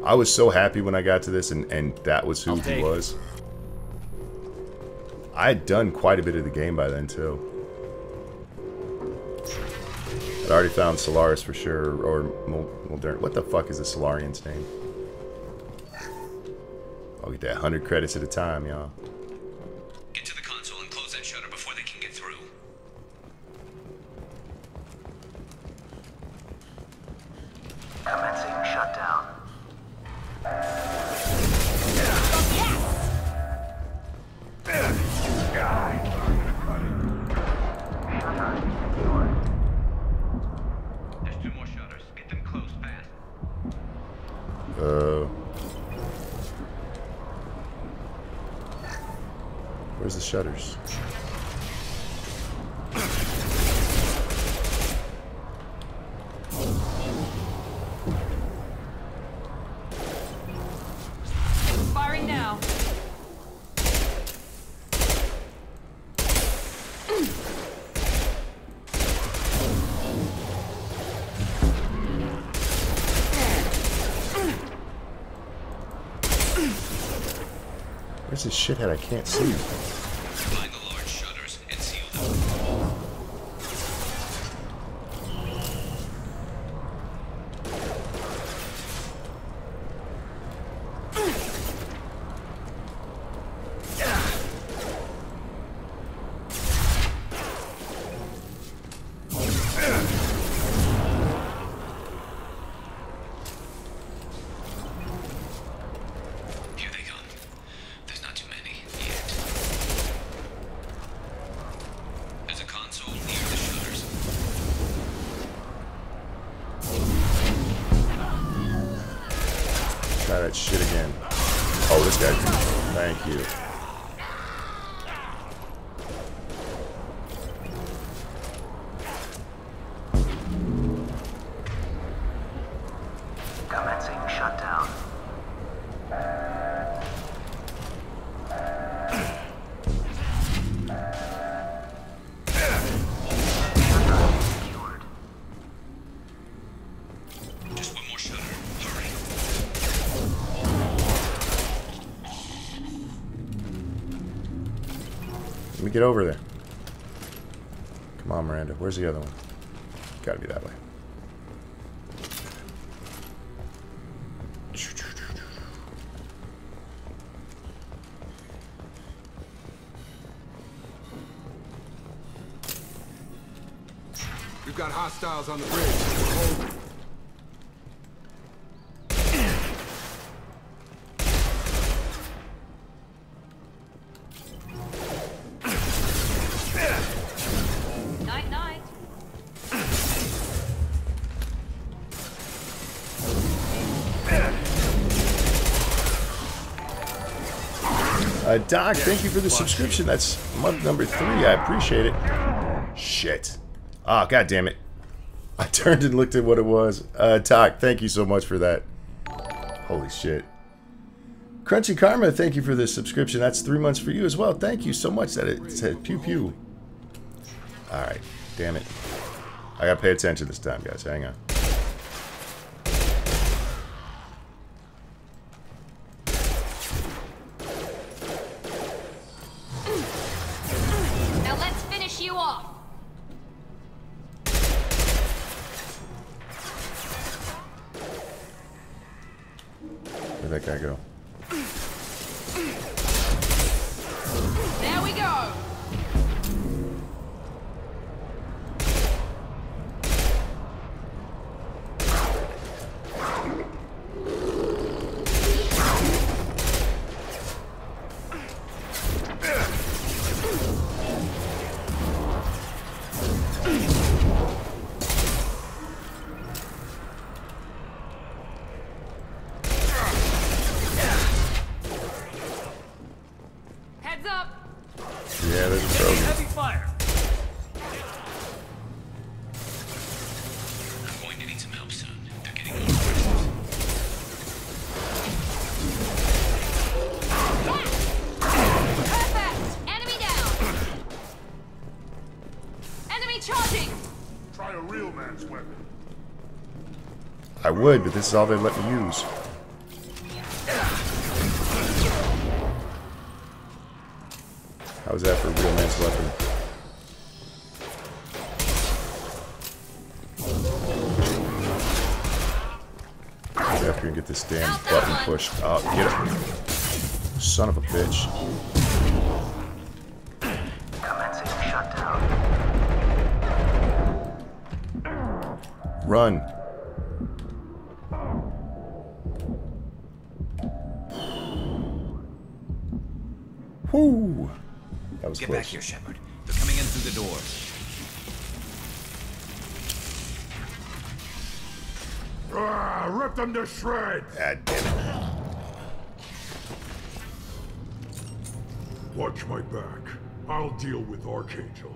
I was so happy when I got to this and that was who he was. I had done quite a bit of the game by then, too. I'd already found Solaris for sure, or Mulder. What the fuck is the Solarian's name? I'll get that 100 credits at a time, y'all. Get to the console and close that shutter before they can get through. Commencing shutdown. There's 2 more shutters. Get them closed fast. Where's the shutters? Firing now. Where's this shithead I can't see? Find the large shutters and seal them. Here they come. There's not too many yet. There's a console near the shutters. Try that shit again. Oh, this guy. Thank you. Commencing shutdown. Just one more shutter. Hurry. Let me get over there. Come on, Miranda. Where's the other one? Gotta be that way. We've got hostiles on the bridge. Hold it. Night, night. Doc, thank you for the subscription. That's month number 3. I appreciate it. Shit. Oh, god damn it. I turned and looked at what it was. Doc, thank you so much for that. Holy shit. Crunchy Karma, thank you for the subscription. That's 3 months for you as well. Thank you so much that it said pew pew. Alright, damn it. I gotta pay attention this time, guys. Hang on. Now let's finish you off. Where'd that guy go? There we go. Heads up. Yeah, there's a Trojan. Heavy fire. I'm going to need some help soon. They're getting overrun. Perfect. Enemy down. Enemy charging. Try a real man's weapon. I would, but this is all they let me use. How's that for a real man's weapon? After you get this damn button pushed. Oh, get it. son of a bitch. Commencing shutdown. Run. Whoo! That was Get close. back here, Shepard. They're coming in through the doors. Rip them to shreds! God damn it. Watch my back. I'll deal with Archangel.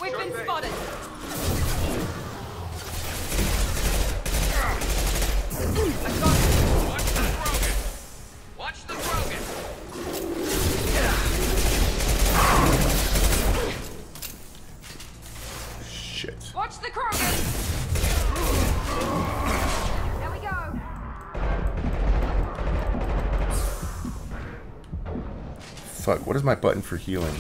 We've been spotted. Watch the Krogan! Shit. Watch the Krogan! There we go. Fuck, what is my button for healing?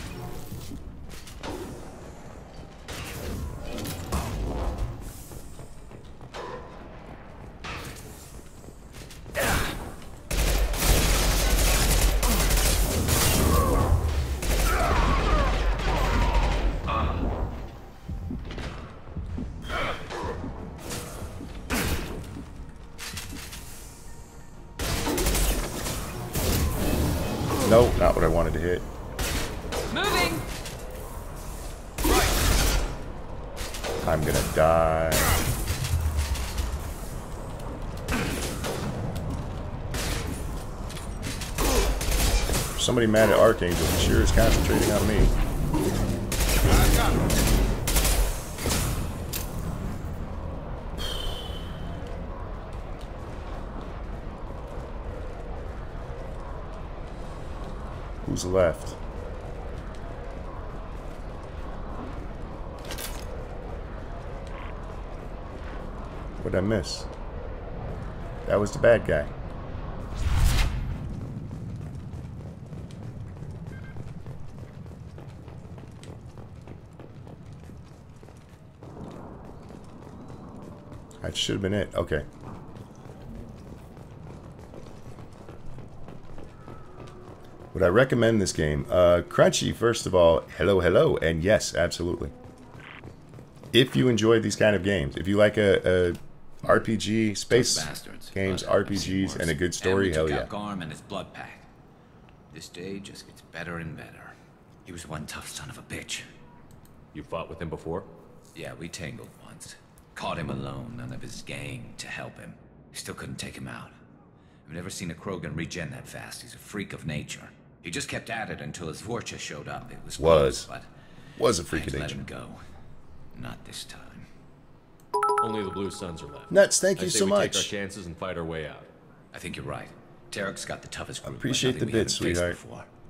No, not what I wanted to hit. Moving. I'm gonna die. Somebody mad at Archangel. He sure is concentrating on me. Who's left? What'd I miss? That was the bad guy. That should have been it. Okay. Would I recommend this game? Crunchy, first of all, hello, hello, and yes, absolutely. If you enjoy these kind of games, if you like a RPG, space games, RPGs, and a good story, hell yeah. Garm and his blood pack. This day just gets better and better. He was one tough son of a bitch. You fought with him before? Yeah, we tangled once. Caught him alone, none of his gang to help him. Still couldn't take him out. I've never seen a Krogan regen that fast. He's a freak of nature. He just kept at it until his Vorcha showed up. It was close, but was a freak of let nature. him go. Not this time. Only the Blue Suns are left. Nuts, thank I you say so we much. Take our chances and fight our way out. I think you're right. Tarek's got the toughest group. Appreciate the bit, sweetheart.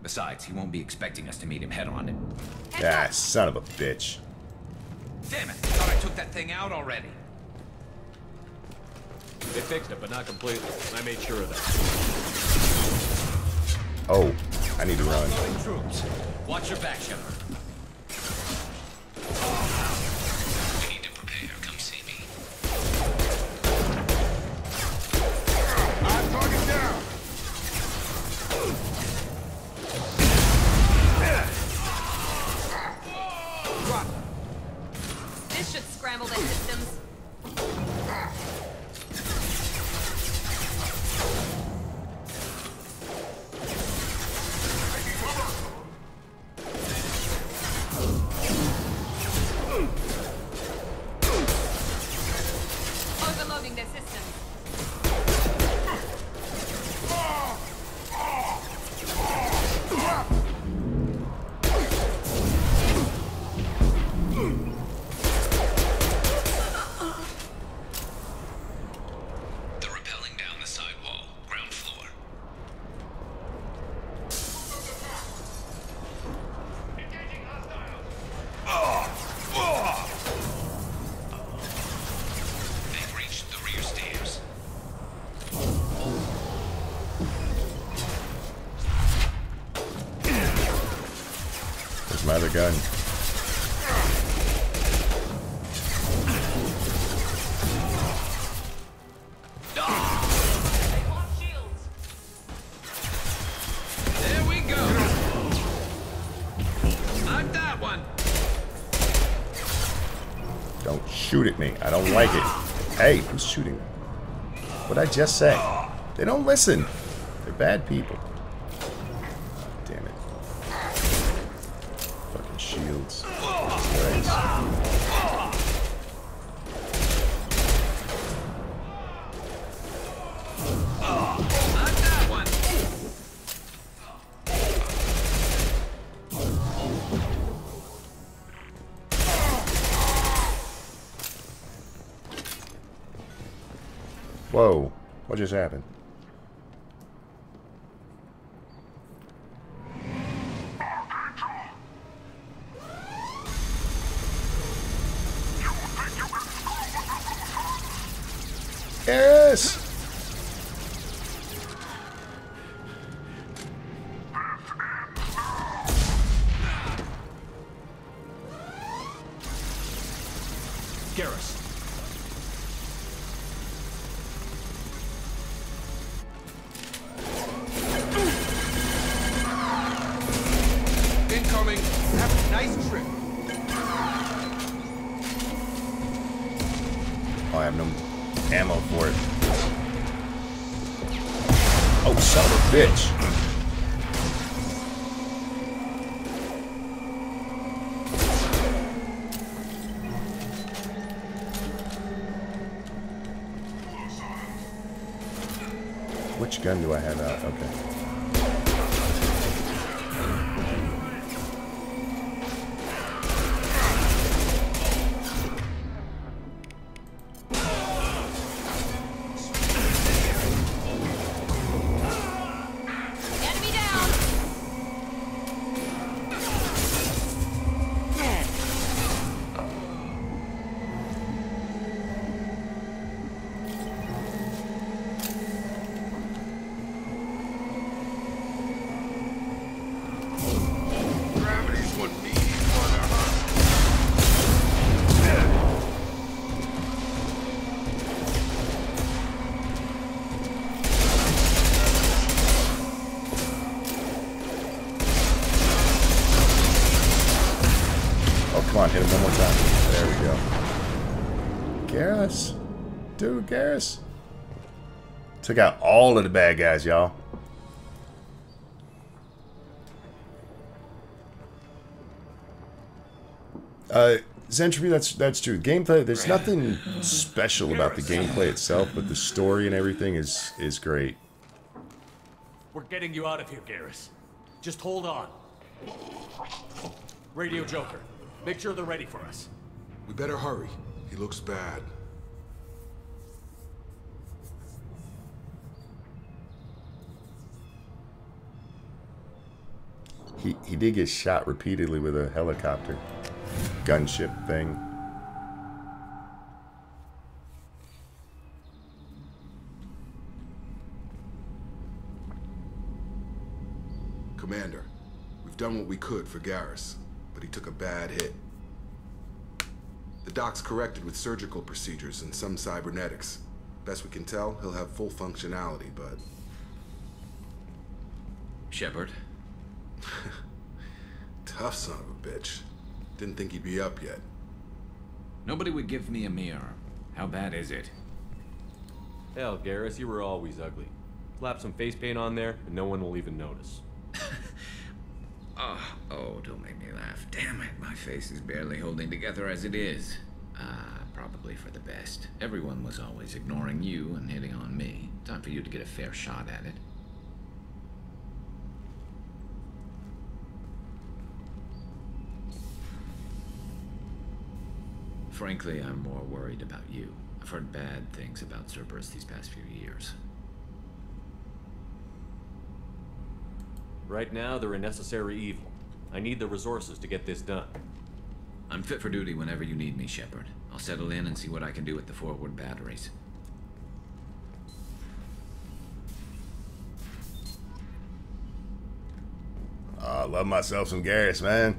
Besides, he won't be expecting us to meet him head on. Ah, son of a bitch. Damn it! I thought I took that thing out already. They fixed it, but not completely. I made sure of that. Oh, I need to run. Troops. Watch your back, Shepard. We need to prepare. Come see me. I'm target down! This should scramble their systems. Overloading their systems. They're rappelling down the side wall, ground floor. Engaging hostiles. They've reached the rear stairs. There's my other gun. Don't shoot at me. I don't like it. Hey, who's shooting? What'd I just say? They don't listen. They're bad people. Damn it. Fucking shields. Whoa, what just happened? Yes! Garrus. Incoming. Have a nice trip. Oh, I have no ammo for it. Oh, son of a bitch. Which gun do I have out? Okay. Come on, hit him one more time. There we go. Garrus. Dude, Garrus. Took out all of the bad guys, y'all. Zentropy, that's true. Gameplay, there's nothing special about the gameplay itself, but the story and everything is great. We're getting you out of here, Garrus. Just hold on. Radio Joker. Make sure they're ready for us. We better hurry. He looks bad. He did get shot repeatedly with a helicopter gunship thing. Commander, we've done what we could for Garrus, but he took a bad hit. The doc's corrected with surgical procedures and some cybernetics. Best we can tell, he'll have full functionality, but... Shepard? Tough son of a bitch. Didn't think he'd be up yet. Nobody would give me a mirror. How bad is it? Hell, Garrus, you were always ugly. Slap some face paint on there, and no one will even notice. Oh, don't make me laugh. Damn it, my face is barely holding together as it is. Probably for the best. Everyone was always ignoring you and hitting on me. Time for you to get a fair shot at it. Frankly, I'm more worried about you. I've heard bad things about Cerberus these past few years. Right now, they're a necessary evil. I need the resources to get this done. I'm fit for duty whenever you need me, Shepard. I'll settle in and see what I can do with the forward batteries. I love myself some Garrus, man.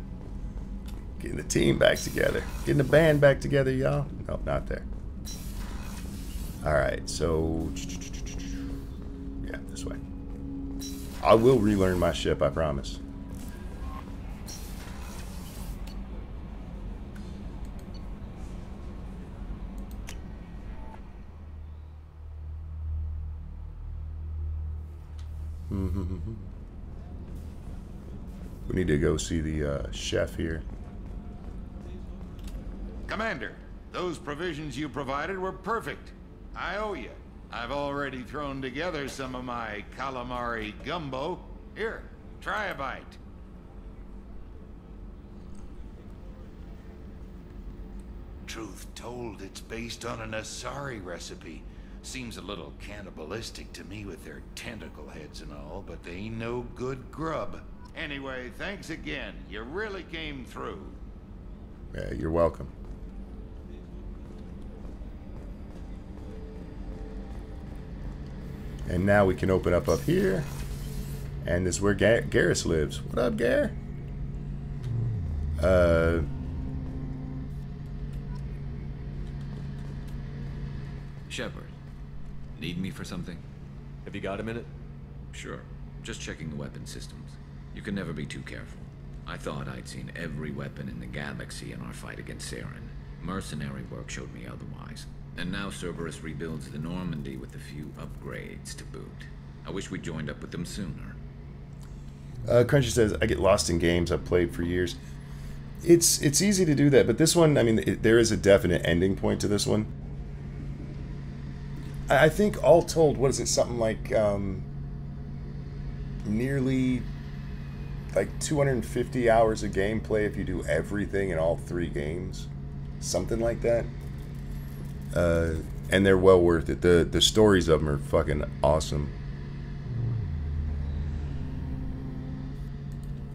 Getting the team back together. Getting the band back together, y'all. Nope, not there. Alright, so... yeah, this way. I will relearn my ship, I promise. We need to go see the chef here. Commander, those provisions you provided were perfect. I owe you. I've already thrown together some of my calamari gumbo. Here, try a bite. Truth told, it's based on an Asari recipe. Seems a little cannibalistic to me with their tentacle heads and all, but they ain't no good grub. Anyway, thanks again. You really came through. Yeah, you're welcome. And now we can open up here. And this is where Garrus lives. What up, Gar? Shepard, need me for something? Have you got a minute? Sure. Just checking the weapon systems. You can never be too careful. I thought I'd seen every weapon in the galaxy in our fight against Saren. Mercenary work showed me otherwise. And now Cerberus rebuilds the Normandy with a few upgrades to boot. I wish we'd joined up with them sooner. Crunchy says, I get lost in games I've played for years. It's easy to do that, but this one, I mean, there is a definite ending point to this one. I think all told, what is it, something like nearly like 250 hours of gameplay if you do everything in all 3 games. Something like that. And they're well worth it. The stories of them are fucking awesome.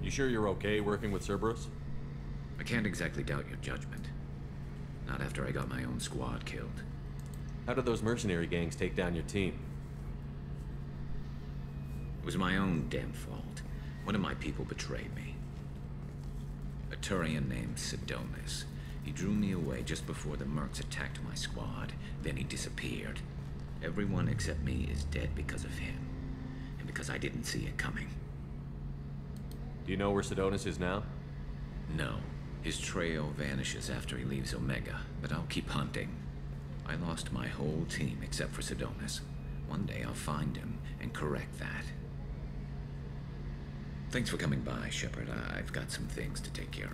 You sure you're okay working with Cerberus? I can't exactly doubt your judgment. Not after I got my own squad killed. How did those mercenary gangs take down your team? It was my own damn fault. One of my people betrayed me. A Turian named Sidonis. He drew me away just before the mercs attacked my squad. Then he disappeared. Everyone except me is dead because of him. And because I didn't see it coming. Do you know where Sidonis is now? No. His trail vanishes after he leaves Omega, but I'll keep hunting. I lost my whole team except for Sidonis. One day I'll find him and correct that. Thanks for coming by, Shepard. I've got some things to take care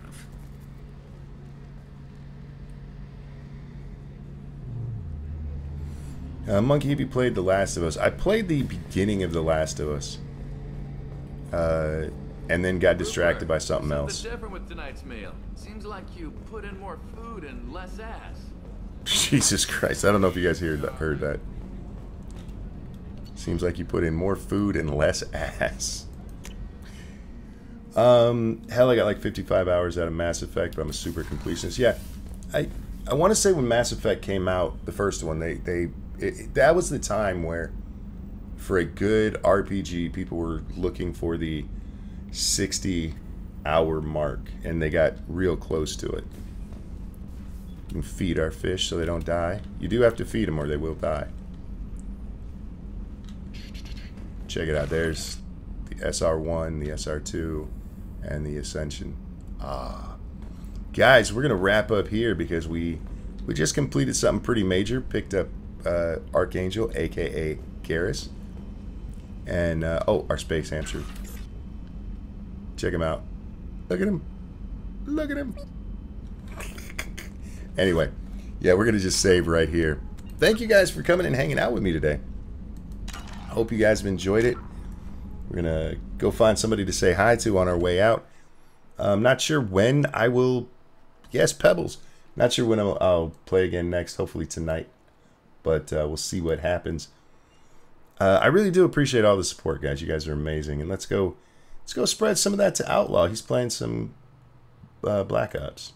of. Monkey Hippie played The Last of Us. I played the beginning of The Last of Us. And then got distracted by something else. Something different with tonight's meal. Seems like you put in more food and less ass. Jesus Christ, I don't know if you guys heard that. Seems like you put in more food and less ass. Hell, I got like 55 hours out of Mass Effect, but I'm a super completionist. Yeah, I want to say when Mass Effect came out, the first one, that was the time where, for a good RPG, people were looking for the 60-hour mark, and they got real close to it. You can feed our fish so they don't die. You do have to feed them or they will die. Check it out. There's the SR1, the SR2, and the Ascension. Guys, we're going to wrap up here because we just completed something pretty major. Picked up Archangel, a.k.a. Garrus. And, our space hamster. Check him out. Look at him. Look at him. Anyway, yeah, we're going to just save right here. Thank you guys for coming and hanging out with me today. I hope you guys have enjoyed it. We're going to go find somebody to say hi to on our way out. I'm not sure when I will... Yes, Pebbles. Not sure when I'll play again next. Hopefully tonight. But we'll see what happens. I really do appreciate all the support, guys. You guys are amazing. And let's go spread some of that to Outlaw. He's playing some Black Ops.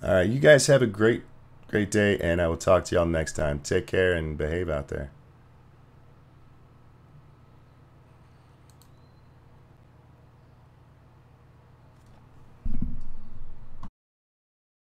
All right, you guys have a great day, and I will talk to y'all next time. Take care and behave out there.